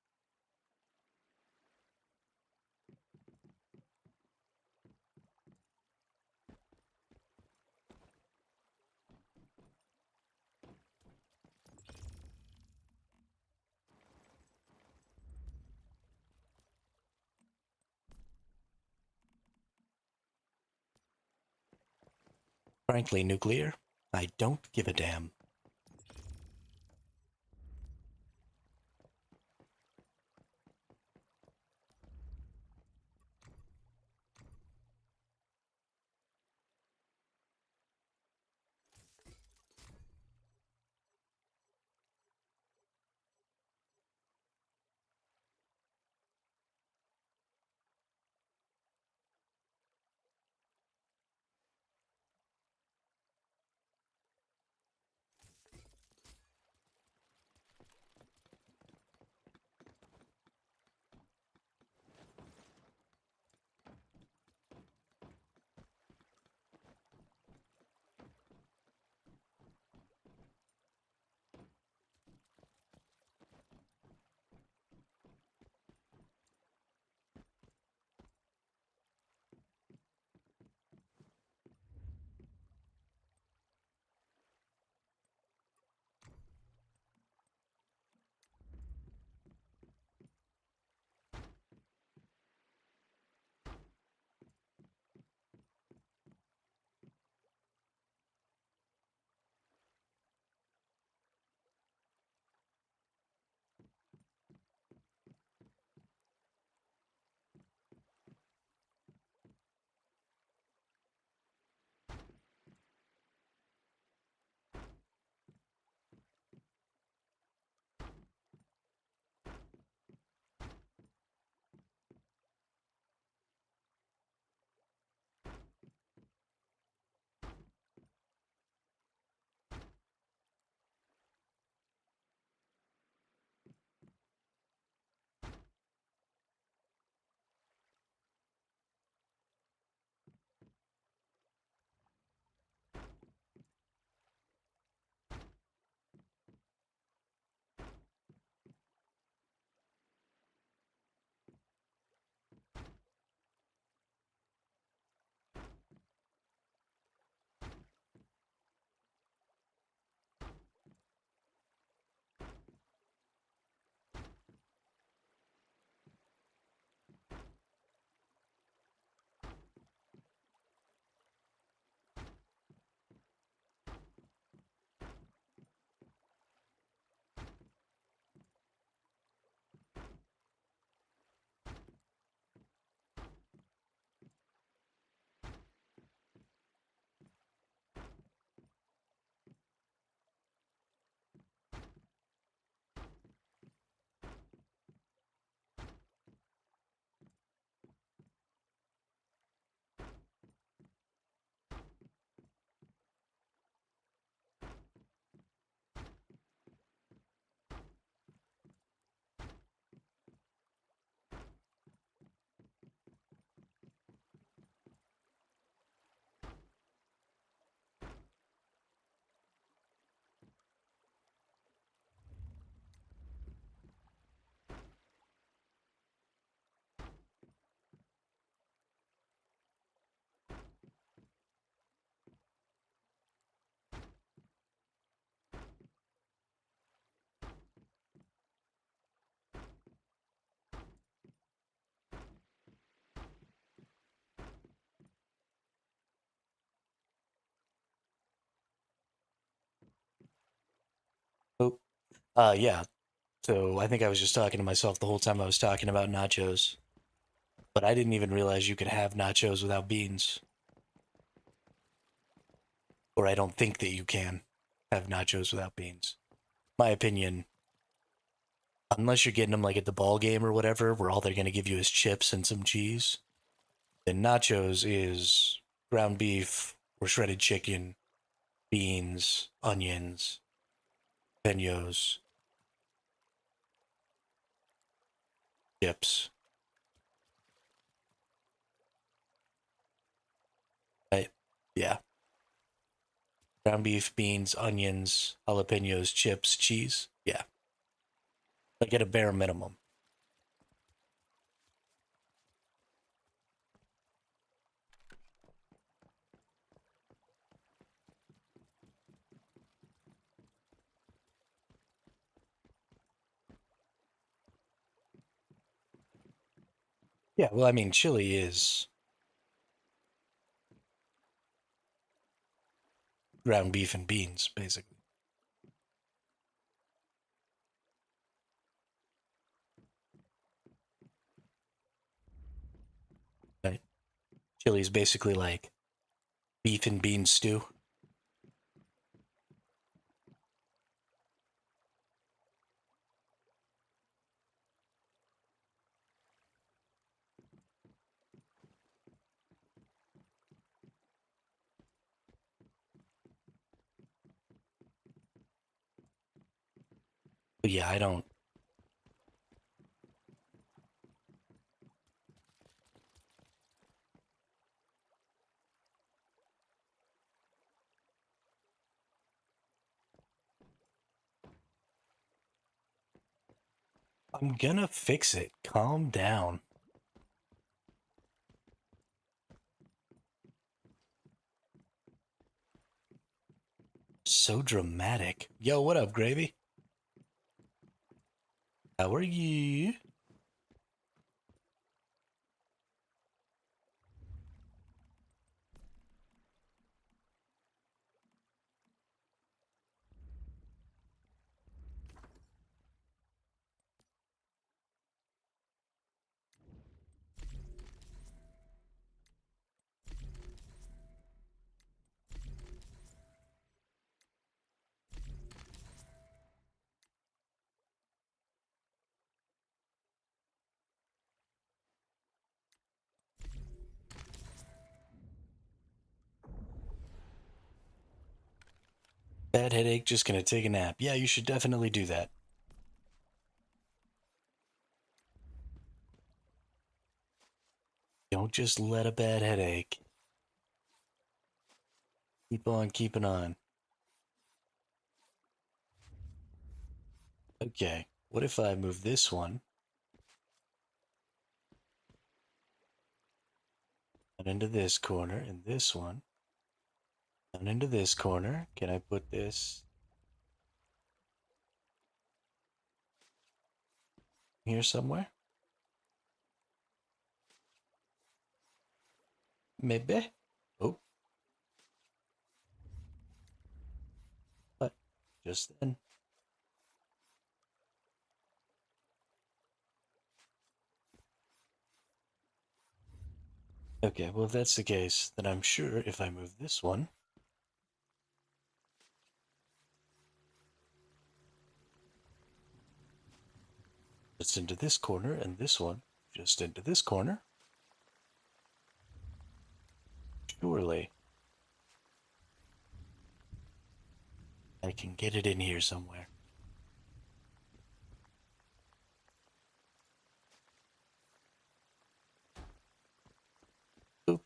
Frankly, nuclear, I don't give a damn. Oh, yeah. So I think I was just talking to myself the whole time I was talking about nachos. But I didn't even realize you could have nachos without beans. Or I don't think that you can have nachos without beans. My opinion, unless you're getting them like at the ball game or whatever, where all they're going to give you is chips and some cheese, then nachos is ground beef or shredded chicken, beans, onions, penos, chips. Ground beef, beans, onions, jalapenos, chips, cheese. Yeah, like at a bare minimum. Yeah, well, I mean, chili is ground beef and beans, basically. Right? Chili is basically like beef and bean stew. But yeah, I don't. I'm gonna fix it. Calm down. So dramatic. Yo, what up, Gravy? How are you? Bad headache, just gonna take a nap. Yeah, you should definitely do that. Don't just let a bad headache. Keep on keeping on. Okay, what if I move this one and into this corner and this one and into this corner? Can I put this here somewhere? Maybe. Oh, but just then. Okay, well, if that's the case, then I'm sure if I move this one, just into this corner and this one just into this corner, surely I can get it in here somewhere. Oop,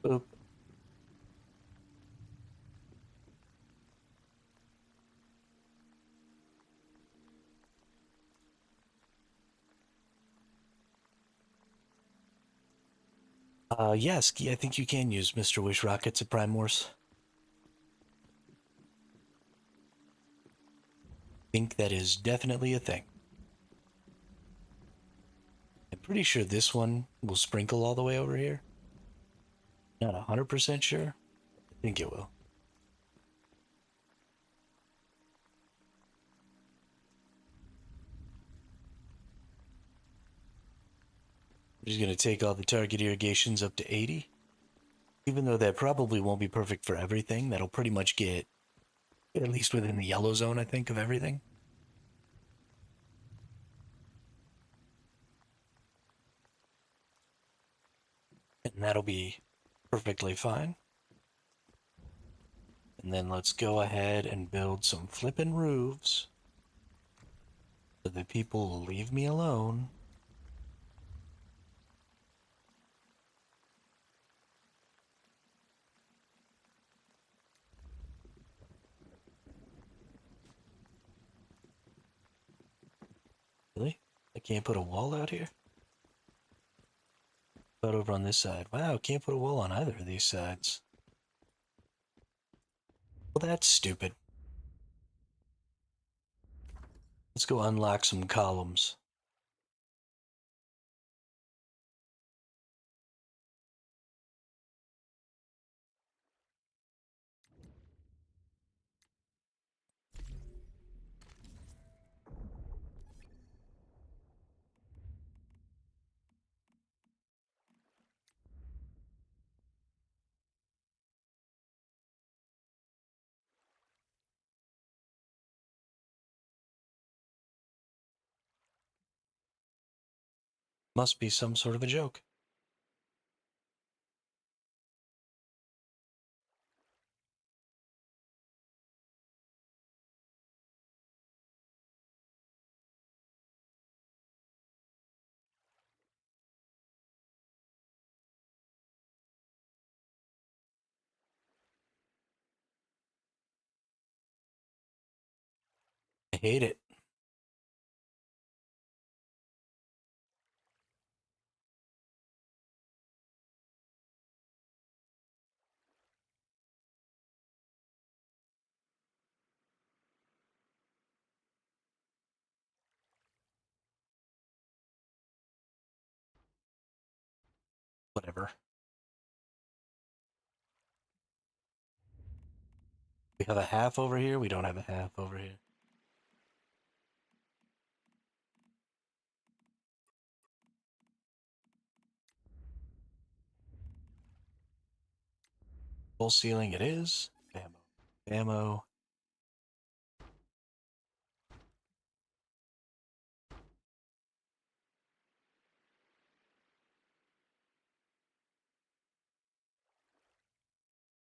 oop. Yes, I think you can use Mr. Wish rockets at Primorse. Think that is definitely a thing. I'm pretty sure this one will sprinkle all the way over here. Not 100% sure. I think it will. We're just going to take all the target irrigations up to 80. Even though that probably won't be perfect for everything, that'll pretty much get at least within the yellow zone, I think, of everything. And that'll be perfectly fine. And then let's go ahead and build some flippin' roofs so that people will leave me alone. Really? I can't put a wall out here? But over on this side. Wow, can't put a wall on either of these sides. Well, that's stupid. Let's go unlock some columns. Must be some sort of a joke. I hate it. Whatever. We have a half over here. We don't have a half over here. Full ceiling it is. Bammo. Bammo.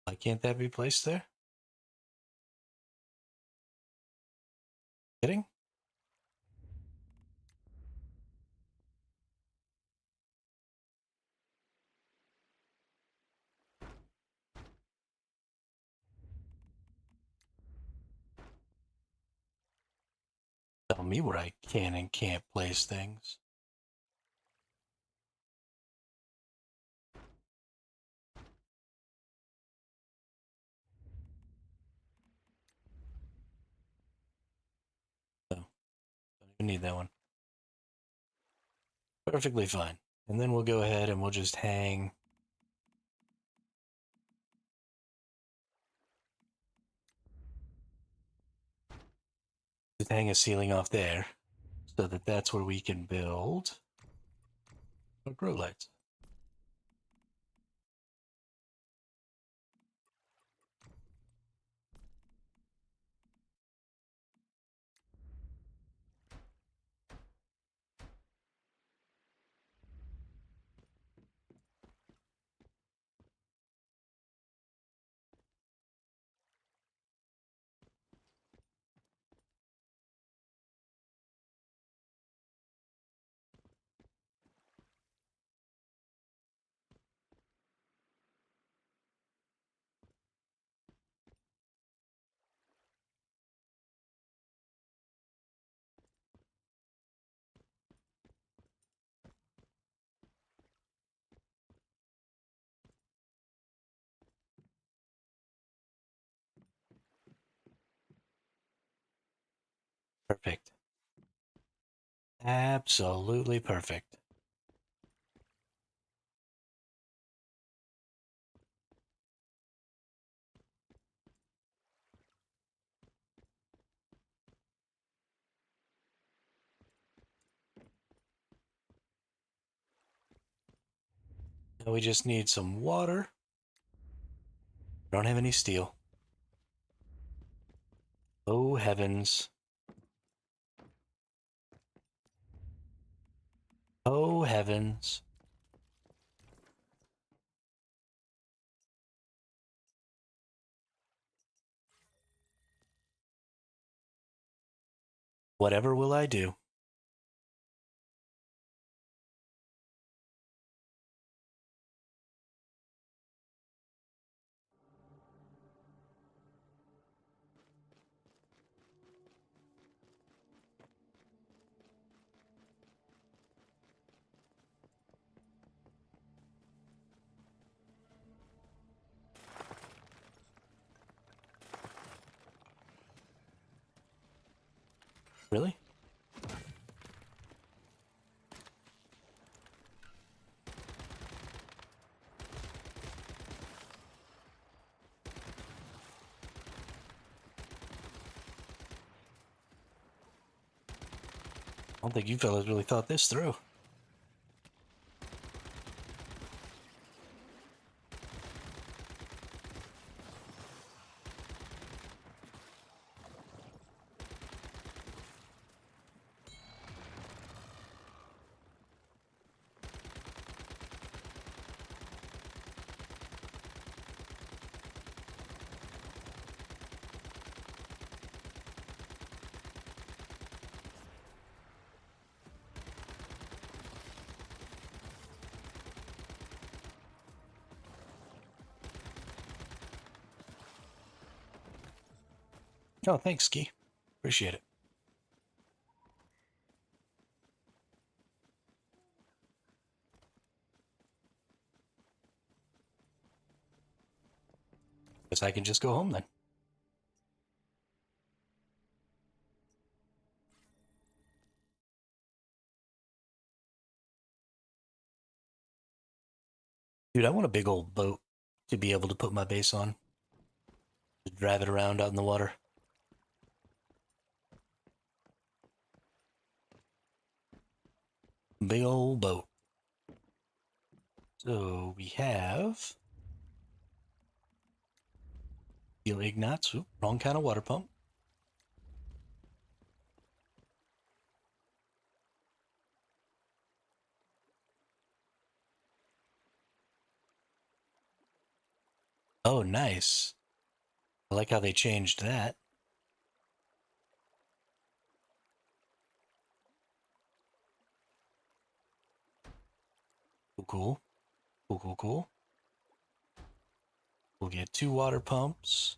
Why can't that be placed there? Kidding? Tell me where I can and can't place things. So, don't even need that one. Perfectly fine. And then we'll go ahead and we'll just hang a ceiling off there so that that's where we can build our grow lights. Perfect. Absolutely perfect. Now we just need some water. Don't have any steel. Oh heavens. Oh heavens. Whatever will I do? Really? I don't think you fellas really thought this through. Oh, thanks, Ski. Appreciate it. Guess I can just go home then. Dude, I want a big old boat to be able to put my base on. Just drive it around out in the water. Big old boat. So we have steel ignites. Oop, wrong kind of water pump. Oh, nice. I like how they changed that. Cool, cool. Cool, cool, cool. We'll get 2 water pumps.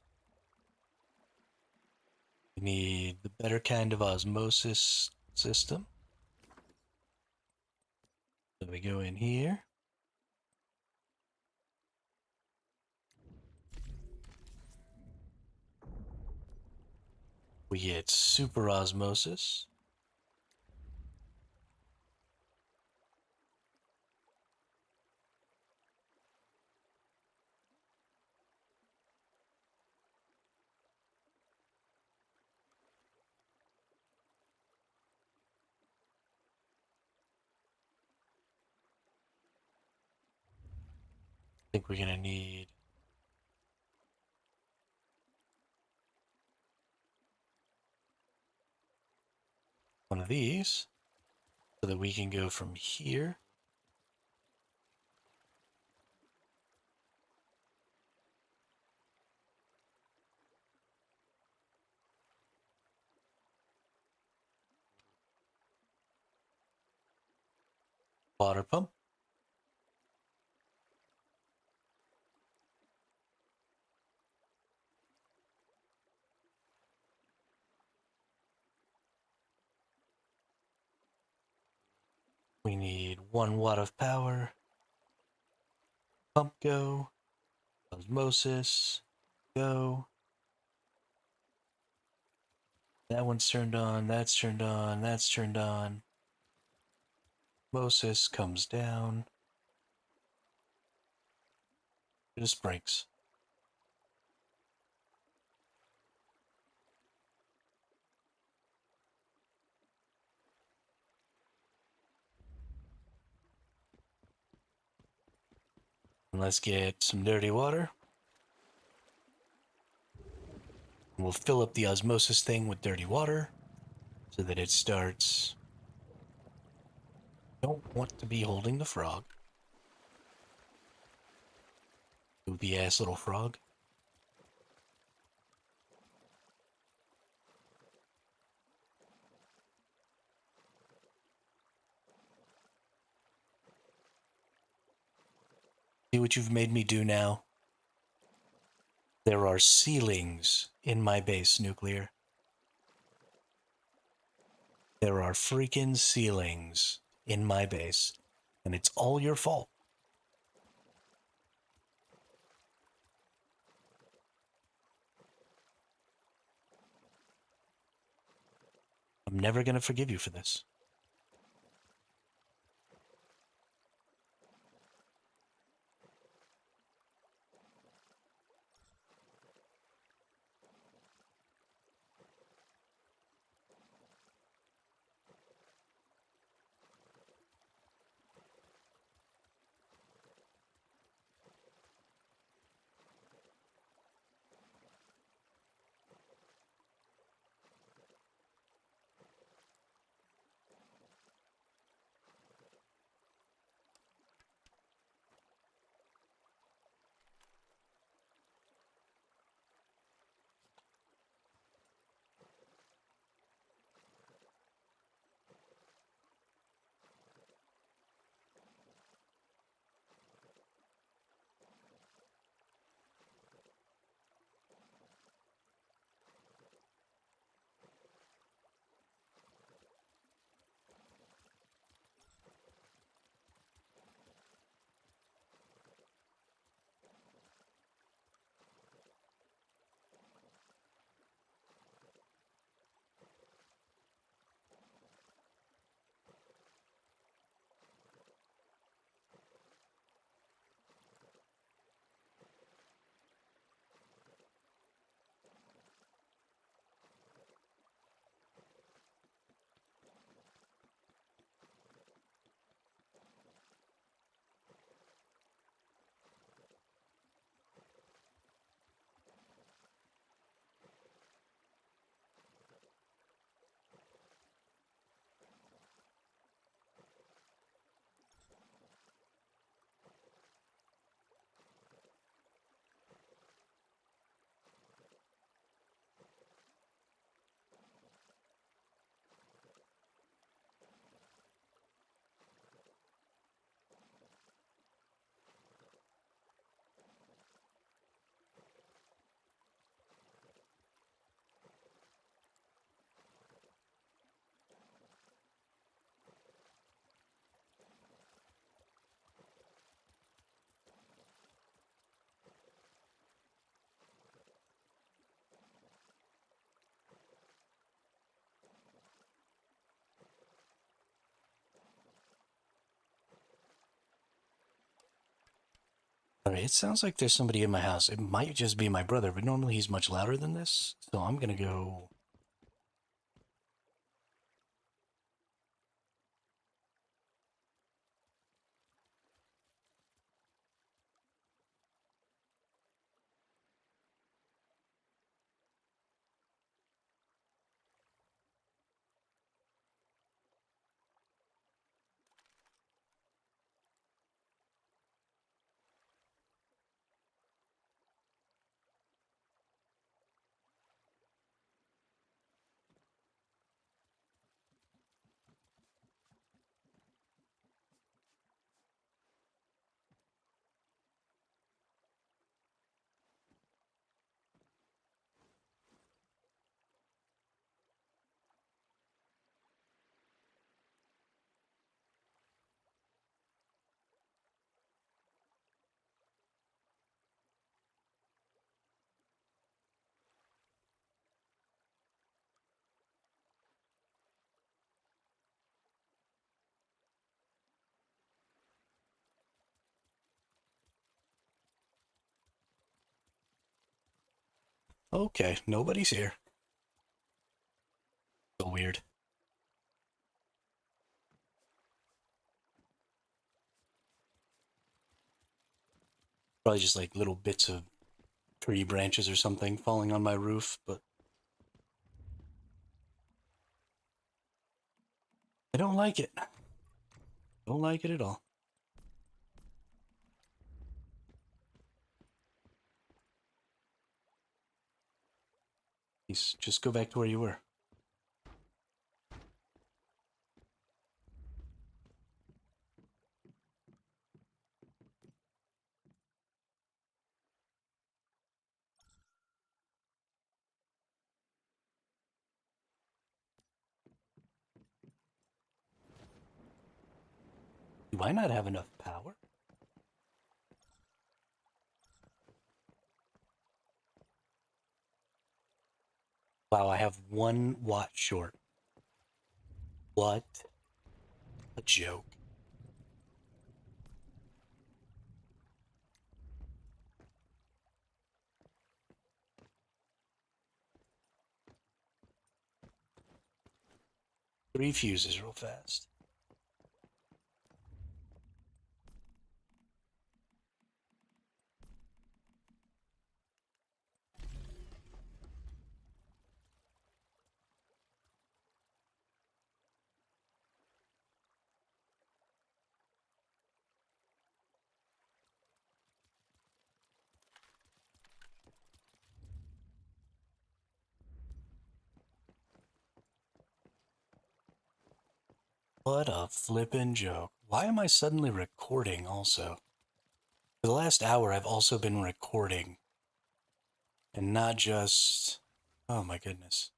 We need the better kind of osmosis system. So we go in here. We get super osmosis. I think we're gonna need one of these so that we can go from here. Water pump. We need 1 watt of power. Pump go. Osmosis go. That one's turned on. That's turned on. That's turned on. Osmosis comes down. It just breaks. And let's get some dirty water. We'll fill up the osmosis thing with dirty water so that it starts. Don't want to be holding the frog. Goofy ass little frog. See what you've made me do now? There are ceilings in my base, Nuclear. There are freaking ceilings in my base. And it's all your fault. I'm never going to forgive you for this. All right, it sounds like there's somebody in my house. It might just be my brother, but normally he's much louder than this. So I'm going to go. Okay, nobody's here. So weird. Probably just like little bits of tree branches or something falling on my roof, but I don't like it. Don't like it at all. Please, just go back to where you were. Do I not have enough power? Wow, I have 1 watt short. What a joke. Three fuses real fast. What a flippin' joke. Why am I suddenly recording also? For the last hour, I've also been recording. And not just. Oh my goodness.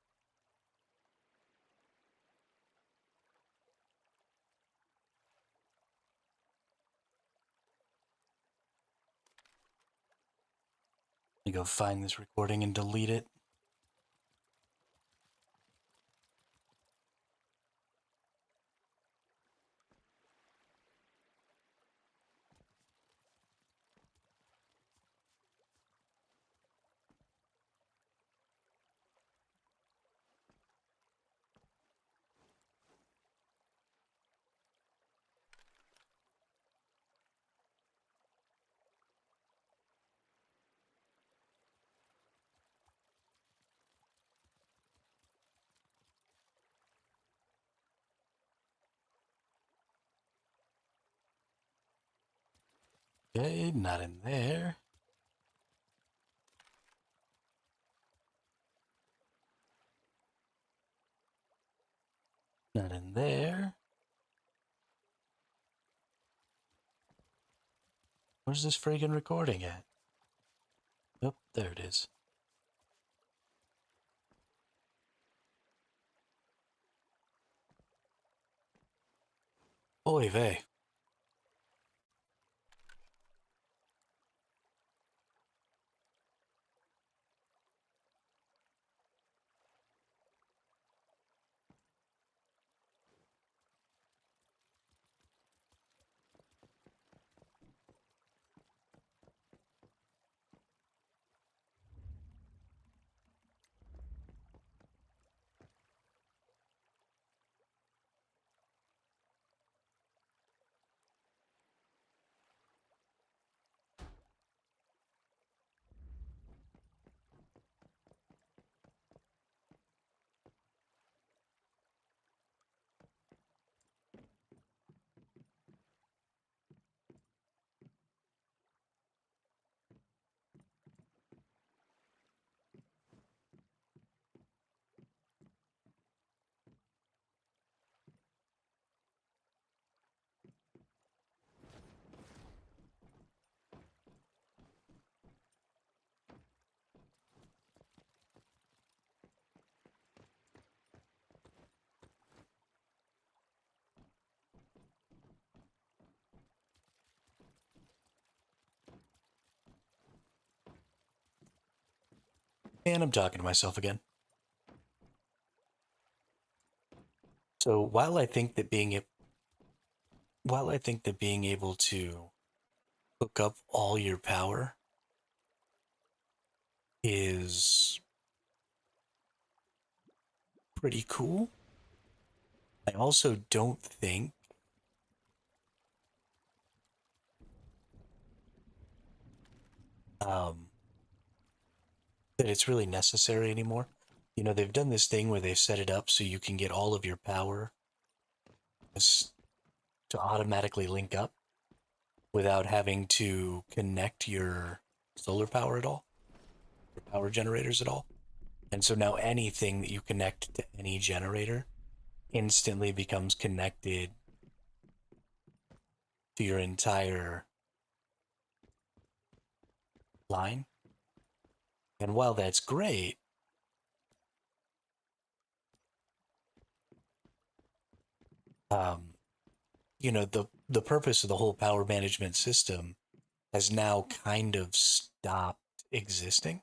Let me go find this recording and delete it. Okay, not in there. Not in there. Where's this friggin' recording at? Oh, there it is. Oy vey. And I'm talking to myself again. So while I think that being able to hook up all your power is pretty cool, I also don't think that it's really necessary anymore. You know, they've done this thing where they've set it up so you can get all of your power to automatically link up without having to connect your solar power at all, your power generators at all. And so now anything that you connect to any generator instantly becomes connected to your entire line. And while that's great, um, you know, the purpose of the whole power management system has now kind of stopped existing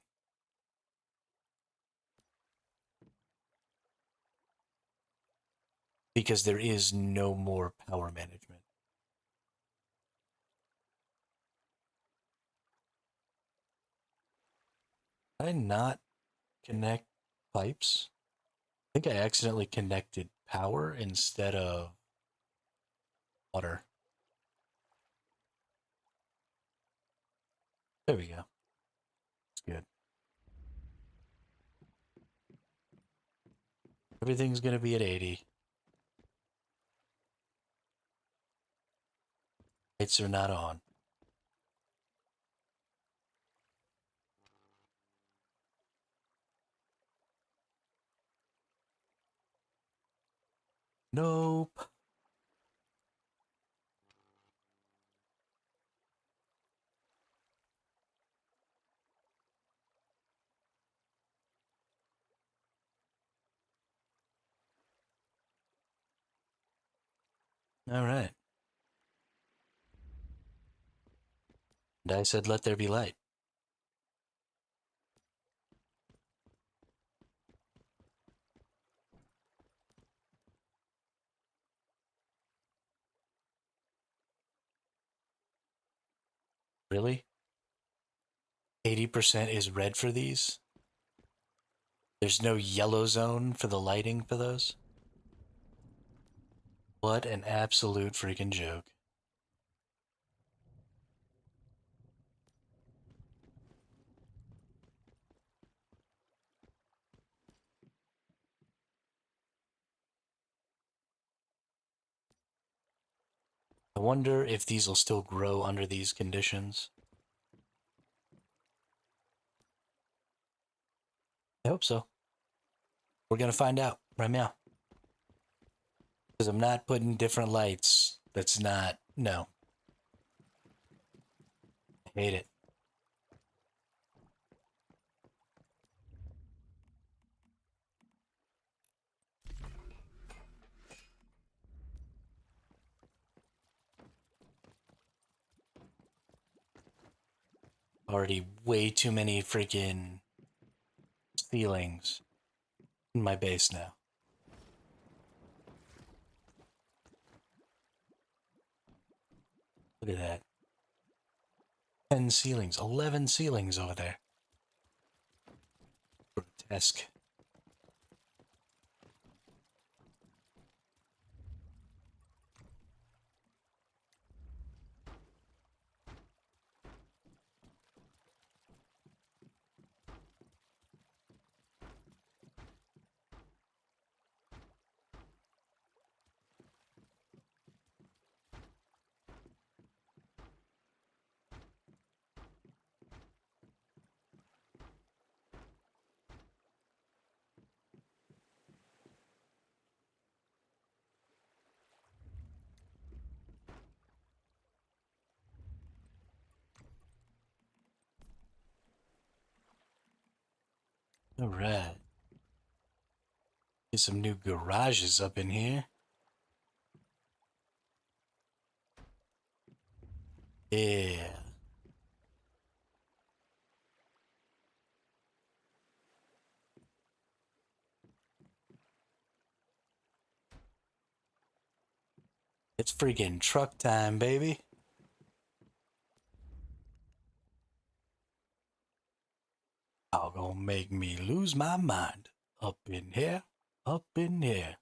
because there is no more power management. Did I not connect pipes? I think I accidentally connected power instead of water. There we go. It's good. Everything's going to be at 80. Lights are not on. Nope. All right. And I said, let there be light. Really? 80% is red for these? There's no yellow zone for the lighting for those? What an absolute freaking joke. I wonder if these will still grow under these conditions. I hope so. We're going to find out right now. Because I'm not putting different lights. That's not, no. I hate it. Already way too many freaking ceilings in my base now. Look at that. 10 ceilings, 11 ceilings over there. Grotesque. All right. Get some new garages up in here. Yeah. It's freaking truck time, baby. Y'all gonna make me lose my mind. Up in here, up in here.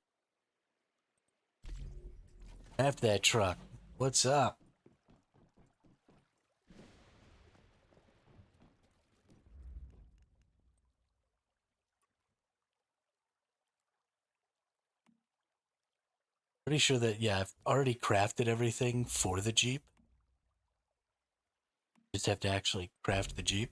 After that truck. What's up? Pretty sure that, yeah, I've already crafted everything for the Jeep. Just have to actually craft the Jeep.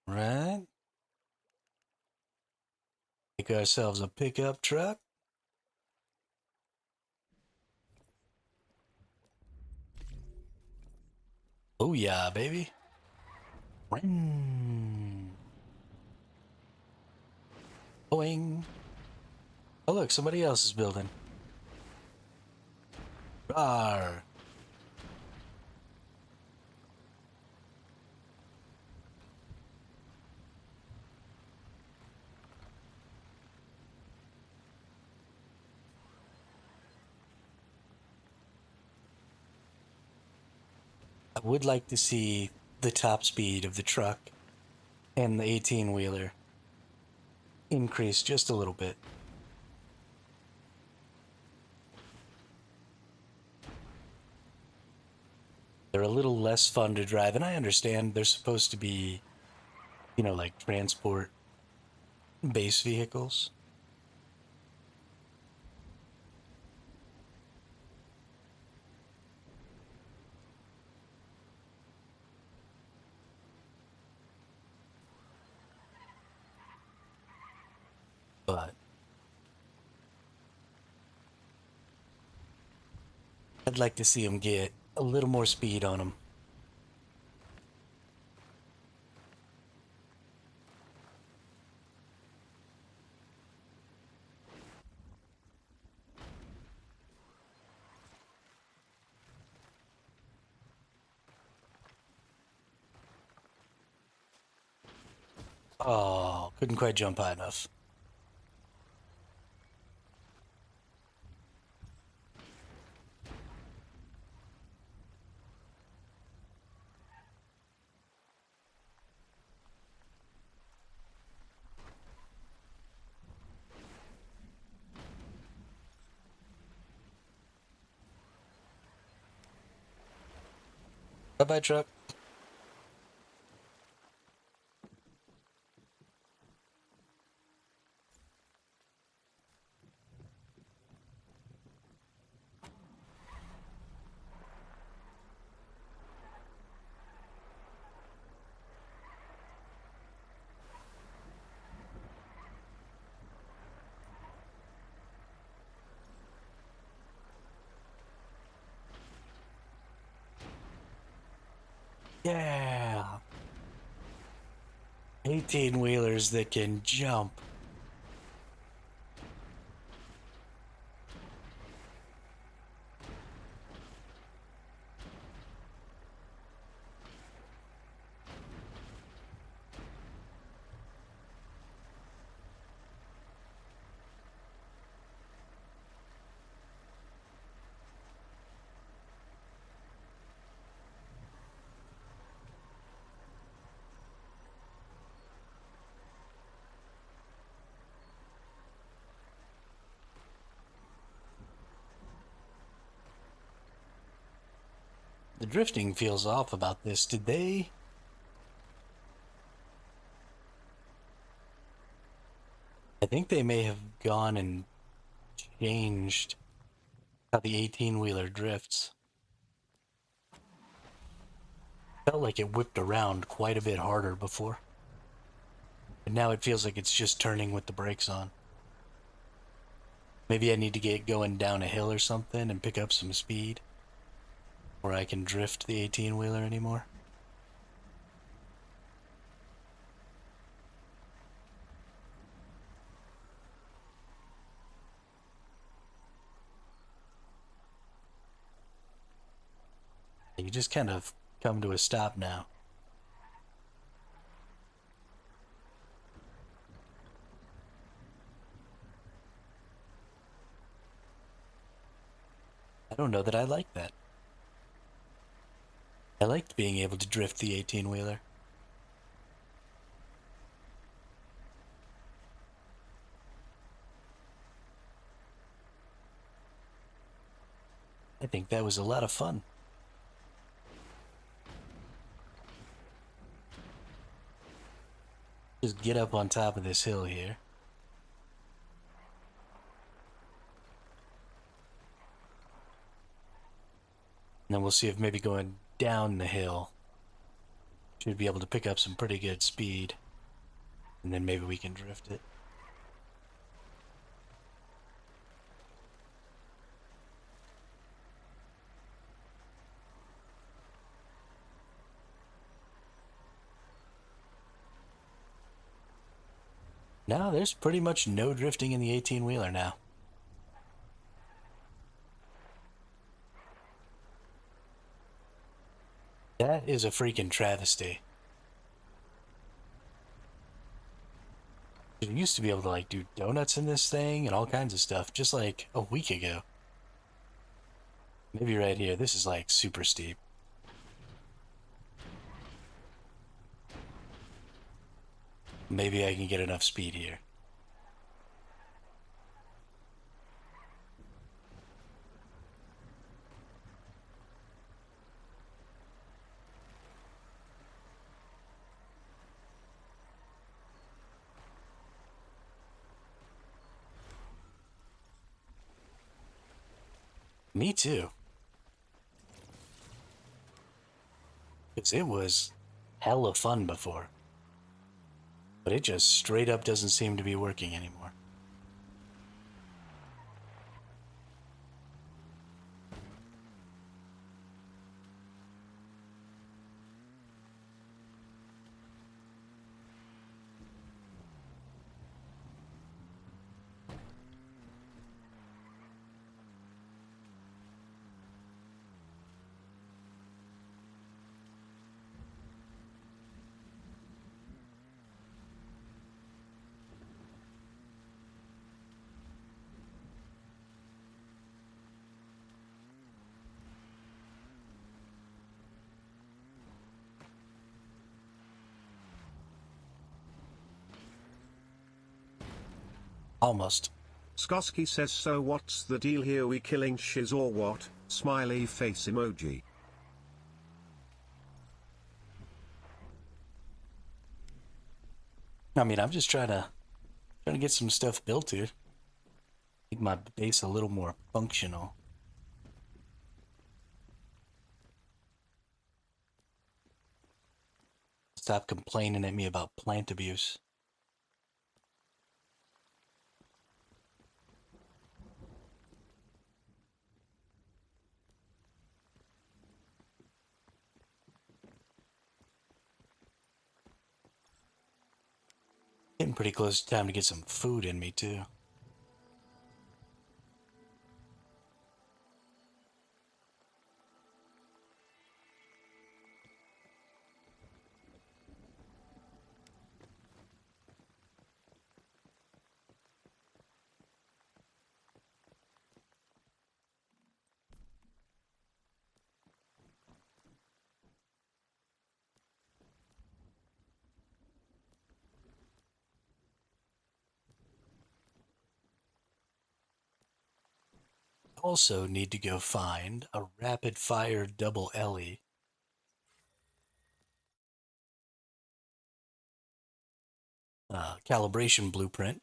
Right? Make ourselves a pickup truck. Oh yeah, baby. Ring. Boing. Oh look, somebody else is building. Rawr. I would like to see the top speed of the truck and the 18 wheeler increase just a little bit. They're a little less fun to drive, and I understand they're supposed to be, like transport base vehicles. But I'd like to see them get a little more speed on them. Oh, couldn't quite jump high enough. Bye bye, truck. Yeah. 18 wheelers that can jump. The drifting feels off about this. Did they? I think they may have gone and changed how the 18 wheeler drifts. Felt like it whipped around quite a bit harder before. And now it feels like it's just turning with the brakes on. Maybe I need to get going down a hill or something and pick up some speed where I can drift the 18 wheeler anymore. You just kind of come to a stop now. I don't know that I like that. I liked being able to drift the 18 wheeler. I think that was a lot of fun. Just get up on top of this hill here. And then we'll see if maybe going down the hill should be able to pick up some pretty good speed. And then maybe we can drift it. No, there's pretty much no drifting in the 18-wheeler now. That is a freaking travesty. You used to be able to like do donuts in this thing and all kinds of stuff just like a week ago. Maybe right here. This is like super steep. Maybe I can get enough speed here. Me too. Because it was hella fun before. But it just straight up doesn't seem to be working anymore. Almost. Skoski says, so what's the deal here, we killing shiz or what? Smiley face emoji. I mean, I'm just trying to get some stuff built here. Make my base a little more functional. Stop complaining at me about plant abuse. Getting pretty close to time to get some food in me too. Also need to go find a rapid fire double Ellie. Calibration blueprint.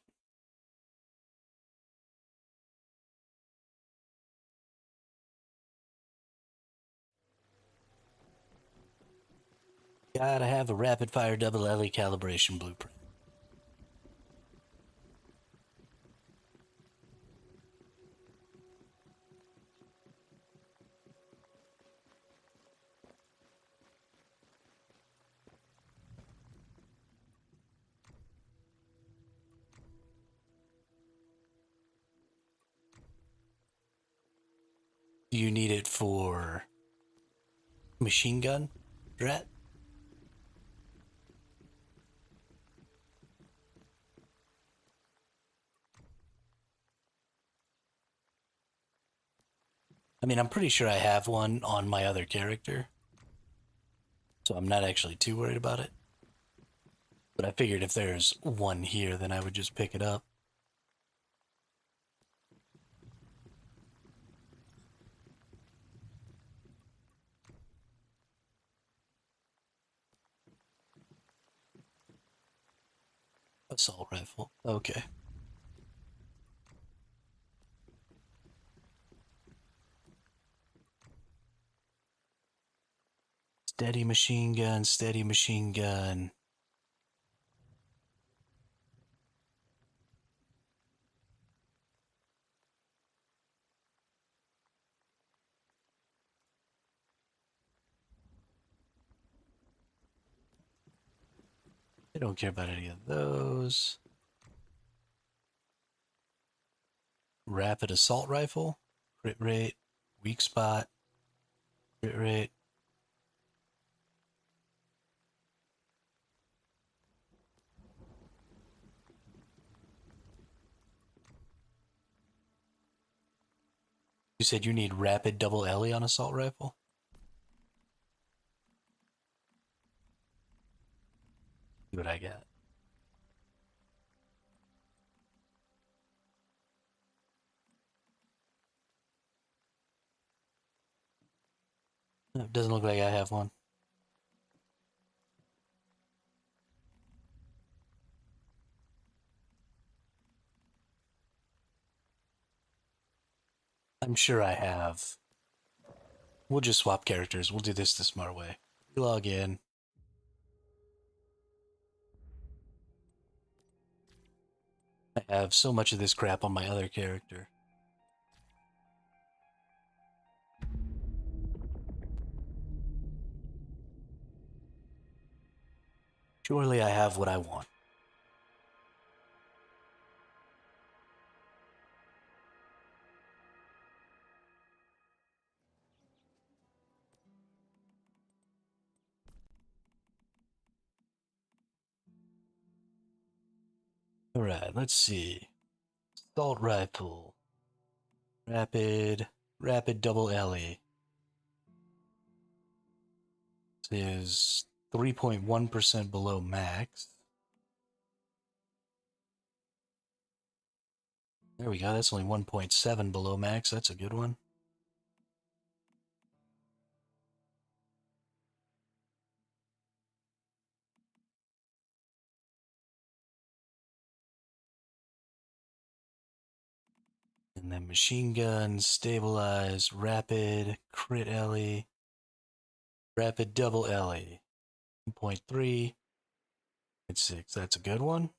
Gotta have a rapid fire double Ellie calibration blueprint. Do you need it for machine gun, Drat? I mean, I'm pretty sure I have one on my other character, so I'm not actually too worried about it. But I figured if there's one here, then I would just pick it up. Assault rifle. Okay. Steady machine gun, steady machine gun. I don't care about any of those. Rapid assault rifle. Crit rate. Weak spot. Crit rate. You said you need rapid double LE on assault rifle? See what I got. It doesn't look like I have one. I'm sure I have. We'll just swap characters. We'll do this the smart way. Log in. I have so much of this crap on my other character. Surely I have what I want. Alright, let's see. Assault rifle. Rapid double LE. This is 3.1% below max. There we go, that's only 1.7 below max. That's a good one. And then machine gun, stabilize, rapid, crit LE, rapid double LE. 1.3, 0.6. That's a good one.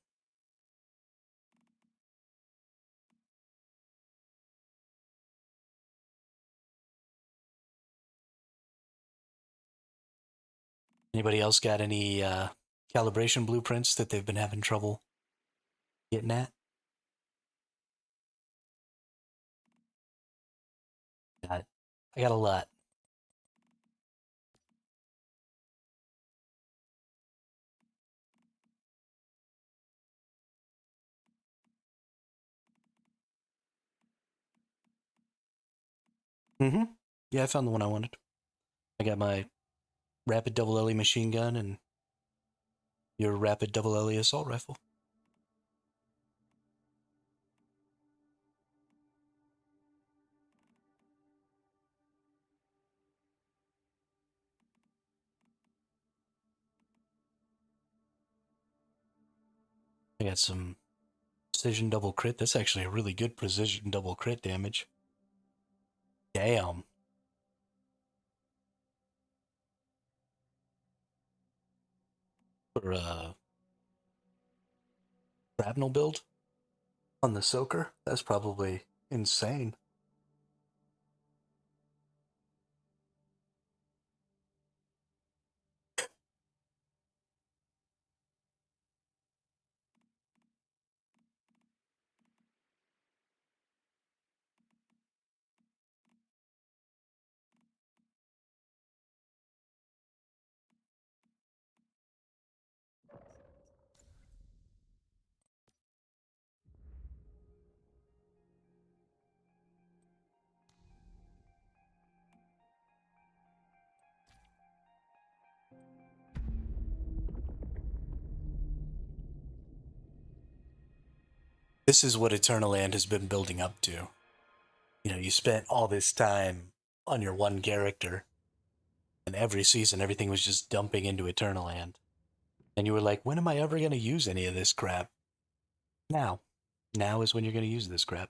Anybody else got any calibration blueprints that they've been having trouble getting at? I got a lot. Mm-hmm. Yeah, I found the one I wanted. I got my rapid double LE machine gun and your rapid double LE assault rifle. I got some precision double crit. That's actually a really good precision double crit damage. Damn. For a shrapnel build on the soaker, that's probably insane. This is what Eternal Land has been building up to. You know, you spent all this time on your one character, and every season everything was just dumping into Eternal Land. And you were like, when am I ever going to use any of this crap? Now. Now is when you're going to use this crap.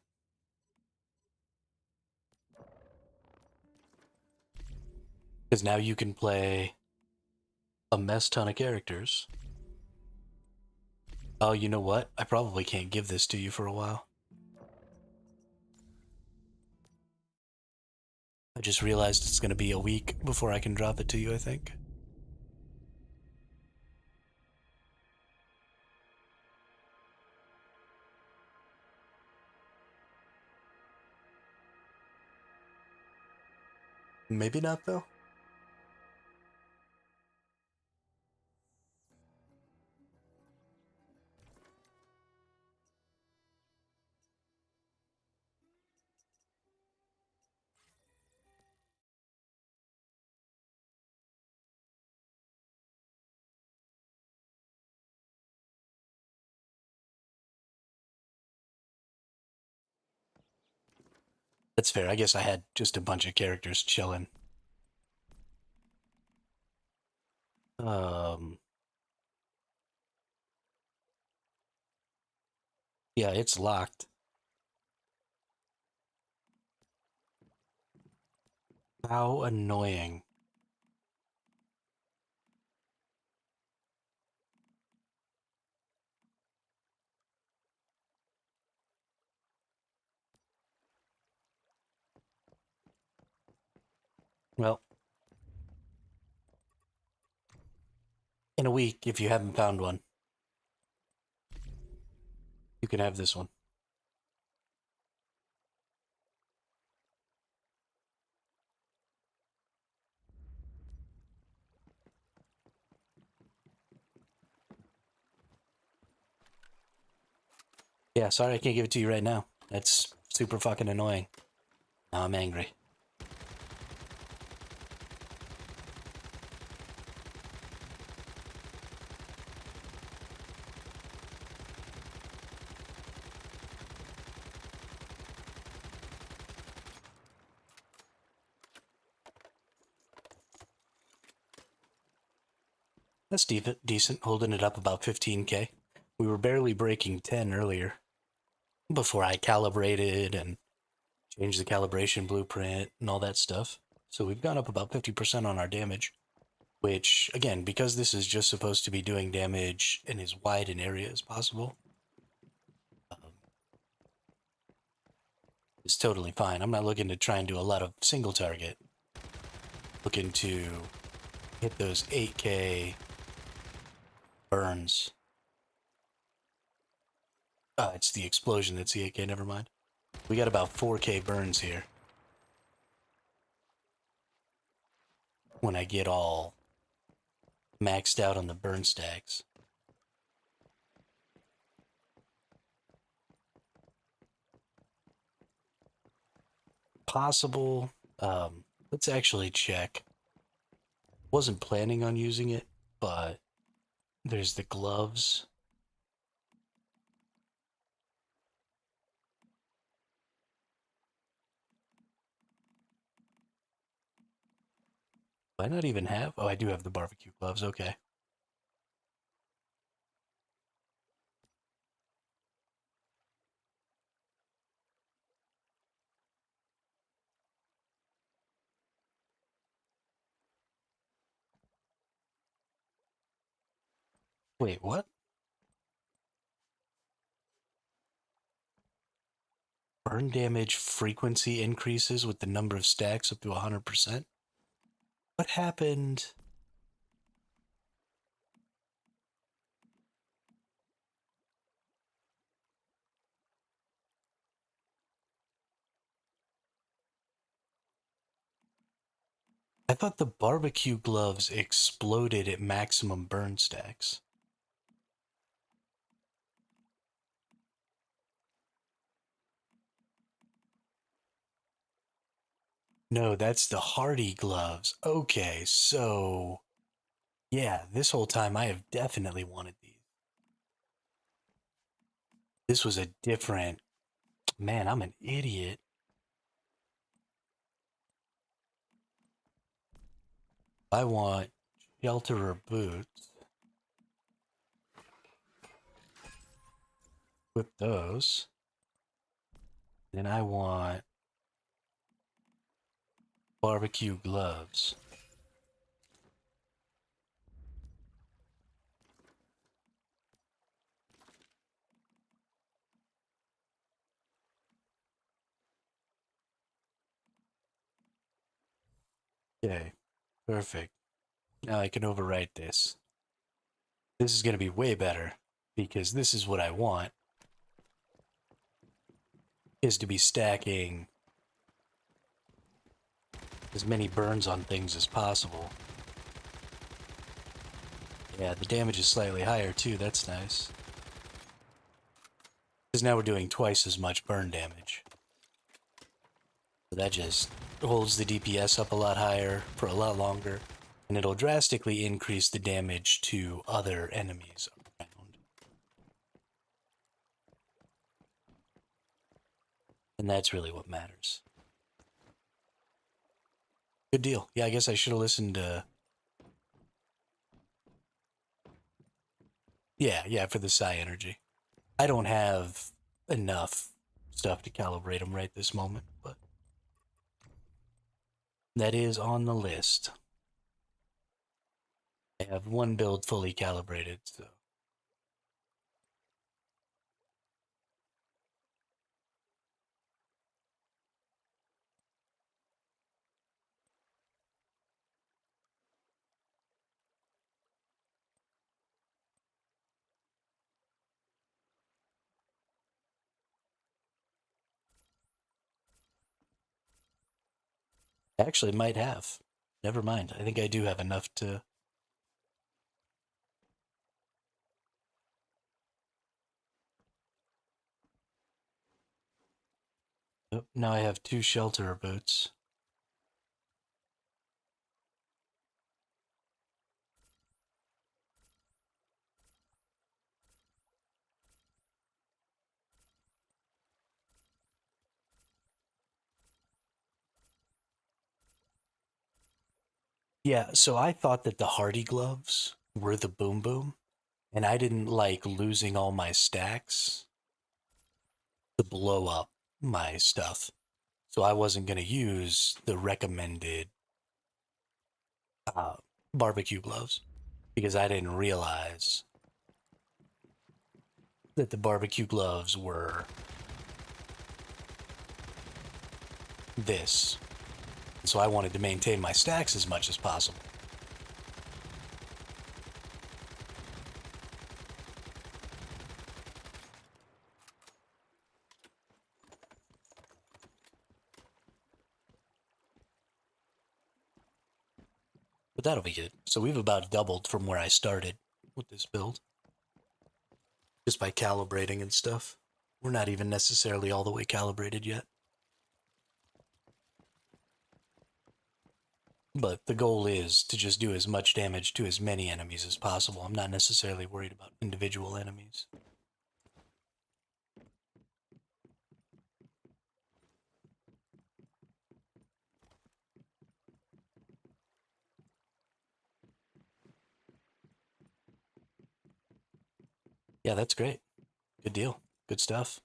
Because now you can play a mess ton of characters. Oh, you know what? I probably can't give this to you for a while. I just realized it's going to be a week before I can drop it to you, I think. Maybe not, though. That's fair. I guess I had just a bunch of characters chilling. Um, yeah, it's locked. How annoying. Well, in a week, if you haven't found one, you can have this one. Yeah, sorry I can't give it to you right now. That's super fucking annoying. Now I'm angry. That's decent, holding it up about 15k. We were barely breaking 10 earlier before I calibrated and changed the calibration blueprint and all that stuff. So we've gone up about 50% on our damage, which, again, because this is just supposed to be doing damage in as wide an area as possible, is totally fine. I'm not looking to try and do a lot of single target. Looking to hit those 8k burns. It's the explosion that's the 8k, never mind. We got about 4k burns here. When I get all maxed out on the burn stacks. Possible. Let's actually check. Wasn't planning on using it, but there's the gloves. Do I not even have? Oh, I do have the barbecue gloves. Okay. Wait, what? Burn damage frequency increases with the number of stacks up to 100%? What happened? I thought the barbecue gloves exploded at maximum burn stacks. No, that's the hardy gloves. Okay, so yeah, this whole time I have definitely wanted these. This was a different. Man, I'm an idiot. I want shelter or boots. Equip those. Then I want barbecue gloves. Okay, perfect. Now I can overwrite this. This is going to be way better because this is what I want, is to be stacking as many burns on things as possible. Yeah, the damage is slightly higher too, that's nice. Because now we're doing twice as much burn damage. So that just holds the DPS up a lot higher for a lot longer, and it'll drastically increase the damage to other enemies around. And that's really what matters. Good deal. Yeah, I guess I should have listened to... Yeah, for the psi energy. I don't have enough stuff to calibrate them right this moment, but that is on the list. I have one build fully calibrated, so... Actually, might have. Never mind. I think I do have enough to... Oh, now I have 2 shelter boots. Yeah, so I thought that the Hardy gloves were the boom boom, and I didn't like losing all my stacks to blow up my stuff. So I wasn't going to use the recommended uh, barbecue gloves because I didn't realize that the barbecue gloves were this. So I wanted to maintain my stacks as much as possible. But that'll be good. So we've about doubled from where I started with this build. Just by calibrating and stuff. We're not even necessarily all the way calibrated yet. But the goal is to just do as much damage to as many enemies as possible. I'm not necessarily worried about individual enemies. Yeah, that's great. Good deal. Good stuff.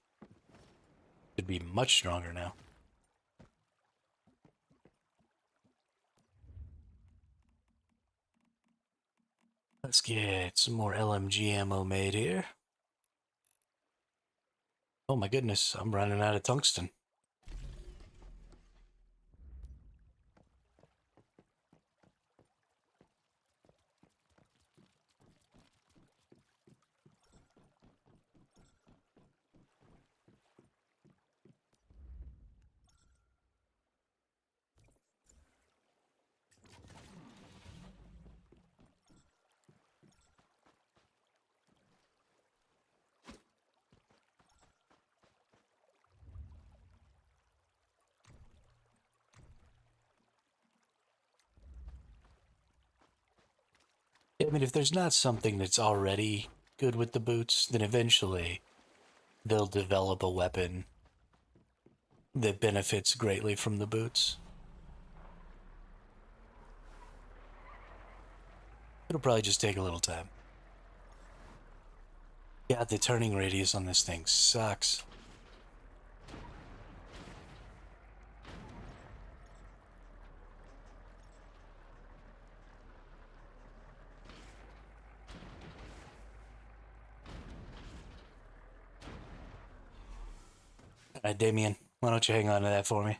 Could be much stronger now. Let's get some more LMG ammo made here. Oh my goodness, I'm running out of tungsten. I mean, if there's not something that's already good with the boots, then eventually they'll develop a weapon that benefits greatly from the boots. It'll probably just take a little time. Yeah, the turning radius on this thing sucks. All right, Damien, why don't you hang on to that for me?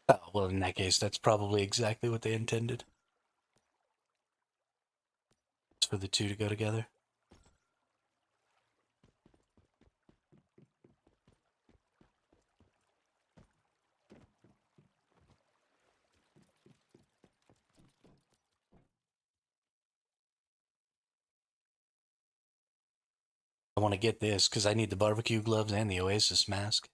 Oh, well, in that case, that's probably exactly what they intended. It's for the two to go together. I want to get this because I need the barbecue gloves and the Oasis mask.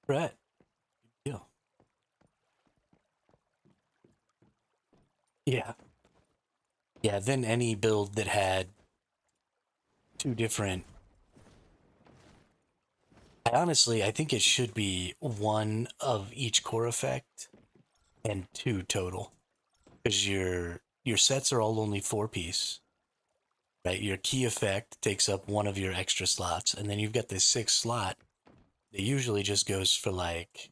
Right. Yeah. Yeah. Yeah. Then any build that had two different. I think it should be one of each core effect and two total, because your sets are all only 4 piece. Right, your key effect takes up one of your extra slots, and then you've got this sixth slot that usually just goes for like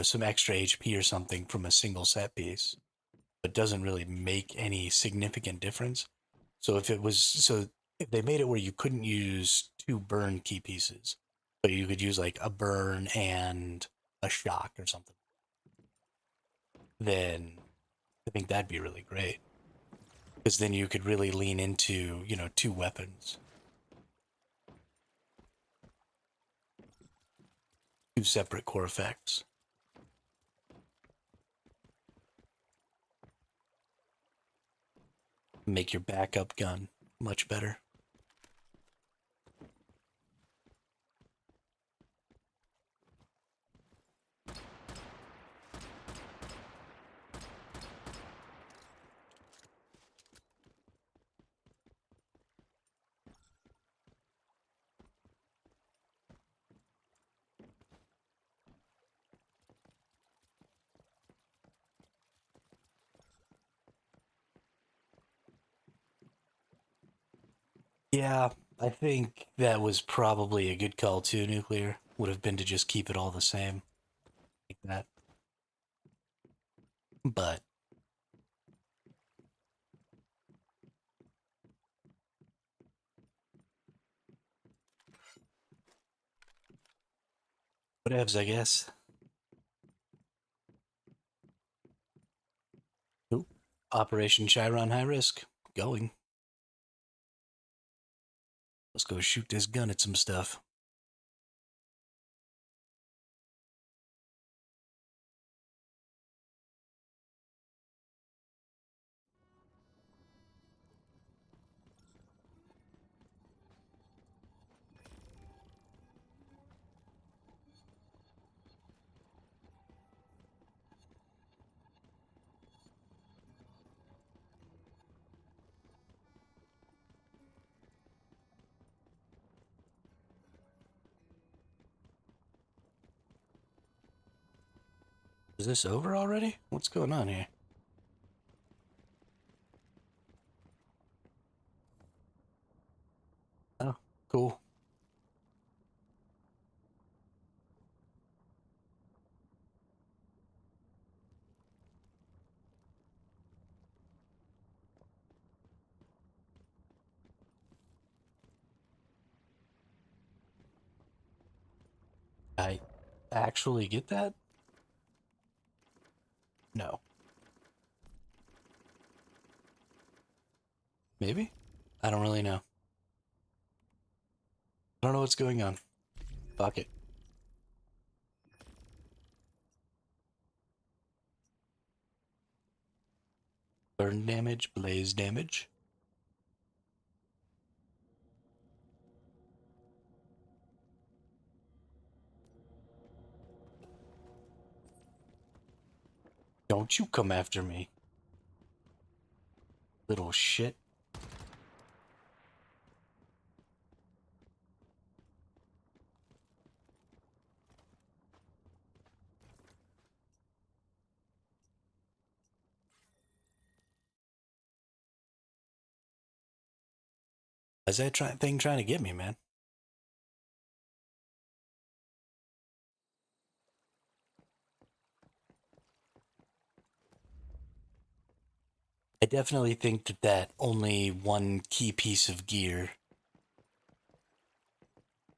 some extra HP or something from a single set piece, but doesn't really make any significant difference. So if they made it where you couldn't use two burn key pieces, but you could use like a burn and a shock or something, then I think that'd be really great. Because then you could really lean into, two weapons, two separate core effects. Make your backup gun much better. Yeah, I think that was probably a good call too. Nuclear would have been to just keep it all the same like that. But whatevs, I guess. Oop. Operation Chiron High Risk. Going. Let's go shoot this gun at some stuff. Is this over already? What's going on here? Oh, cool. I actually get that? No. Maybe? I don't really know. I don't know what's going on. Fuck it. Burn damage, blaze damage. Don't you come after me, little shit. Is that thing trying to get me, man? I definitely think that only one key piece of gear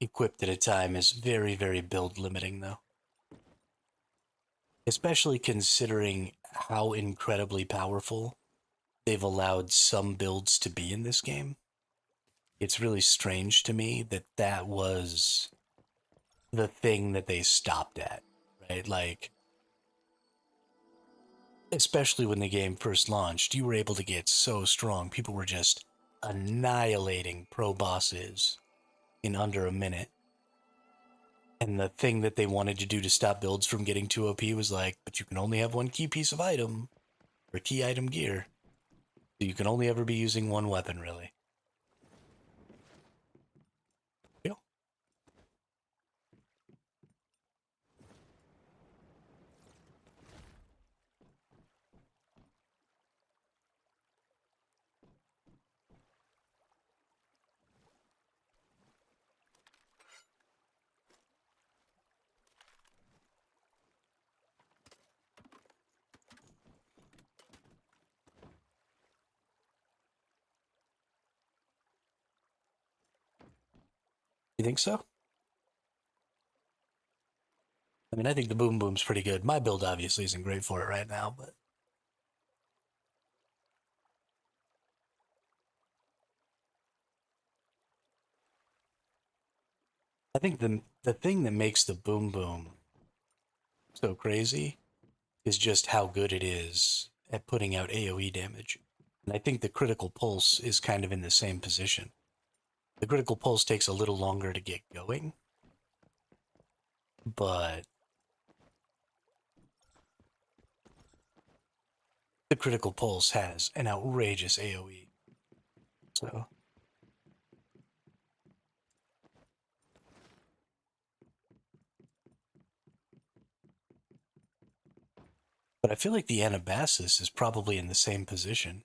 equipped at a time is very, very build limiting, though. Especially considering how incredibly powerful they've allowed some builds to be in this game. It's really strange to me that that was the thing that they stopped at, right? Like, especially when the game first launched, you were able to get so strong. People were just annihilating pro bosses in under a minute. And the thing that they wanted to do to stop builds from getting too OP was like, but you can only have one key piece of item or key item gear. So you can only ever be using one weapon, really. Yeah. You think so? I mean, I think the boom boom's pretty good. My build obviously isn't great for it right now, but I think the thing that makes the boom boom so crazy is just how good it is at putting out AoE damage. And I think the critical pulse is kind of in the same position. The critical pulse takes a little longer to get going, but the critical pulse has an outrageous AoE. So, but I feel like the Anabasis is probably in the same position,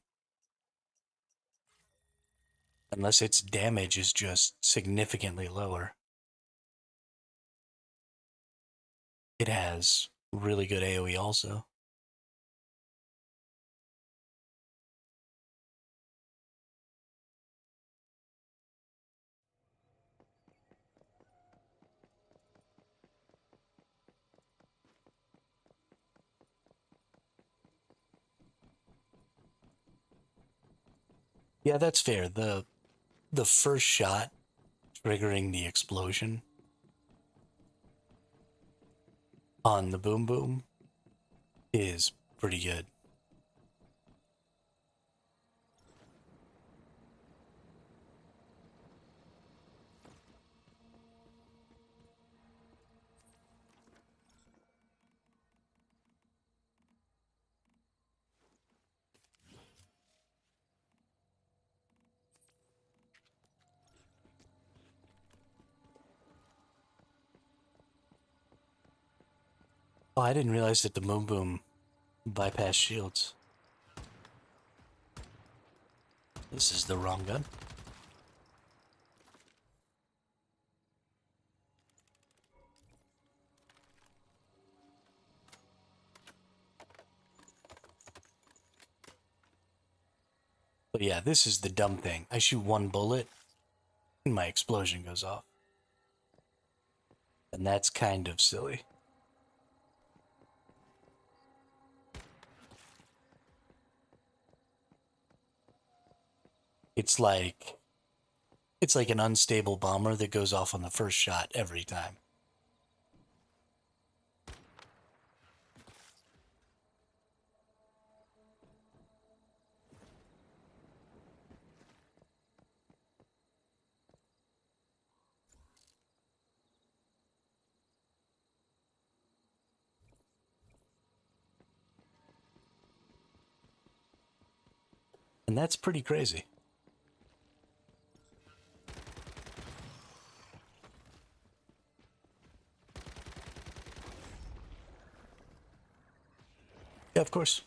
unless its damage is just significantly lower. It has really good AoE also. Yeah, that's fair. The first shot triggering the explosion on the boom boom is pretty good. Oh, I didn't realize that the boom boom bypass shields. This is the wrong gun. But yeah, this is the dumb thing. I shoot one bullet and my explosion goes off. And that's kind of silly. It's like it's like an unstable bomber that goes off on the first shot every time. And that's pretty crazy. Yeah, of course.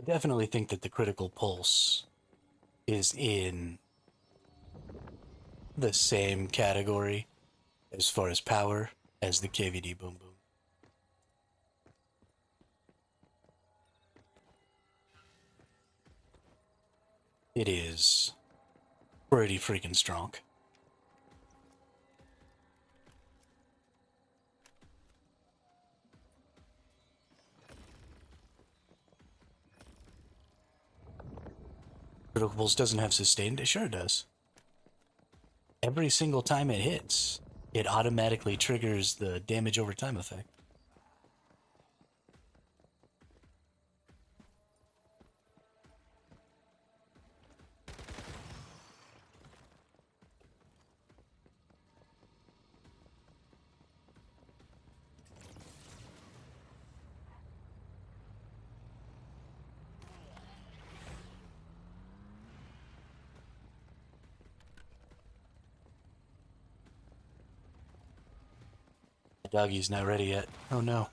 I definitely think that the critical pulse is in the same category as far as power as the KVD Boom Boom. It is pretty freaking strong. Critical Pulse doesn't have sustained? It sure does. Every single time it hits, it automatically triggers the damage over time effect. The doggy's not ready yet. Oh no.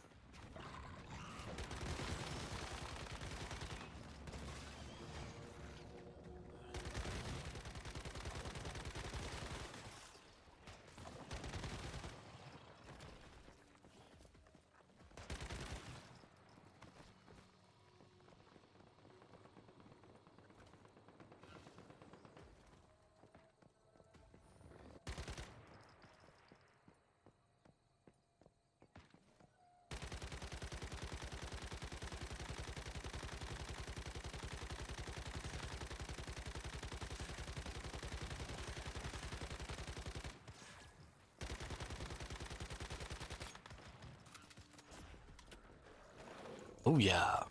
Oh yeah.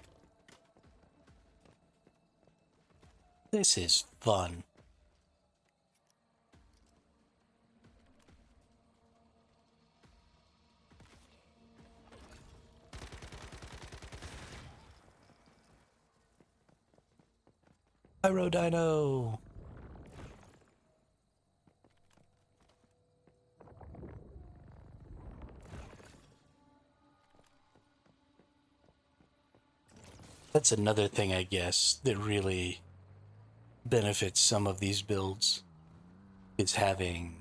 This is fun. Pyro Dino! That's another thing, I guess, that really benefits some of these builds, is having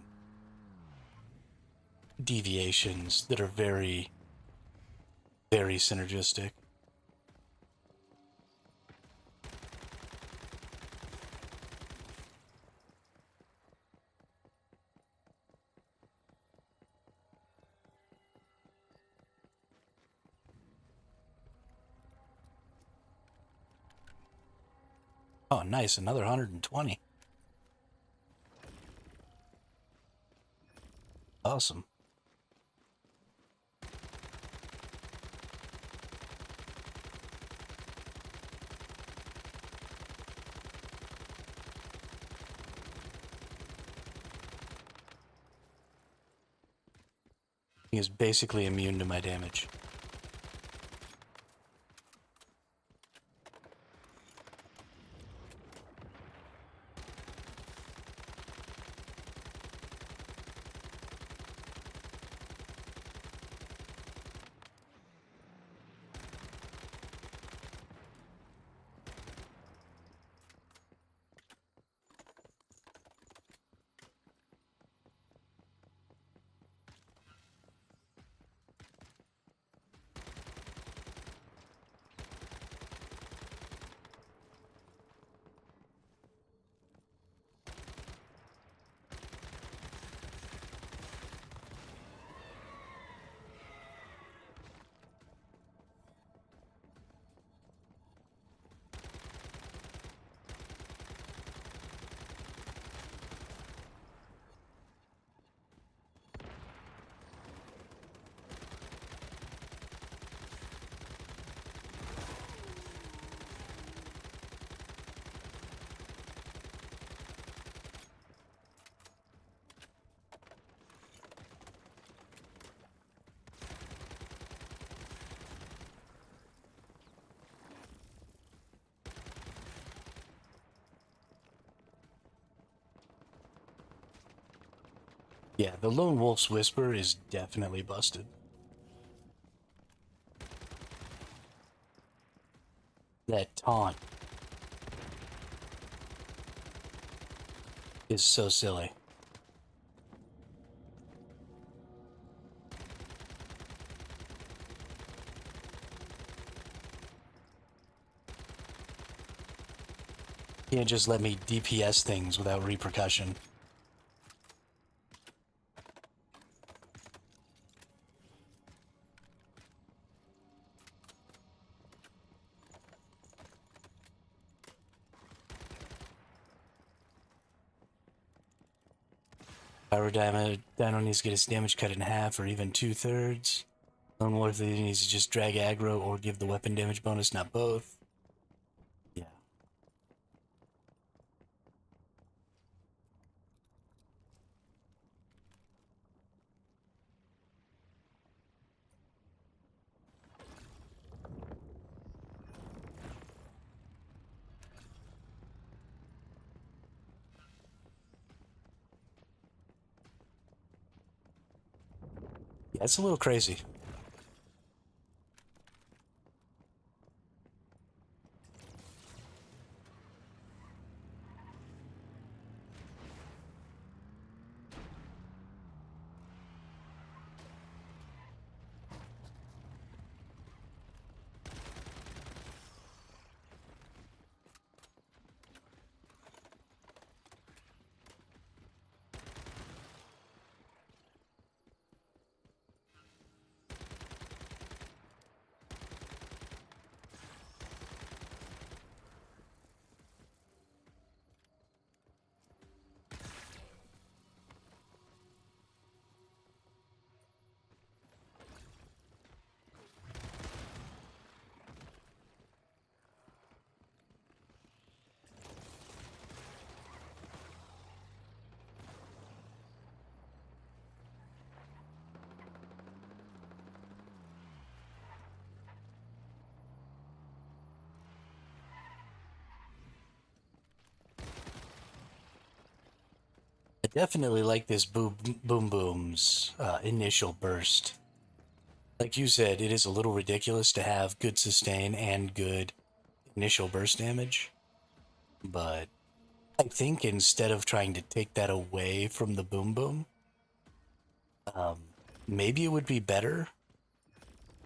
deviations that are very, very synergistic. Oh, nice. Another 120. Awesome. He is basically immune to my damage. Yeah, the Lone Wolf's Whisper is definitely busted. That taunt is so silly. Can't just let me DPS things without repercussion. Power Dino needs to get its damage cut in half or even 2/3. Lone Wolf needs to just drag aggro or give the weapon damage bonus, not both. Yeah. Yeah, it's a little crazy. I definitely like this Boom Boom's initial burst. Like you said, it is a little ridiculous to have good sustain and good initial burst damage. But I think instead of trying to take that away from the Boom Boom, um, maybe it would be better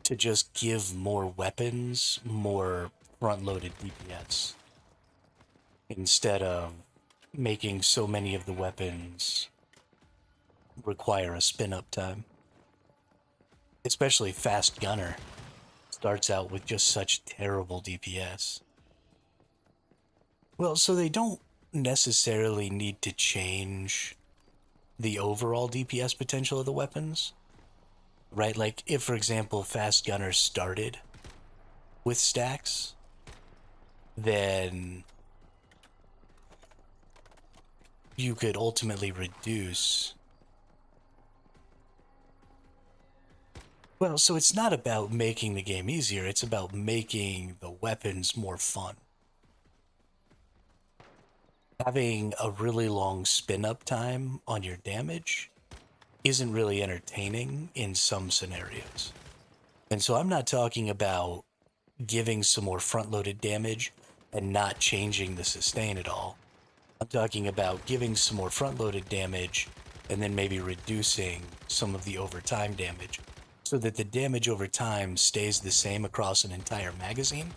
to just give more weapons, more front-loaded DPS, instead of making so many of the weapons require a spin-up time. Especially Fast Gunner starts out with just such terrible DPS. Well, so they don't necessarily need to change the overall DPS potential of the weapons, right? Like, if, for example, Fast Gunner started with stacks, then you could ultimately reduce. Well, so it's not about making the game easier, it's about making the weapons more fun. Having a really long spin up time on your damage isn't really entertaining in some scenarios. And so I'm not talking about giving some more front loaded damage and not changing the sustain at all. I'm talking about giving some more front loaded damage and then maybe reducing some of the overtime damage so that the damage over time stays the same across an entire magazine,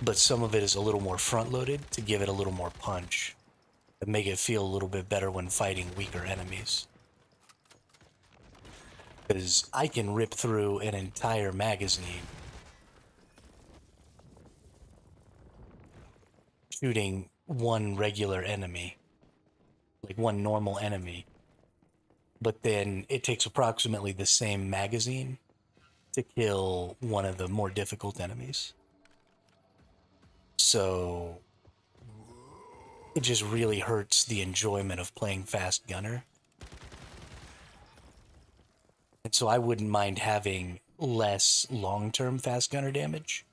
but some of it is a little more front loaded to give it a little more punch and make it feel a little bit better when fighting weaker enemies. Because I can rip through an entire magazine shooting one regular enemy, like one normal enemy, but then it takes approximately the same magazine to kill one of the more difficult enemies. So it just really hurts the enjoyment of playing Fast Gunner. And so I wouldn't mind having less long term Fast Gunner damage.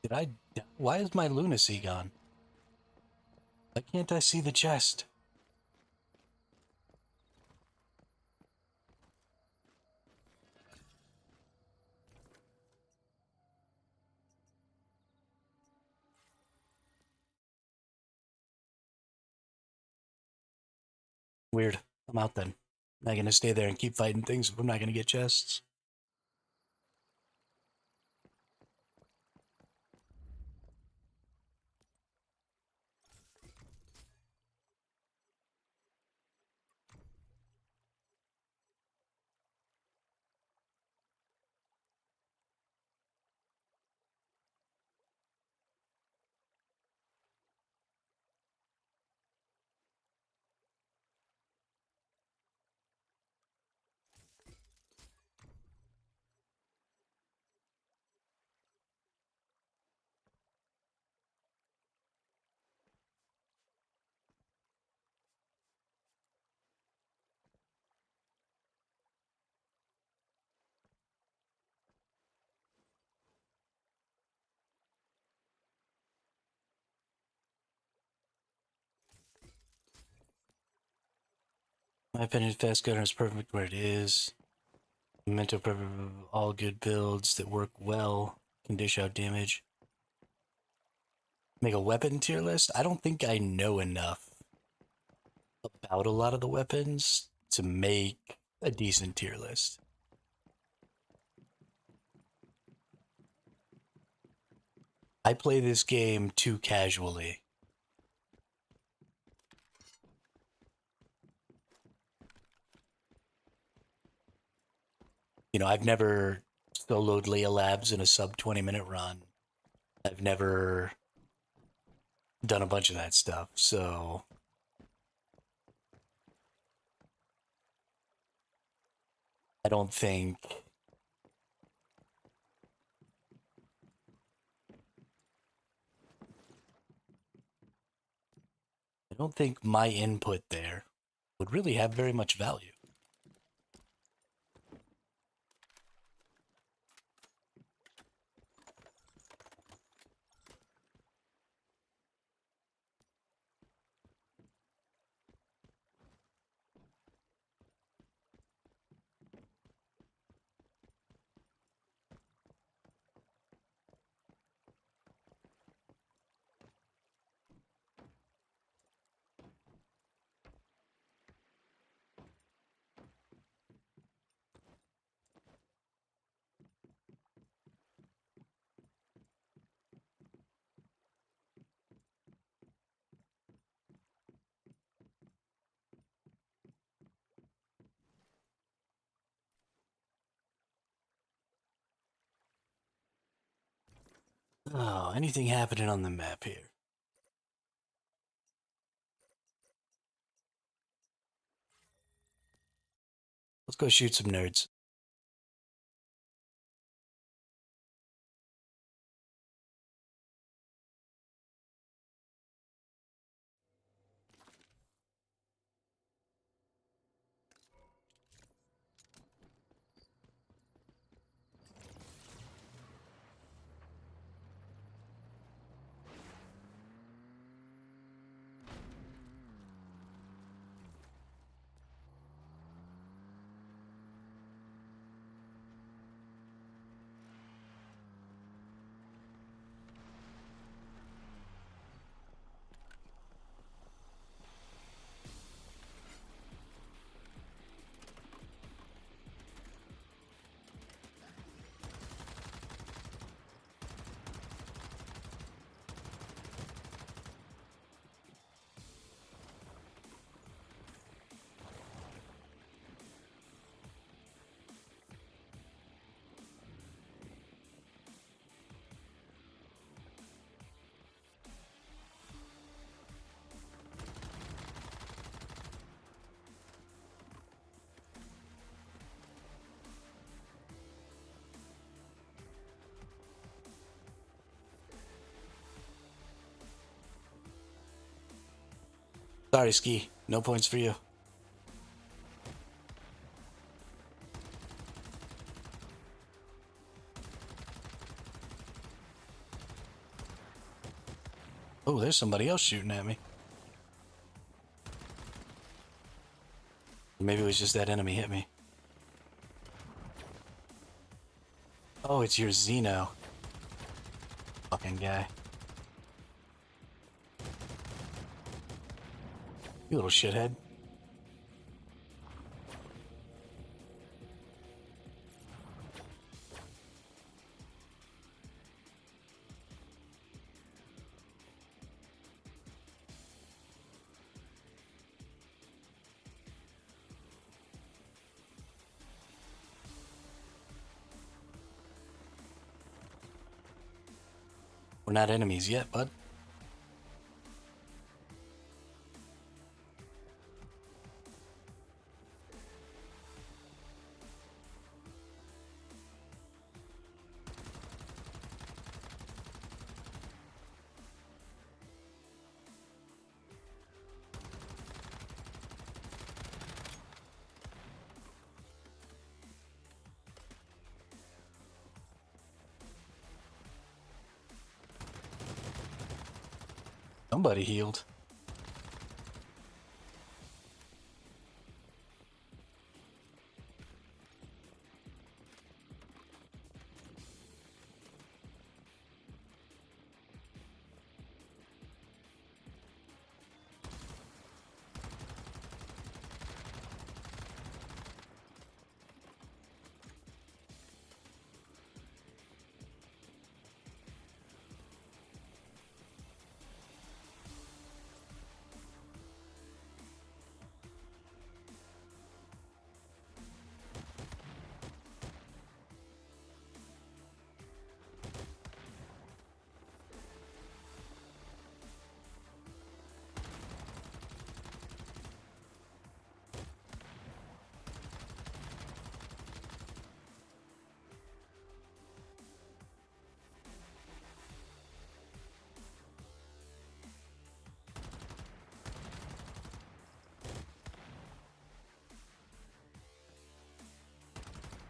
Did I? Why is my lunacy gone? Why can't I see the chest? Weird. I'm out then. Am I gonna stay there and keep fighting things if I'm not gonna get chests? My opinion, Fast Gunner is perfect where it is. Mental prep, all good builds that work well can dish out damage. Make a weapon tier list? I don't think I know enough about a lot of the weapons to make a decent tier list. I play this game too casually. You know, I've never soloed Leia Labs in a sub 20-minute run. I've never done a bunch of that stuff, so I don't think don't think my input there would really have very much value. Oh, anything happening on the map here? Let's go shoot some nerds. Sorry, Ski. No points for you. Oh, there's somebody else shooting at me. Maybe it was just that enemy hit me. Oh, it's your Xeno. Fucking guy. You little shithead. We're not enemies yet, bud. Somebody healed.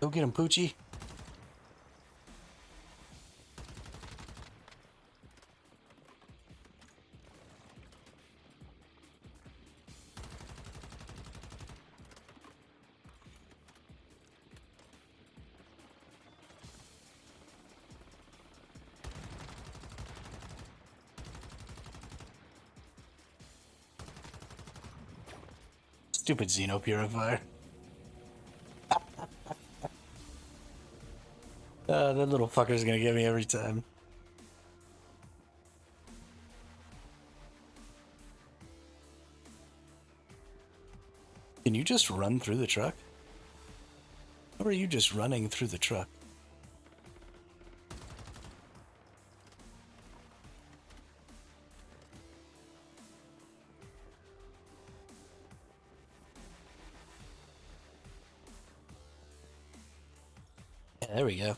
Go get him, Poochie. Stupid Xenopurifier. That little fucker's gonna get me every time. Can you just run through the truck? How are you just running through the truck? Yeah, there we go.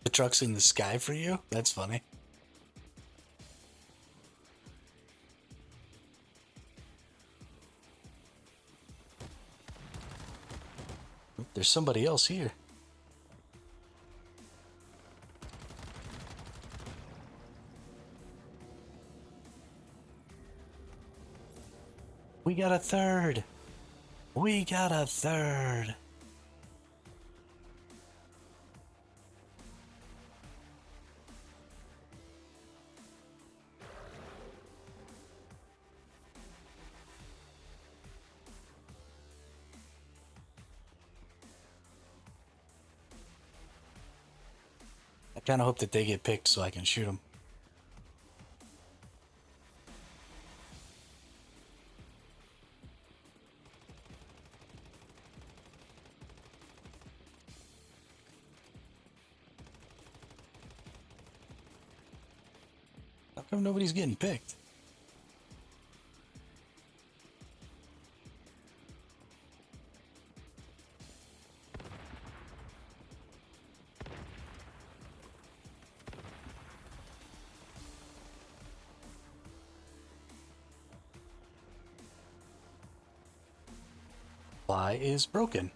The truck's in the sky for you? That's funny. There's somebody else here. We got a third. We got a third. I kind of hope that they get picked so I can shoot them. How come nobody's getting picked? Fly is broken.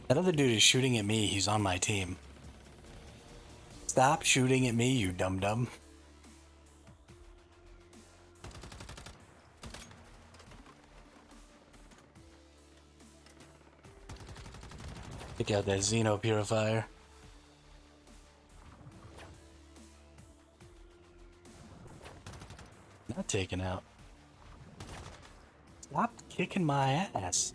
That other dude is shooting at me. He's on my team. Stop shooting at me, you dum-dum. Take out that Xenopurifier. Not taken out. Stop kicking my ass.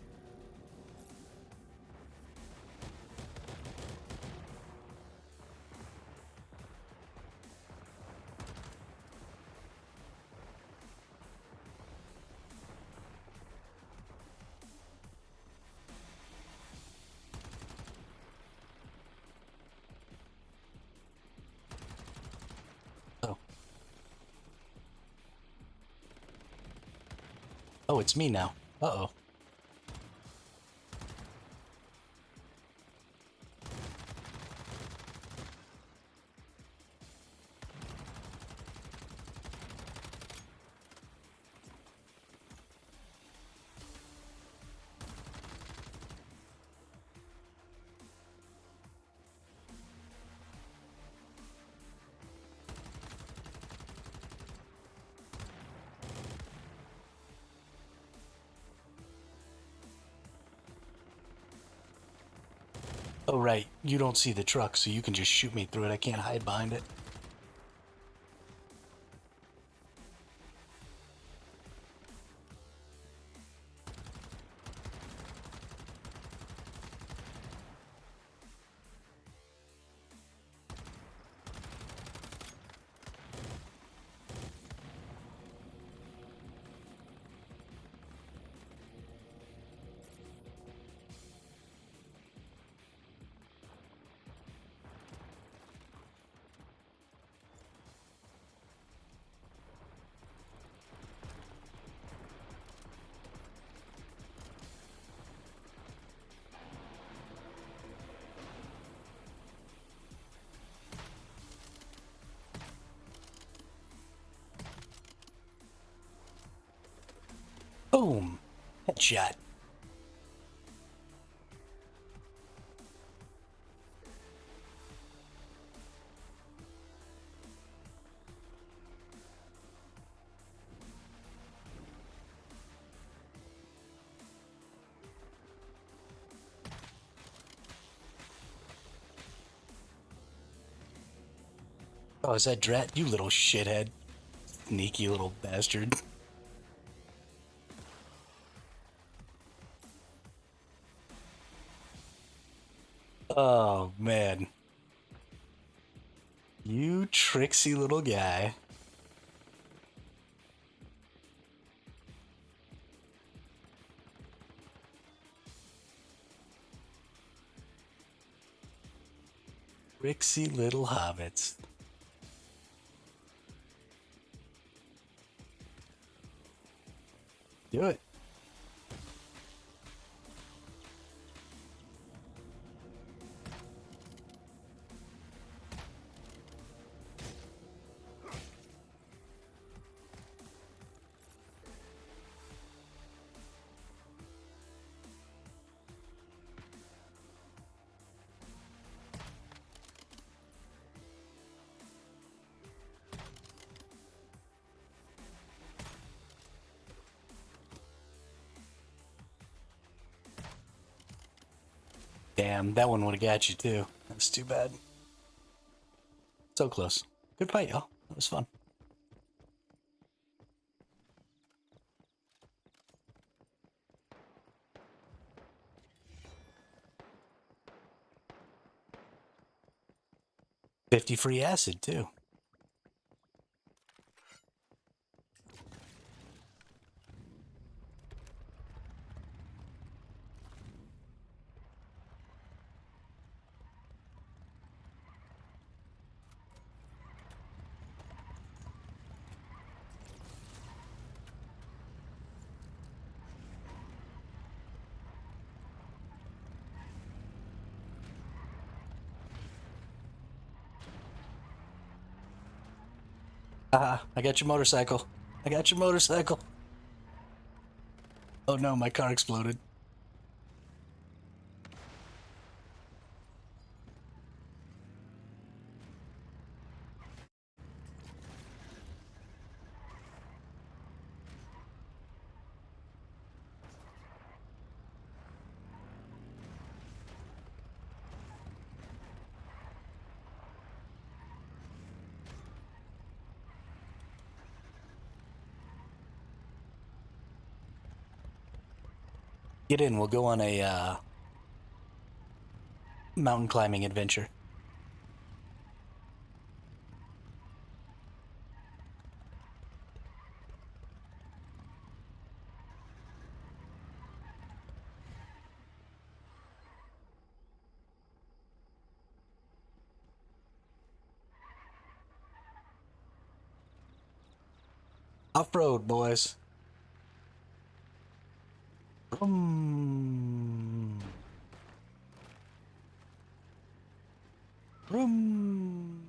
Oh. Oh, it's me now. Uh-oh. Oh, right. You don't see the truck, so you can just shoot me through it. I can't hide behind it. Boom! Headshot. Oh, is that Drat? You little shithead. Sneaky little bastard. Oh, man. You tricksy little guy. Tricksy little hobbits. Do it. Damn, that one would have got you too. That's too bad. So close. Good fight, y'all. That was fun. $50 free acid too. I got your motorcycle. I got your motorcycle. Oh no, my car exploded. Get in, we'll go on a mountain climbing adventure. Off-road, boys. Vroom. Vroom.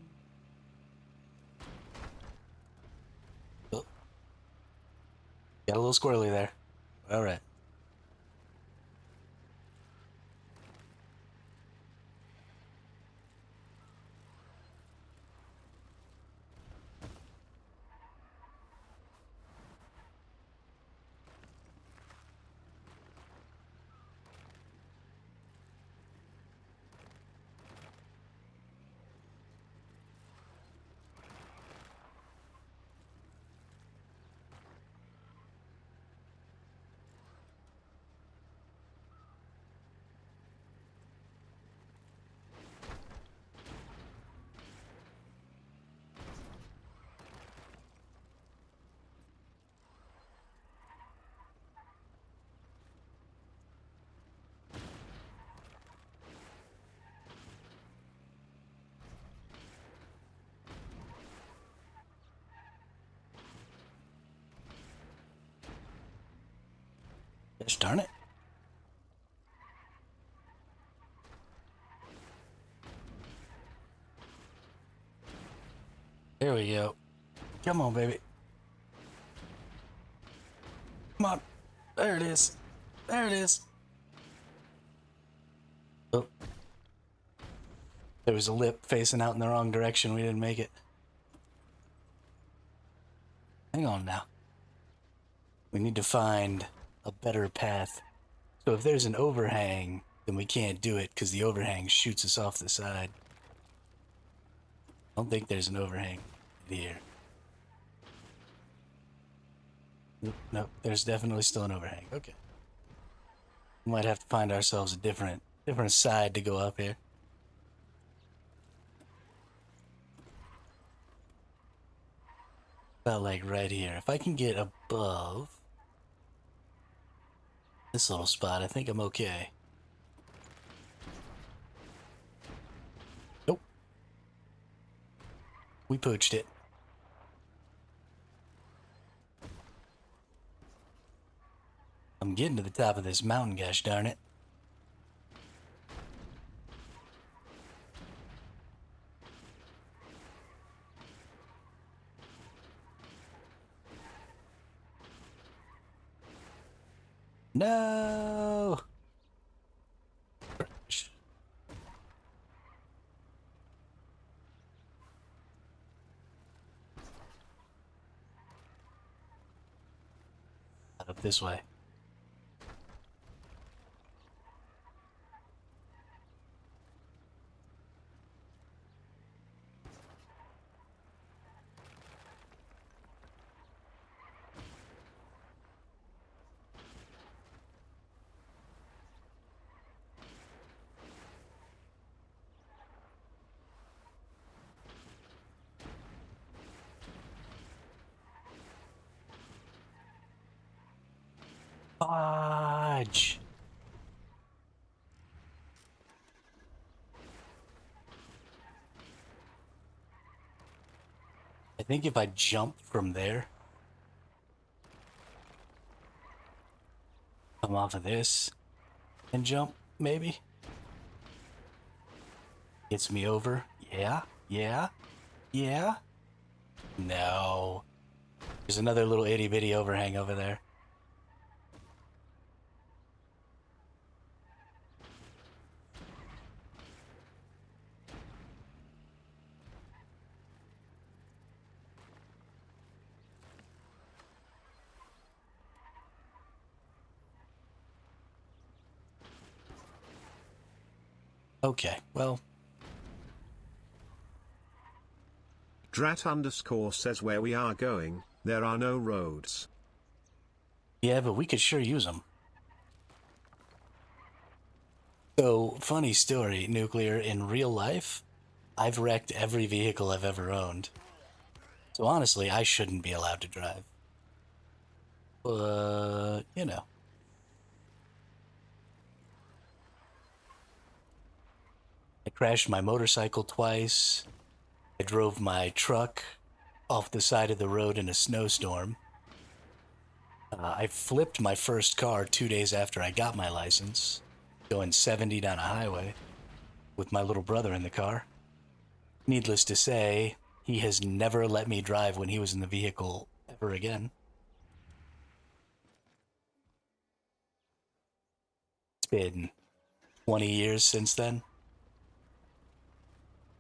Oh, got a little squirrely there. All right. Gosh darn it. There we go. Come on, baby. Come on. There it is. There it is. Oh. There was a lip facing out in the wrong direction. We didn't make it. Hang on now. We need to find a better path. So if there's an overhang, then we can't do it because the overhang shoots us off the side. I don't think there's an overhang here. Nope, there's definitely still an overhang. Okay. We might have to find ourselves a different side to go up here. About like right here. If I can get above this little spot, I think I'm okay. Nope. We pooched it. I'm getting to the top of this mountain, gosh darn it. No! Up this way. Fudge! I think if I jump from there, come off of this, and jump, maybe? Gets me over. Yeah, yeah, yeah. No. There's another little itty bitty overhang over there. Okay, well. Drat_ says where we are going, there are no roads. Yeah, but we could sure use them. So, funny story, Nuclear, in real life, I've wrecked every vehicle I've ever owned. So honestly, I shouldn't be allowed to drive. But, you know. I crashed my motorcycle twice. I drove my truck off the side of the road in a snowstorm. I flipped my first car 2 days after I got my license, going 70 down a highway with my little brother in the car. Needless to say, he has never let me drive when he was in the vehicle ever again. It's been 20 years since then.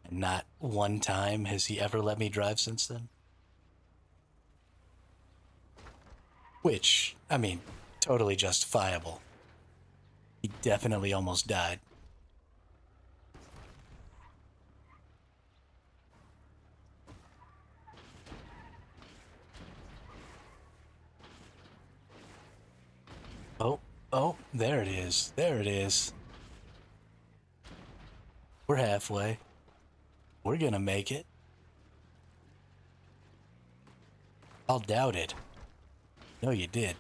And not one time has he ever let me drive since then. Which, I mean, totally justifiable. He definitely almost died. Oh, oh, there it is. There it is. We're halfway. We're gonna make it. I'll doubt it. No, you did.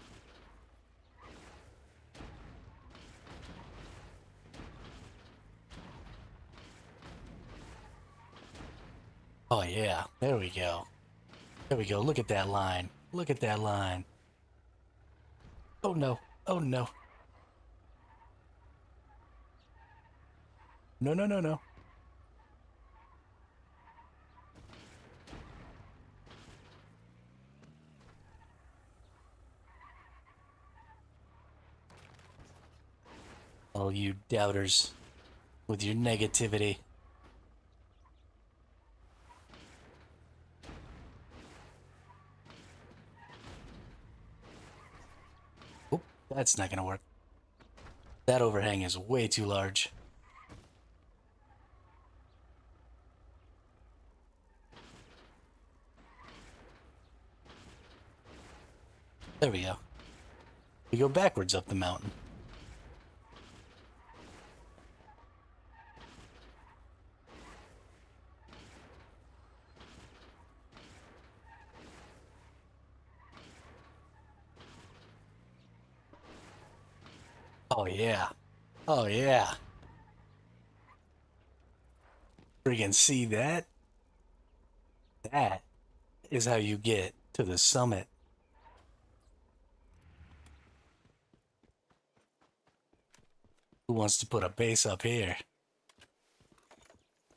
Oh, yeah. There we go. There we go. Look at that line. Look at that line. Oh, no. Oh no. No, no, no, no. All you doubters with your negativity. Oop, that's not gonna work. That overhang is way too large. There we go. We go backwards up the mountain. Oh yeah. Oh yeah. Friggin' see that? That is how you get to the summit. Who wants to put a base up here?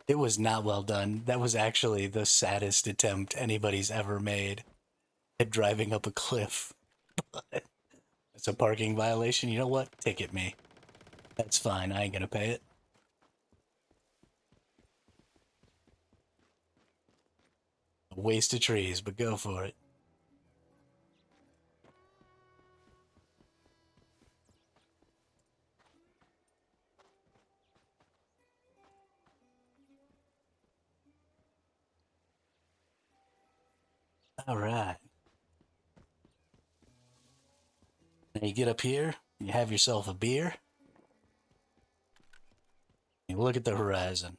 It was not well done. That was actually the saddest attempt anybody's ever made at driving up a cliff. It's a parking violation. You know what? Ticket me. That's fine. I ain't gonna pay it. A waste of trees, but go for it. All right. Now you get up here, you have yourself a beer, you look at the horizon.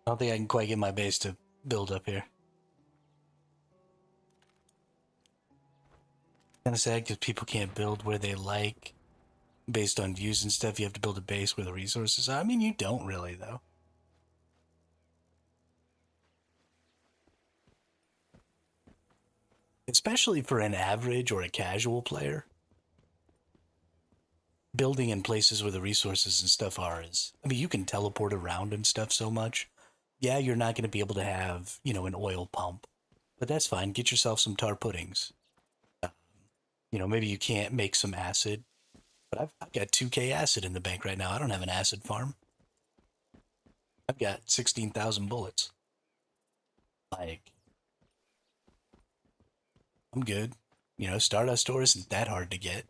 I don't think I can quite get my base to build up here. Kind of sad because people can't build where they like based on views and stuff. You have to build a base where the resources are. I mean, you don't really, though. Especially for an average or a casual player. Building in places where the resources and stuff are is, I mean, you can teleport around and stuff so much. Yeah, you're not going to be able to have, an oil pump, but that's fine. Get yourself some tar puddings. Maybe you can't make some acid, but I've got 2K acid in the bank right now. I don't have an acid farm. I've got 16,000 bullets. Like, I'm good. Stardust ore isn't that hard to get.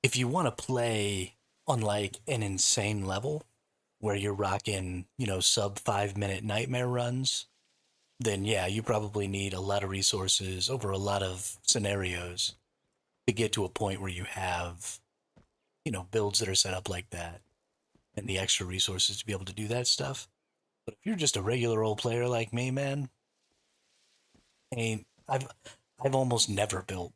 If you want to play on like an insane level where you're rocking, sub 5 minute nightmare runs, then yeah, you probably need a lot of resources over a lot of scenarios to get to a point where you have, builds that are set up like that and the extra resources to be able to do that stuff. But if you're just a regular old player like me, man, I've almost never built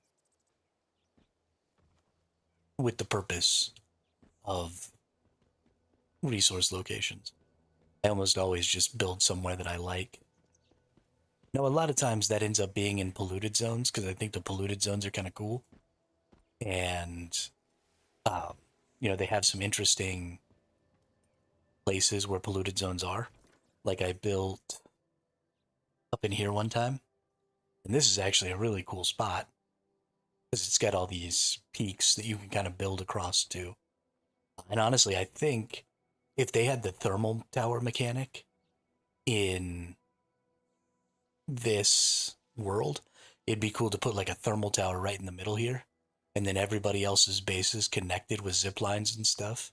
with the purpose of resource locations. I almost always just build somewhere that I like. Now, a lot of times that ends up being in polluted zones because I think the polluted zones are kind of cool. And, um, they have some interesting places where polluted zones are. Like I built up in here one time. And this is actually a really cool spot because it's got all these peaks that you can kind of build across to. And honestly, I think if they had the thermal tower mechanic in this world, it'd be cool to put like a thermal tower right in the middle here. And then everybody else's bases connected with zip lines and stuff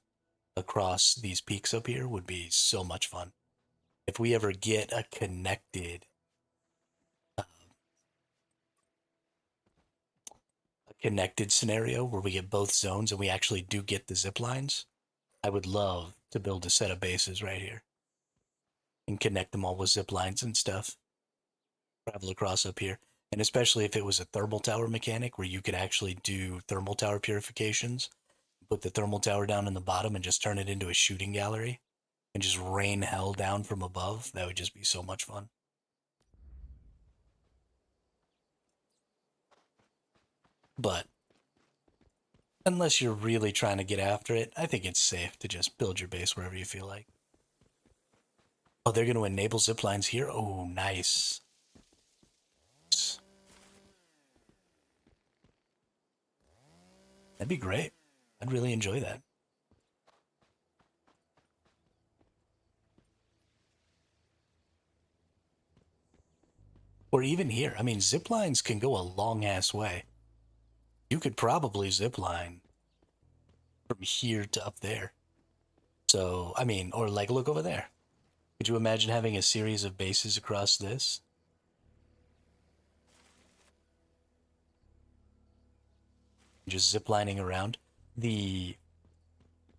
across these peaks up here would be so much fun. If we ever get a connected scenario where we get both zones and we actually do get the zip lines, I would love to build a set of bases right here and connect them all with zip lines and stuff. Travel across up here. And especially if it was a thermal tower mechanic where you could actually do thermal tower purifications, put the thermal tower down in the bottom and just turn it into a shooting gallery and just rain hell down from above, that would just be so much fun. But unless you're really trying to get after it, I think it's safe to just build your base wherever you feel like. Oh, they're going to enable zip lines here? Oh, nice. That'd be great. I'd really enjoy that. Or even here. I mean, zip lines can go a long ass way. You could probably zip line from here to up there. So, I mean, or like look over there. Could you imagine having a series of bases across this? Just ziplining around. The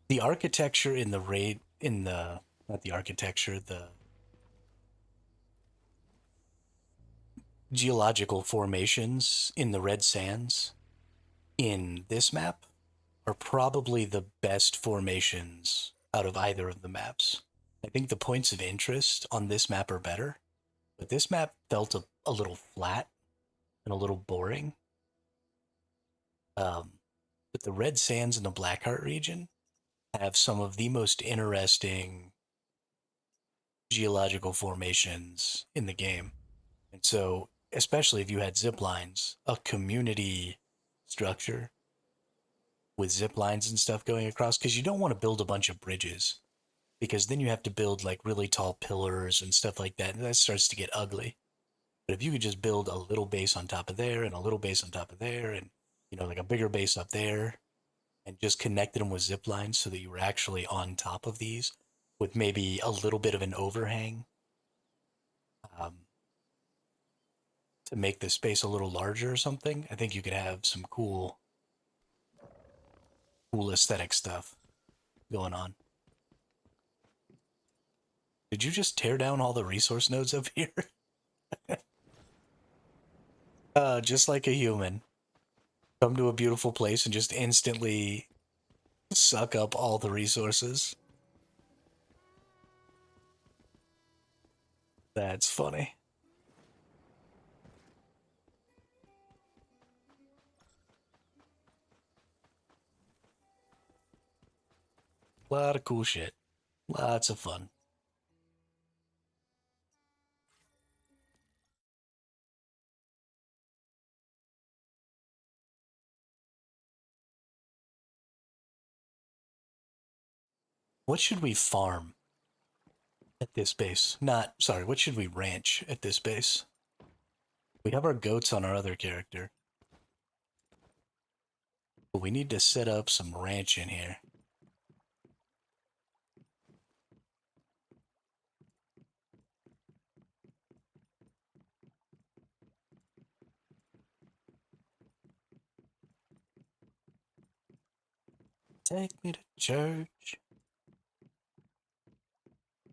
the architecture in the raid in the not the architecture, the geological formations in the red sands in this map are probably the best formations out of either of the maps. I think the points of interest on this map are better, but this map felt a little flat and a little boring. Um, but the red sands in the Blackheart region have some of the most interesting geological formations in the game. And so, especially if you had zip lines, a community structure with zip lines and stuff going across, because you don't want to build a bunch of bridges, because then you have to build like really tall pillars and stuff like that, and that starts to get ugly. But if you could just build a little base on top of there and a little base on top of there, and like a bigger base up there, and just connected them with zip lines so that you were actually on top of these with maybe a little bit of an overhang, um, to make the space a little larger or something, I think you could have some cool aesthetic stuff going on. Did you just tear down all the resource nodes up here? Just like a human. Come to a beautiful place and just instantly suck up all the resources. That's funny. A lot of cool shit. Lots of fun. What should we farm at this base? Not, sorry, what should we ranch at this base? We have our goats on our other character, but we need to set up some ranch in here. Take me to church.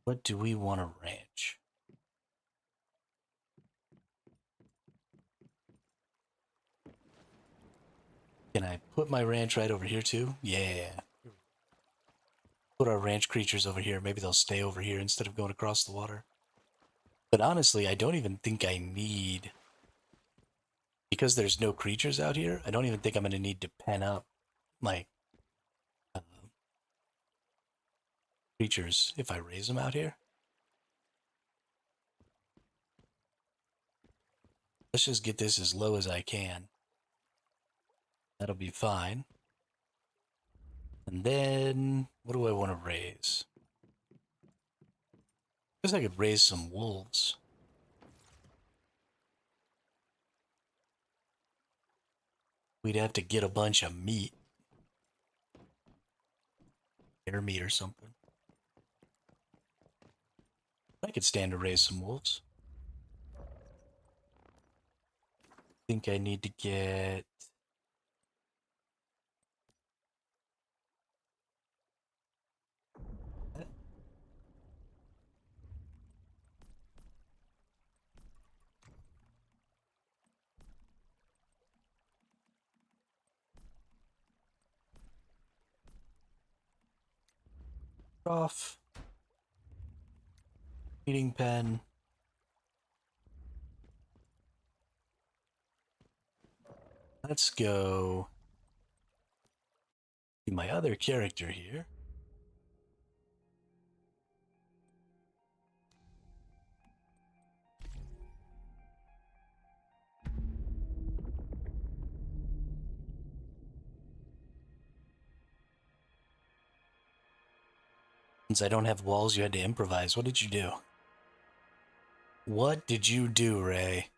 What do we want to ranch? Can I put my ranch right over here too? Yeah. Put our ranch creatures over here. Maybe they'll stay over here instead of going across the water. But honestly, I don't even think I need, because there's no creatures out here, I don't even think I'm going to need to pen up my uh, creatures if I raise them out here. Let's just get this as low as I can. That'll be fine. And then, what do I want to raise? I guess I could raise some wolves. We'd have to get a bunch of meat. Bear meat or something. I could stand to raise some wolves. I think I need to get... off. Feeding pen. Let's go to my other character here. Since I don't have walls, you had to improvise. What did you do? What did you do, Ray?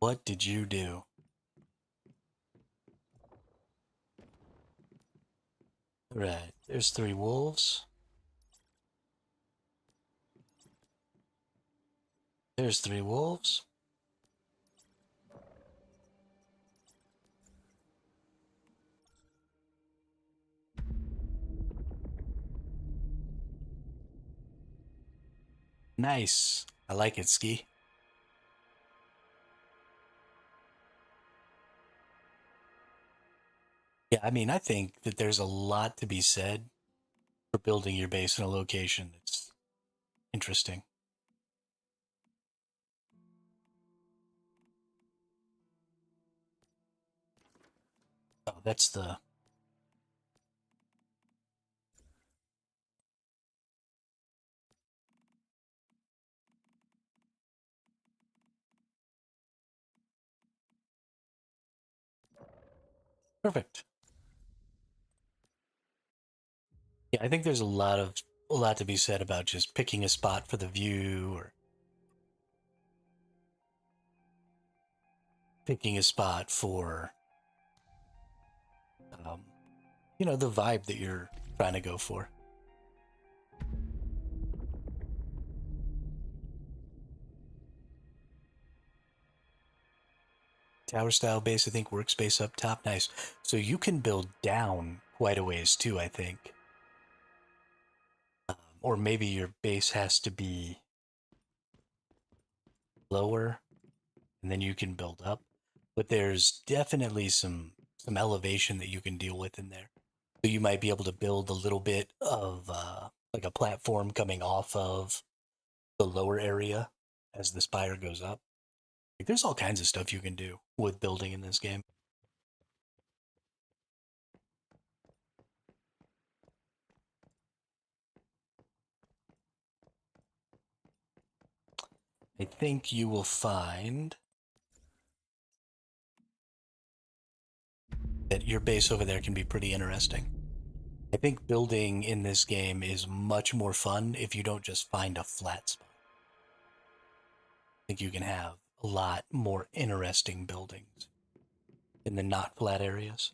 What did you do? Right, there's 3 wolves. There's 3 wolves. Nice. I like it, Ski. Yeah, I mean, I think that there's a lot to be said for building your base in a location that's interesting. Oh, that's the... Perfect. Yeah, I think there's a lot to be said about just picking a spot for the view or picking a spot for um, the vibe that you're trying to go for. Tower style base, I think workspace up top, nice. So you can build down quite a ways too, I think. Or maybe your base has to be lower and then you can build up. But there's definitely some elevation that you can deal with in there. So you might be able to build a little bit of like a platform coming off of the lower area as the spire goes up. Like, there's all kinds of stuff you can do with building in this game. I think you will find that your base over there can be pretty interesting. I think building in this game is much more fun if you don't just find a flat spot. I think you can have a lot more interesting buildings in the not flat areas.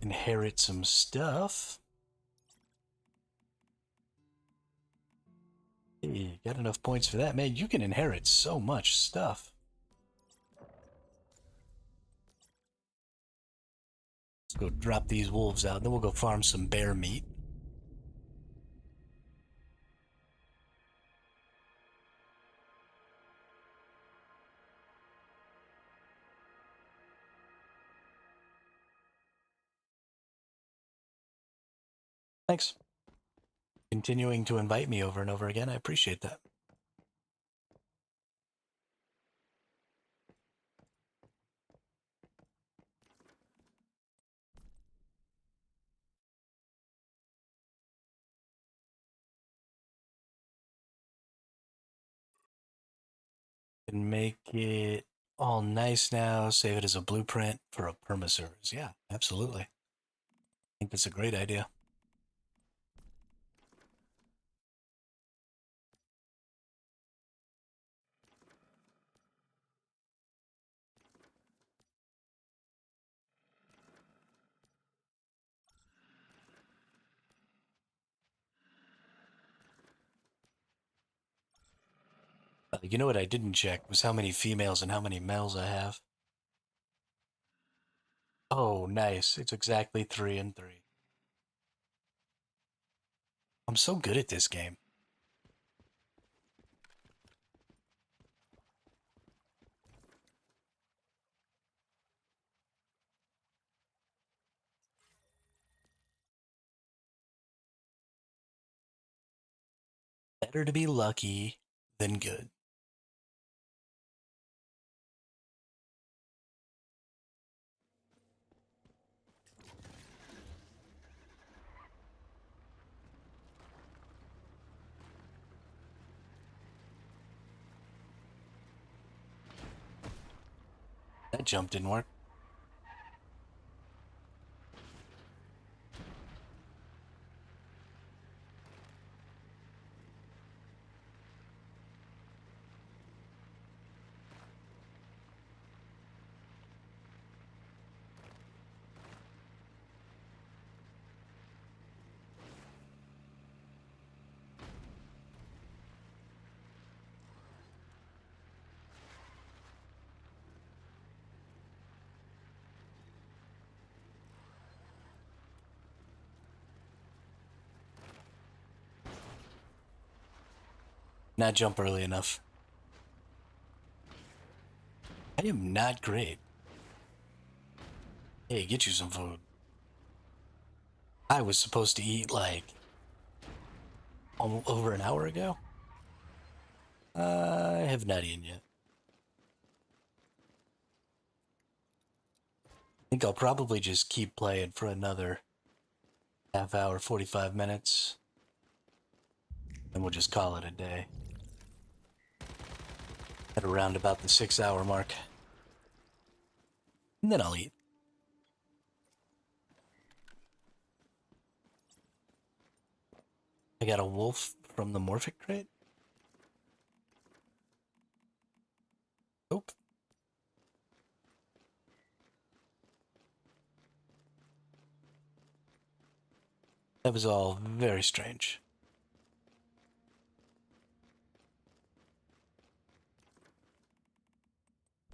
Inherit some stuff. Hey, got enough points for that, man. You can inherit so much stuff. Let's go drop these wolves out, then we'll go farm some bear meat. Thanks. Continuing to invite me over and over again. I appreciate that. And make it all nice now. Save it as a blueprint for a permaservice. Yeah, absolutely. I think that's a great idea. You know what I didn't check was how many females and how many males I have. Oh, nice. It's exactly 3 and 3. I'm so good at this game. Better to be lucky than good. That jump didn't work. Not jump early enough. I am not great. Hey, get you some food. I was supposed to eat like over an hour ago. I have not eaten yet. I think I'll probably just keep playing for another half hour, 45 minutes, and we'll just call it a day. At around about the 6 hour mark. And then I'll eat. I got a wolf from the Morphic crate. Nope. That was all very strange.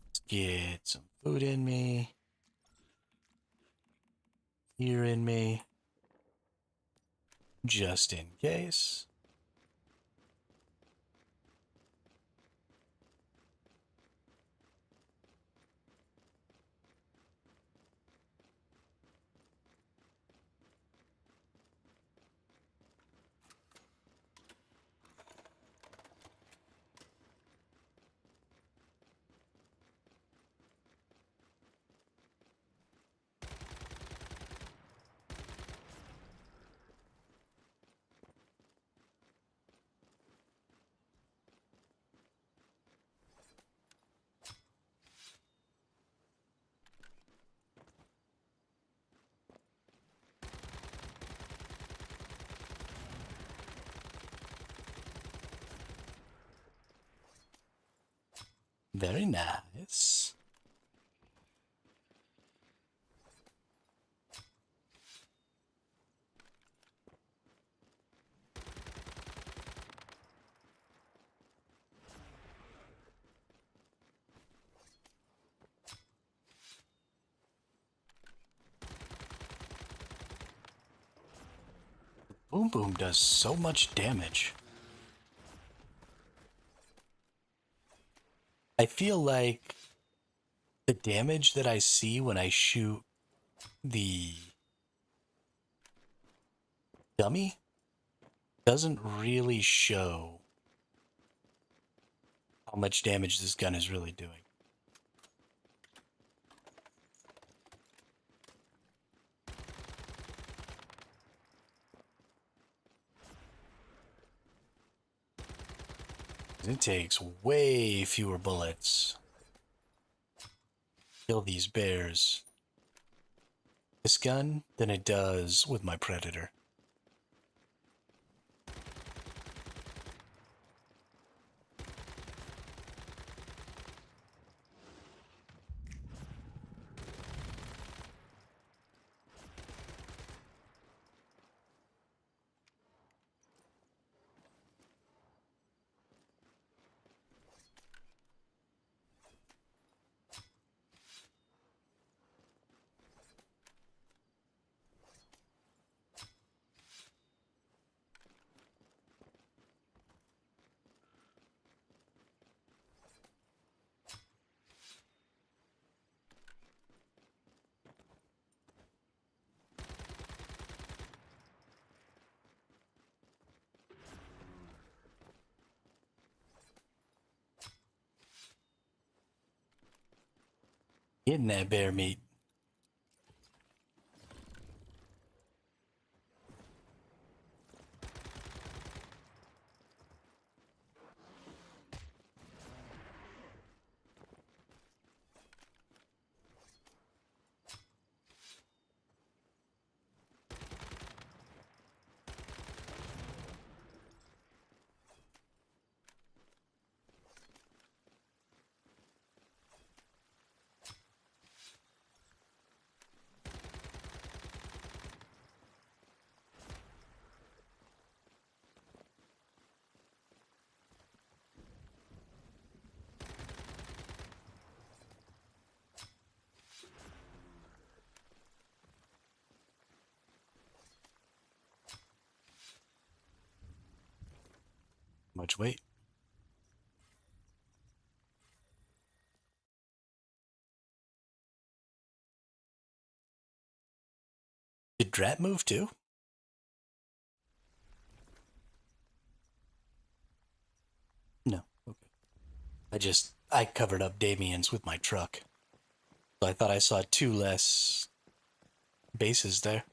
Let's get some food in me. Here in me. Just in case. Very nice. Boom Boom does so much damage. I feel like the damage that I see when I shoot the dummy doesn't really show how much damage this gun is really doing. It takes way fewer bullets. Kill these bears. This gun than it does with my Predator. Getting that bear meat. Much weight. Did Drat move too? No. Okay. I covered up Damien's with my truck. So I thought I saw two less bases there.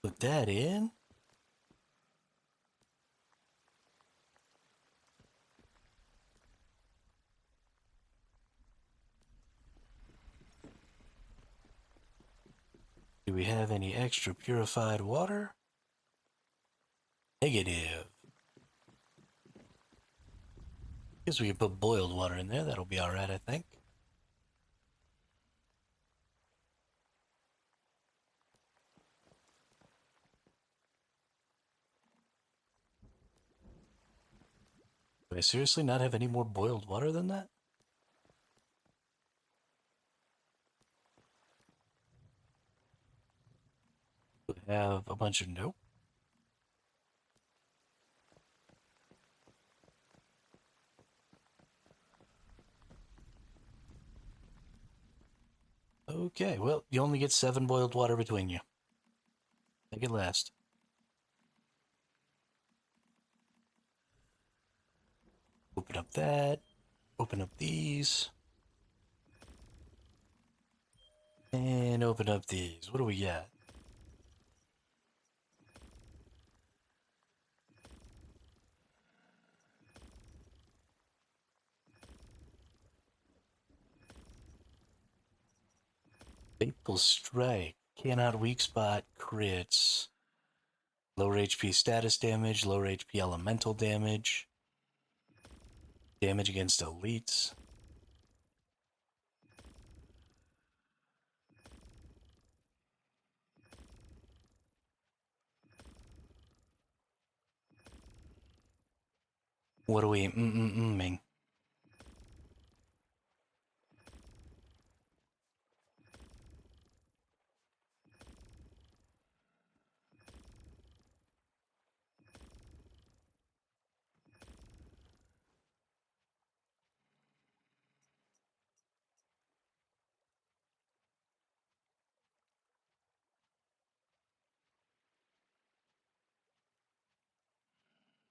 Put that in. Do we have any extra purified water? Negative. Guess we can put boiled water in there. That'll be alright, I think. Do I seriously not have any more boiled water than that? We have a bunch of nope. Okay, well, you only get 7 boiled water between you. Make it last. Open up that. Open up these. And open up these. What do we got? Fateful Strike. Cannot weak spot crits. Lower HP status damage, lower HP elemental damage. Damage against elites. What are we mm-mm-mming?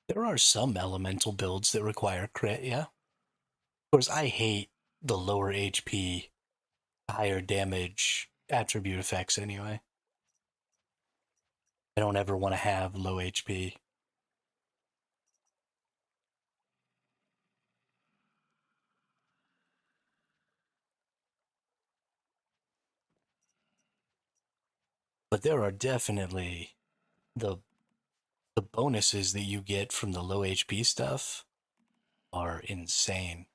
There are some elemental builds that require crit, yeah? Of course, I hate the lower HP, higher damage attribute effects anyway. I don't ever want to have low HP. But there are definitely the the bonuses that you get from the low HP stuff are insane.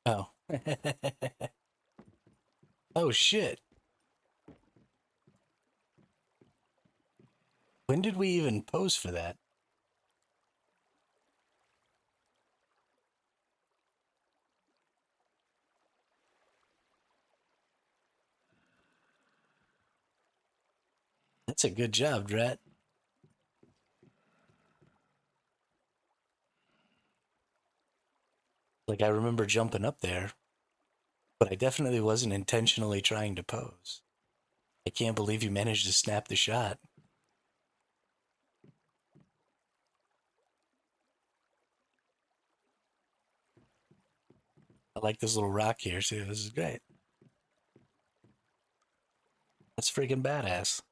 Oh. Oh shit. When did we even pose for that? That's a good job, Drat. Like, I remember jumping up there, but I definitely wasn't intentionally trying to pose. I can't believe you managed to snap the shot. I like this little rock here, too. This is great. That's freaking badass.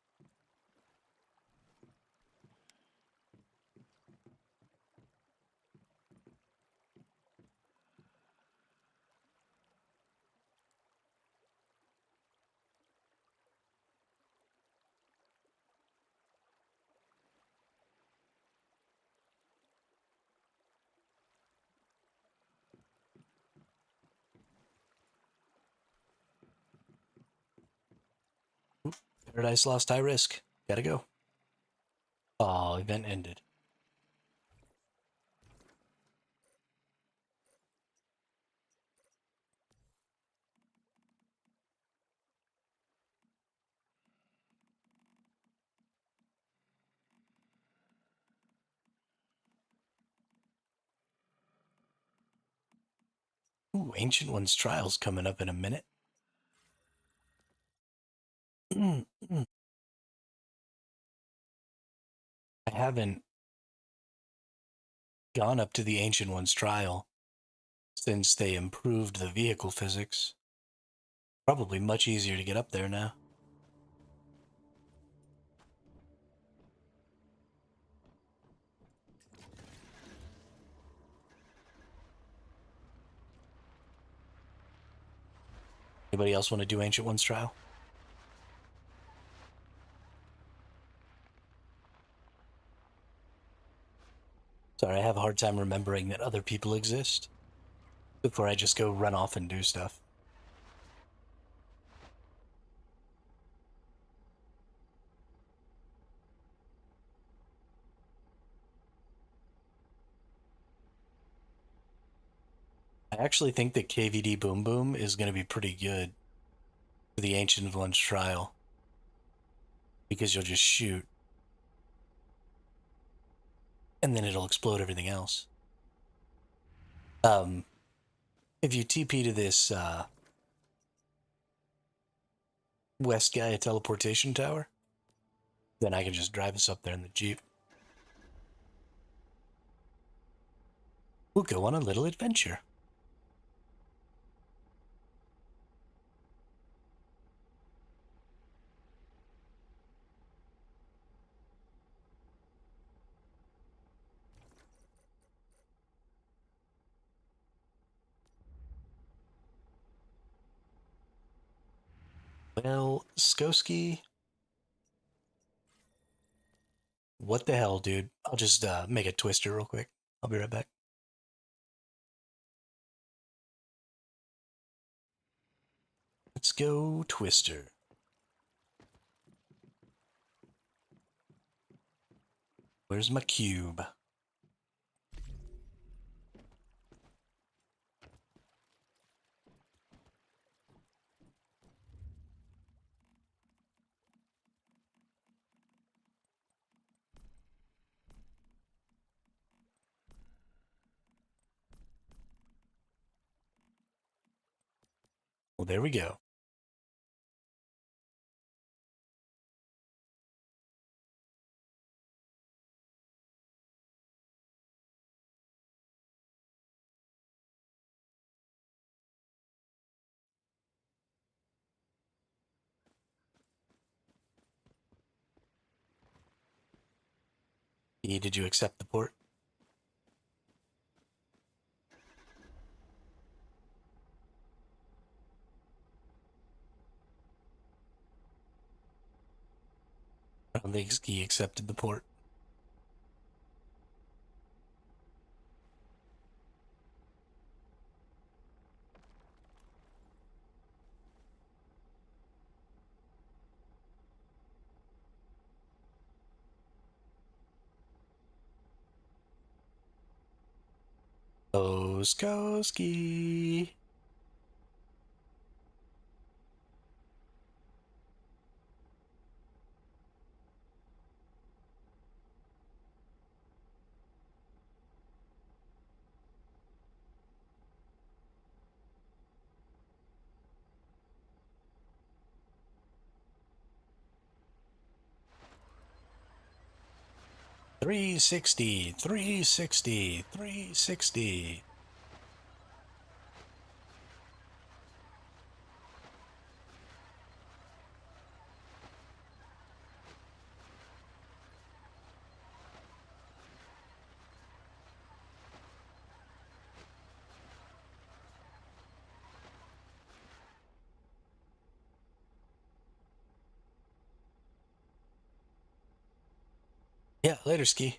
Paradise Lost, high risk. Gotta go. Oh, event ended. Ooh, Ancient One's trial's coming up in a minute. I haven't gone up to the Ancient One's trial since they improved the vehicle physics. Probably much easier to get up there now. Anybody else want to do Ancient One's trial? Sorry, I have a hard time remembering that other people exist before I just go run off and do stuff. I actually think that KVD Boom Boom is going to be pretty good for the Ancient One's trial because you'll just shoot and then it'll explode everything else. Um, if you TP to this West Gaia teleportation tower, then I can just drive us up there in the Jeep. We'll go on a little adventure. Well, Skoski, what the hell, dude? I'll just make a twister real quick. I'll be right back. Let's go, Twister. Where's my cube? Well, there we go. Did you accept the port? I don't think he accepted the port. Oskoski. Three 360, 360, 360. Yeah, later, Ski.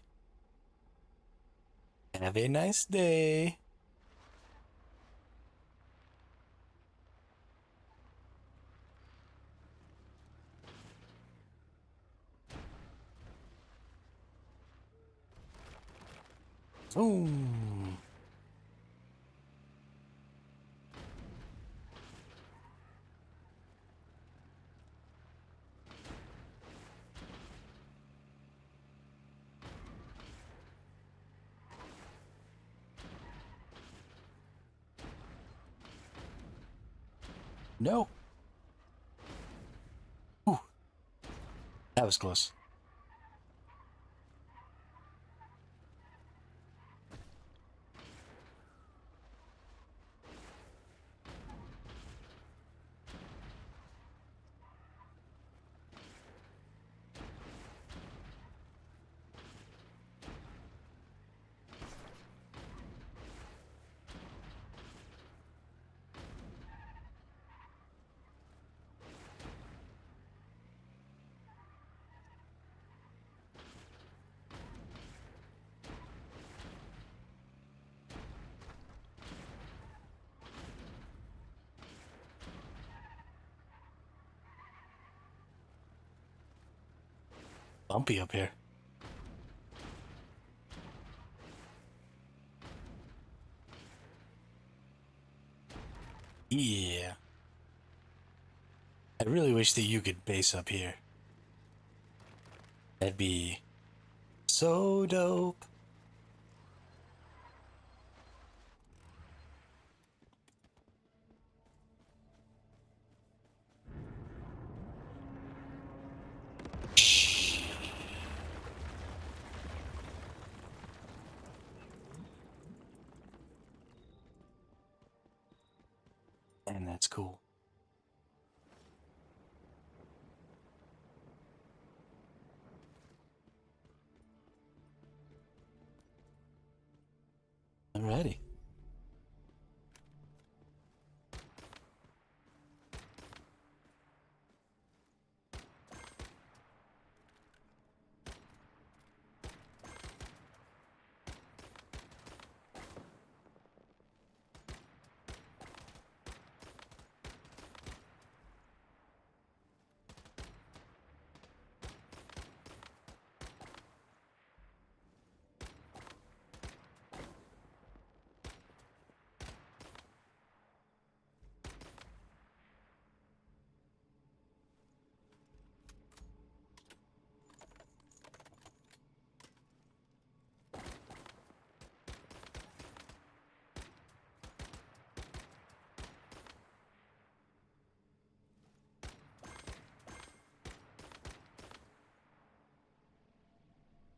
Have a nice day. Boom. No. Ooh, that was close. Bumpy up here. Yeah. I really wish that you could base up here. That'd be so dope. And that's cool. Alrighty.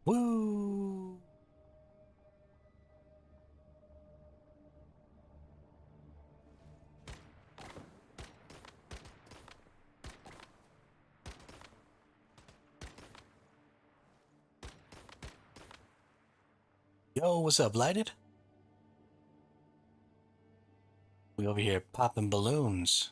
Woo! Yo, what's up, Lighted? We over here popping balloons.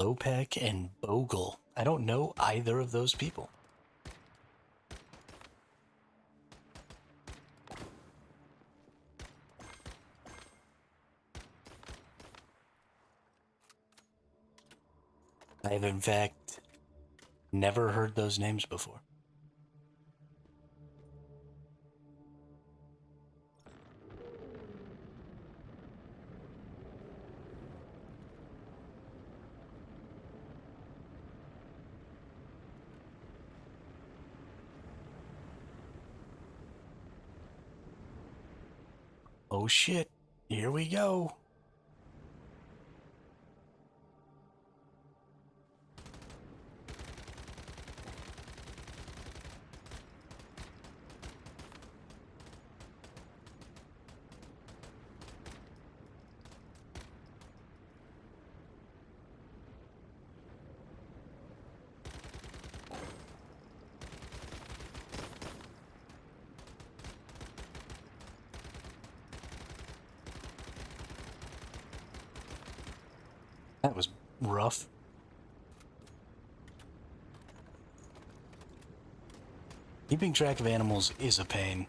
Lopek and Bogle. I don't know either of those people. I have, in fact, never heard those names before. Oh shit, here we go. That was rough. Keeping track of animals is a pain.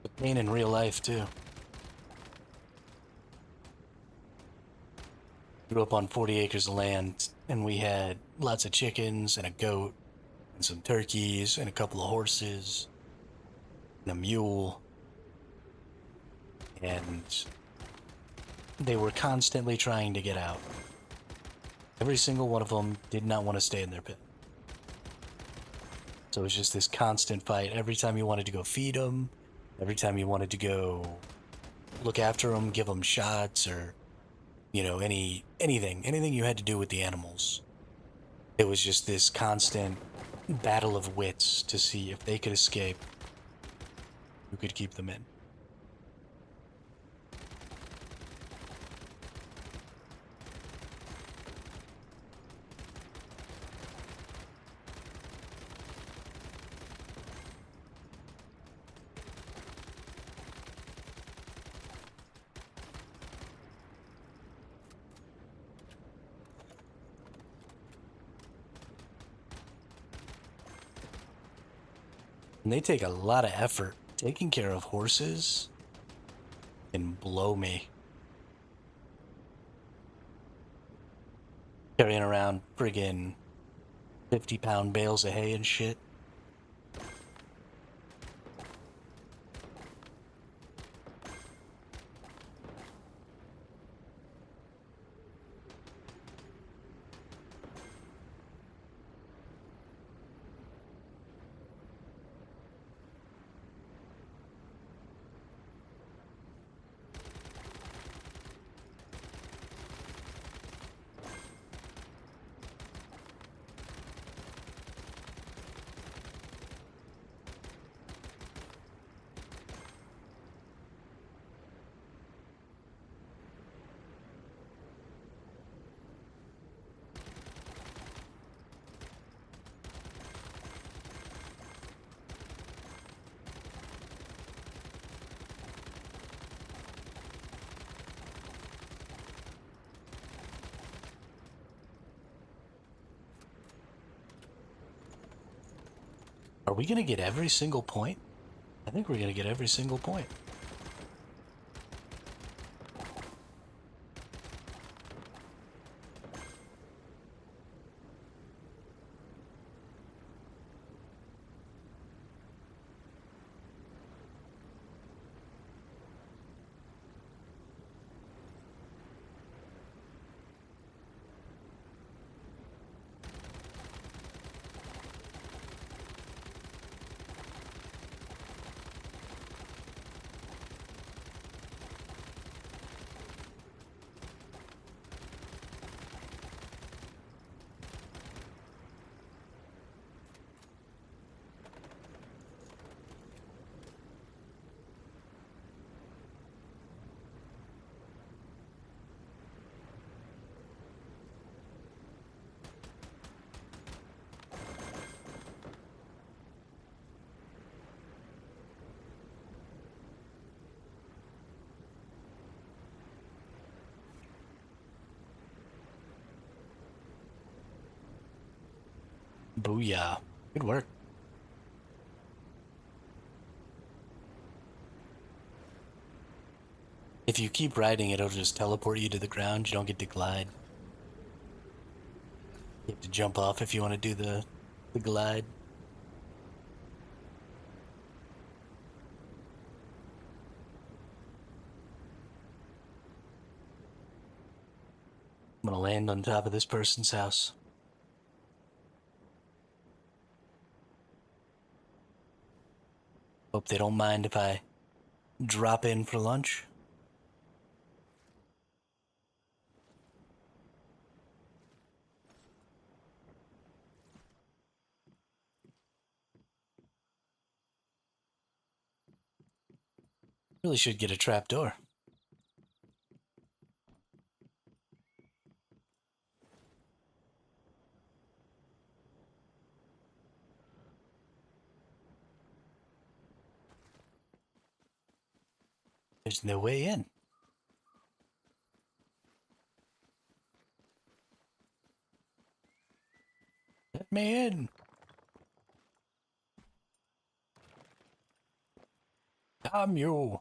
A pain in real life, too. Grew up on 40 acres of land, and we had lots of chickens and a goat and some turkeys and a couple of horses and a mule. And they were constantly trying to get out. Every single one of them did not want to stay in their pen. So it was just this constant fight. Every time you wanted to go feed them, every time you wanted to go look after them, give them shots, or anything you had to do with the animals. It was just this constant battle of wits to see if they could escape, who could keep them in. And they take a lot of effort. Taking care of horses can blow me. Carrying around friggin' 50-pound bales of hay and shit. Are we gonna get every single point? I think we're gonna get every single point. Booyah. Good work. If you keep riding, it'll just teleport you to the ground. You don't get to glide. You have to jump off if you want to do the glide. I'm gonna land on top of this person's house. Hope they don't mind if I drop in for lunch. Really should get a trap door. There's no way in. Let me in. Damn you.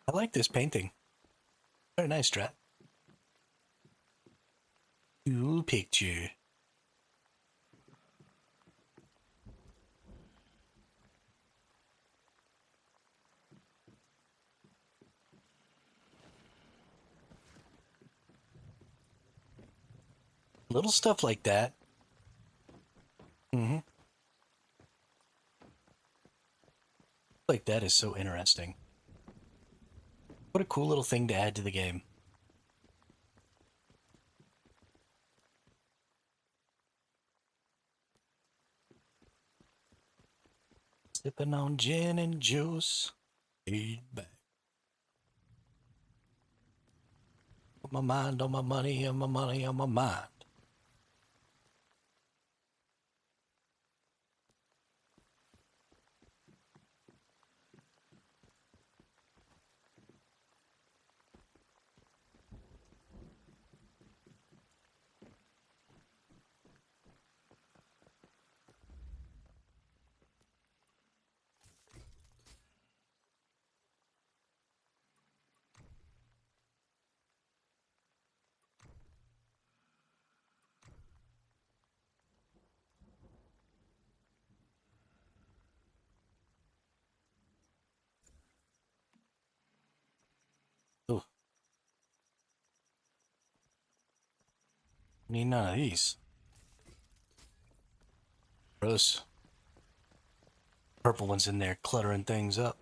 I like this painting. Very nice, Strat. Cool picture. Little stuff like that. Mm-hmm. Like that is so interesting. What a cool little thing to add to the game. Sipping on gin and juice. Laid back. On my mind, on my money, on my money, on my mind. Ooh, need none of these. Gross. Purple one's in there cluttering things up.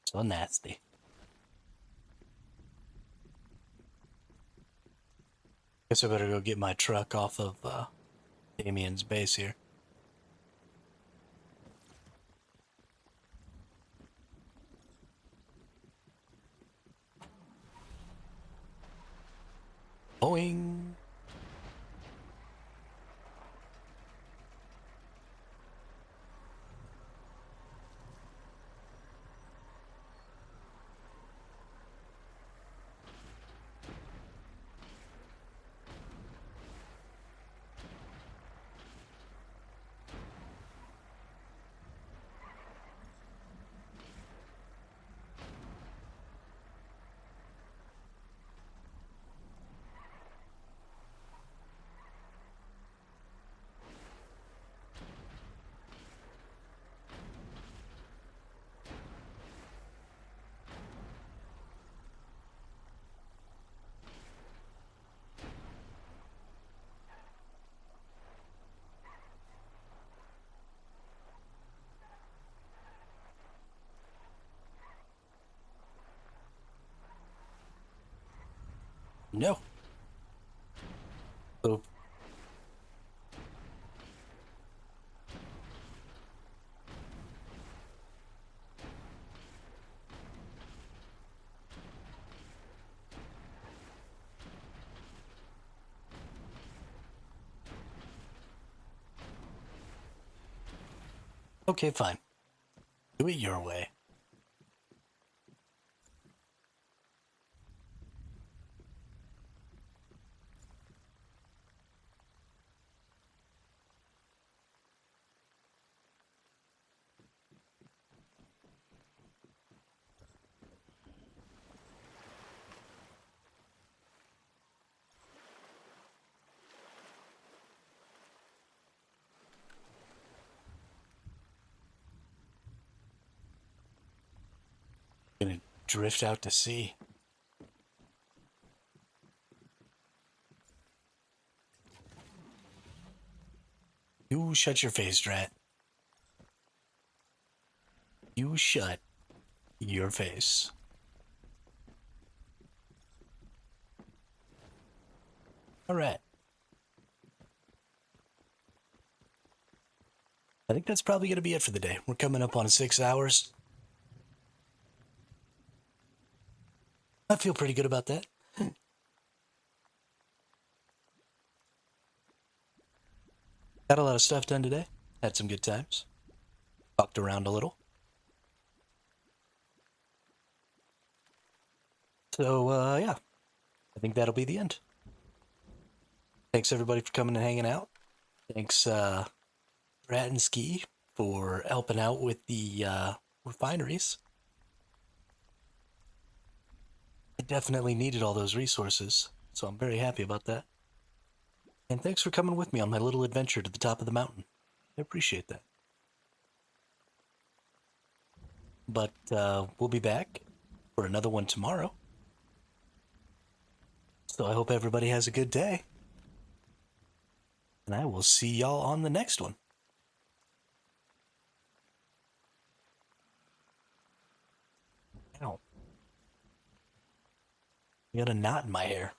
So nasty. Guess I better go get my truck off of Damien's base here. Boing. No. So Okay, fine. Do it your way. Gonna drift out to sea. You shut your face, Drat. You shut your face. All right. I think that's probably going to be it for the day. We're coming up on 6 hours. I feel pretty good about that. Got a lot of stuff done today. Had some good times. Fucked around a little. So, yeah. I think that'll be the end. Thanks, everybody, for coming and hanging out. Thanks, Rat and Ski, for helping out with the refineries. I definitely needed all those resources, so I'm very happy about that. And thanks for coming with me on my little adventure to the top of the mountain. I appreciate that. But we'll be back for another one tomorrow. So I hope everybody has a good day. And I will see y'all on the next one. Ow. I got a knot in my hair.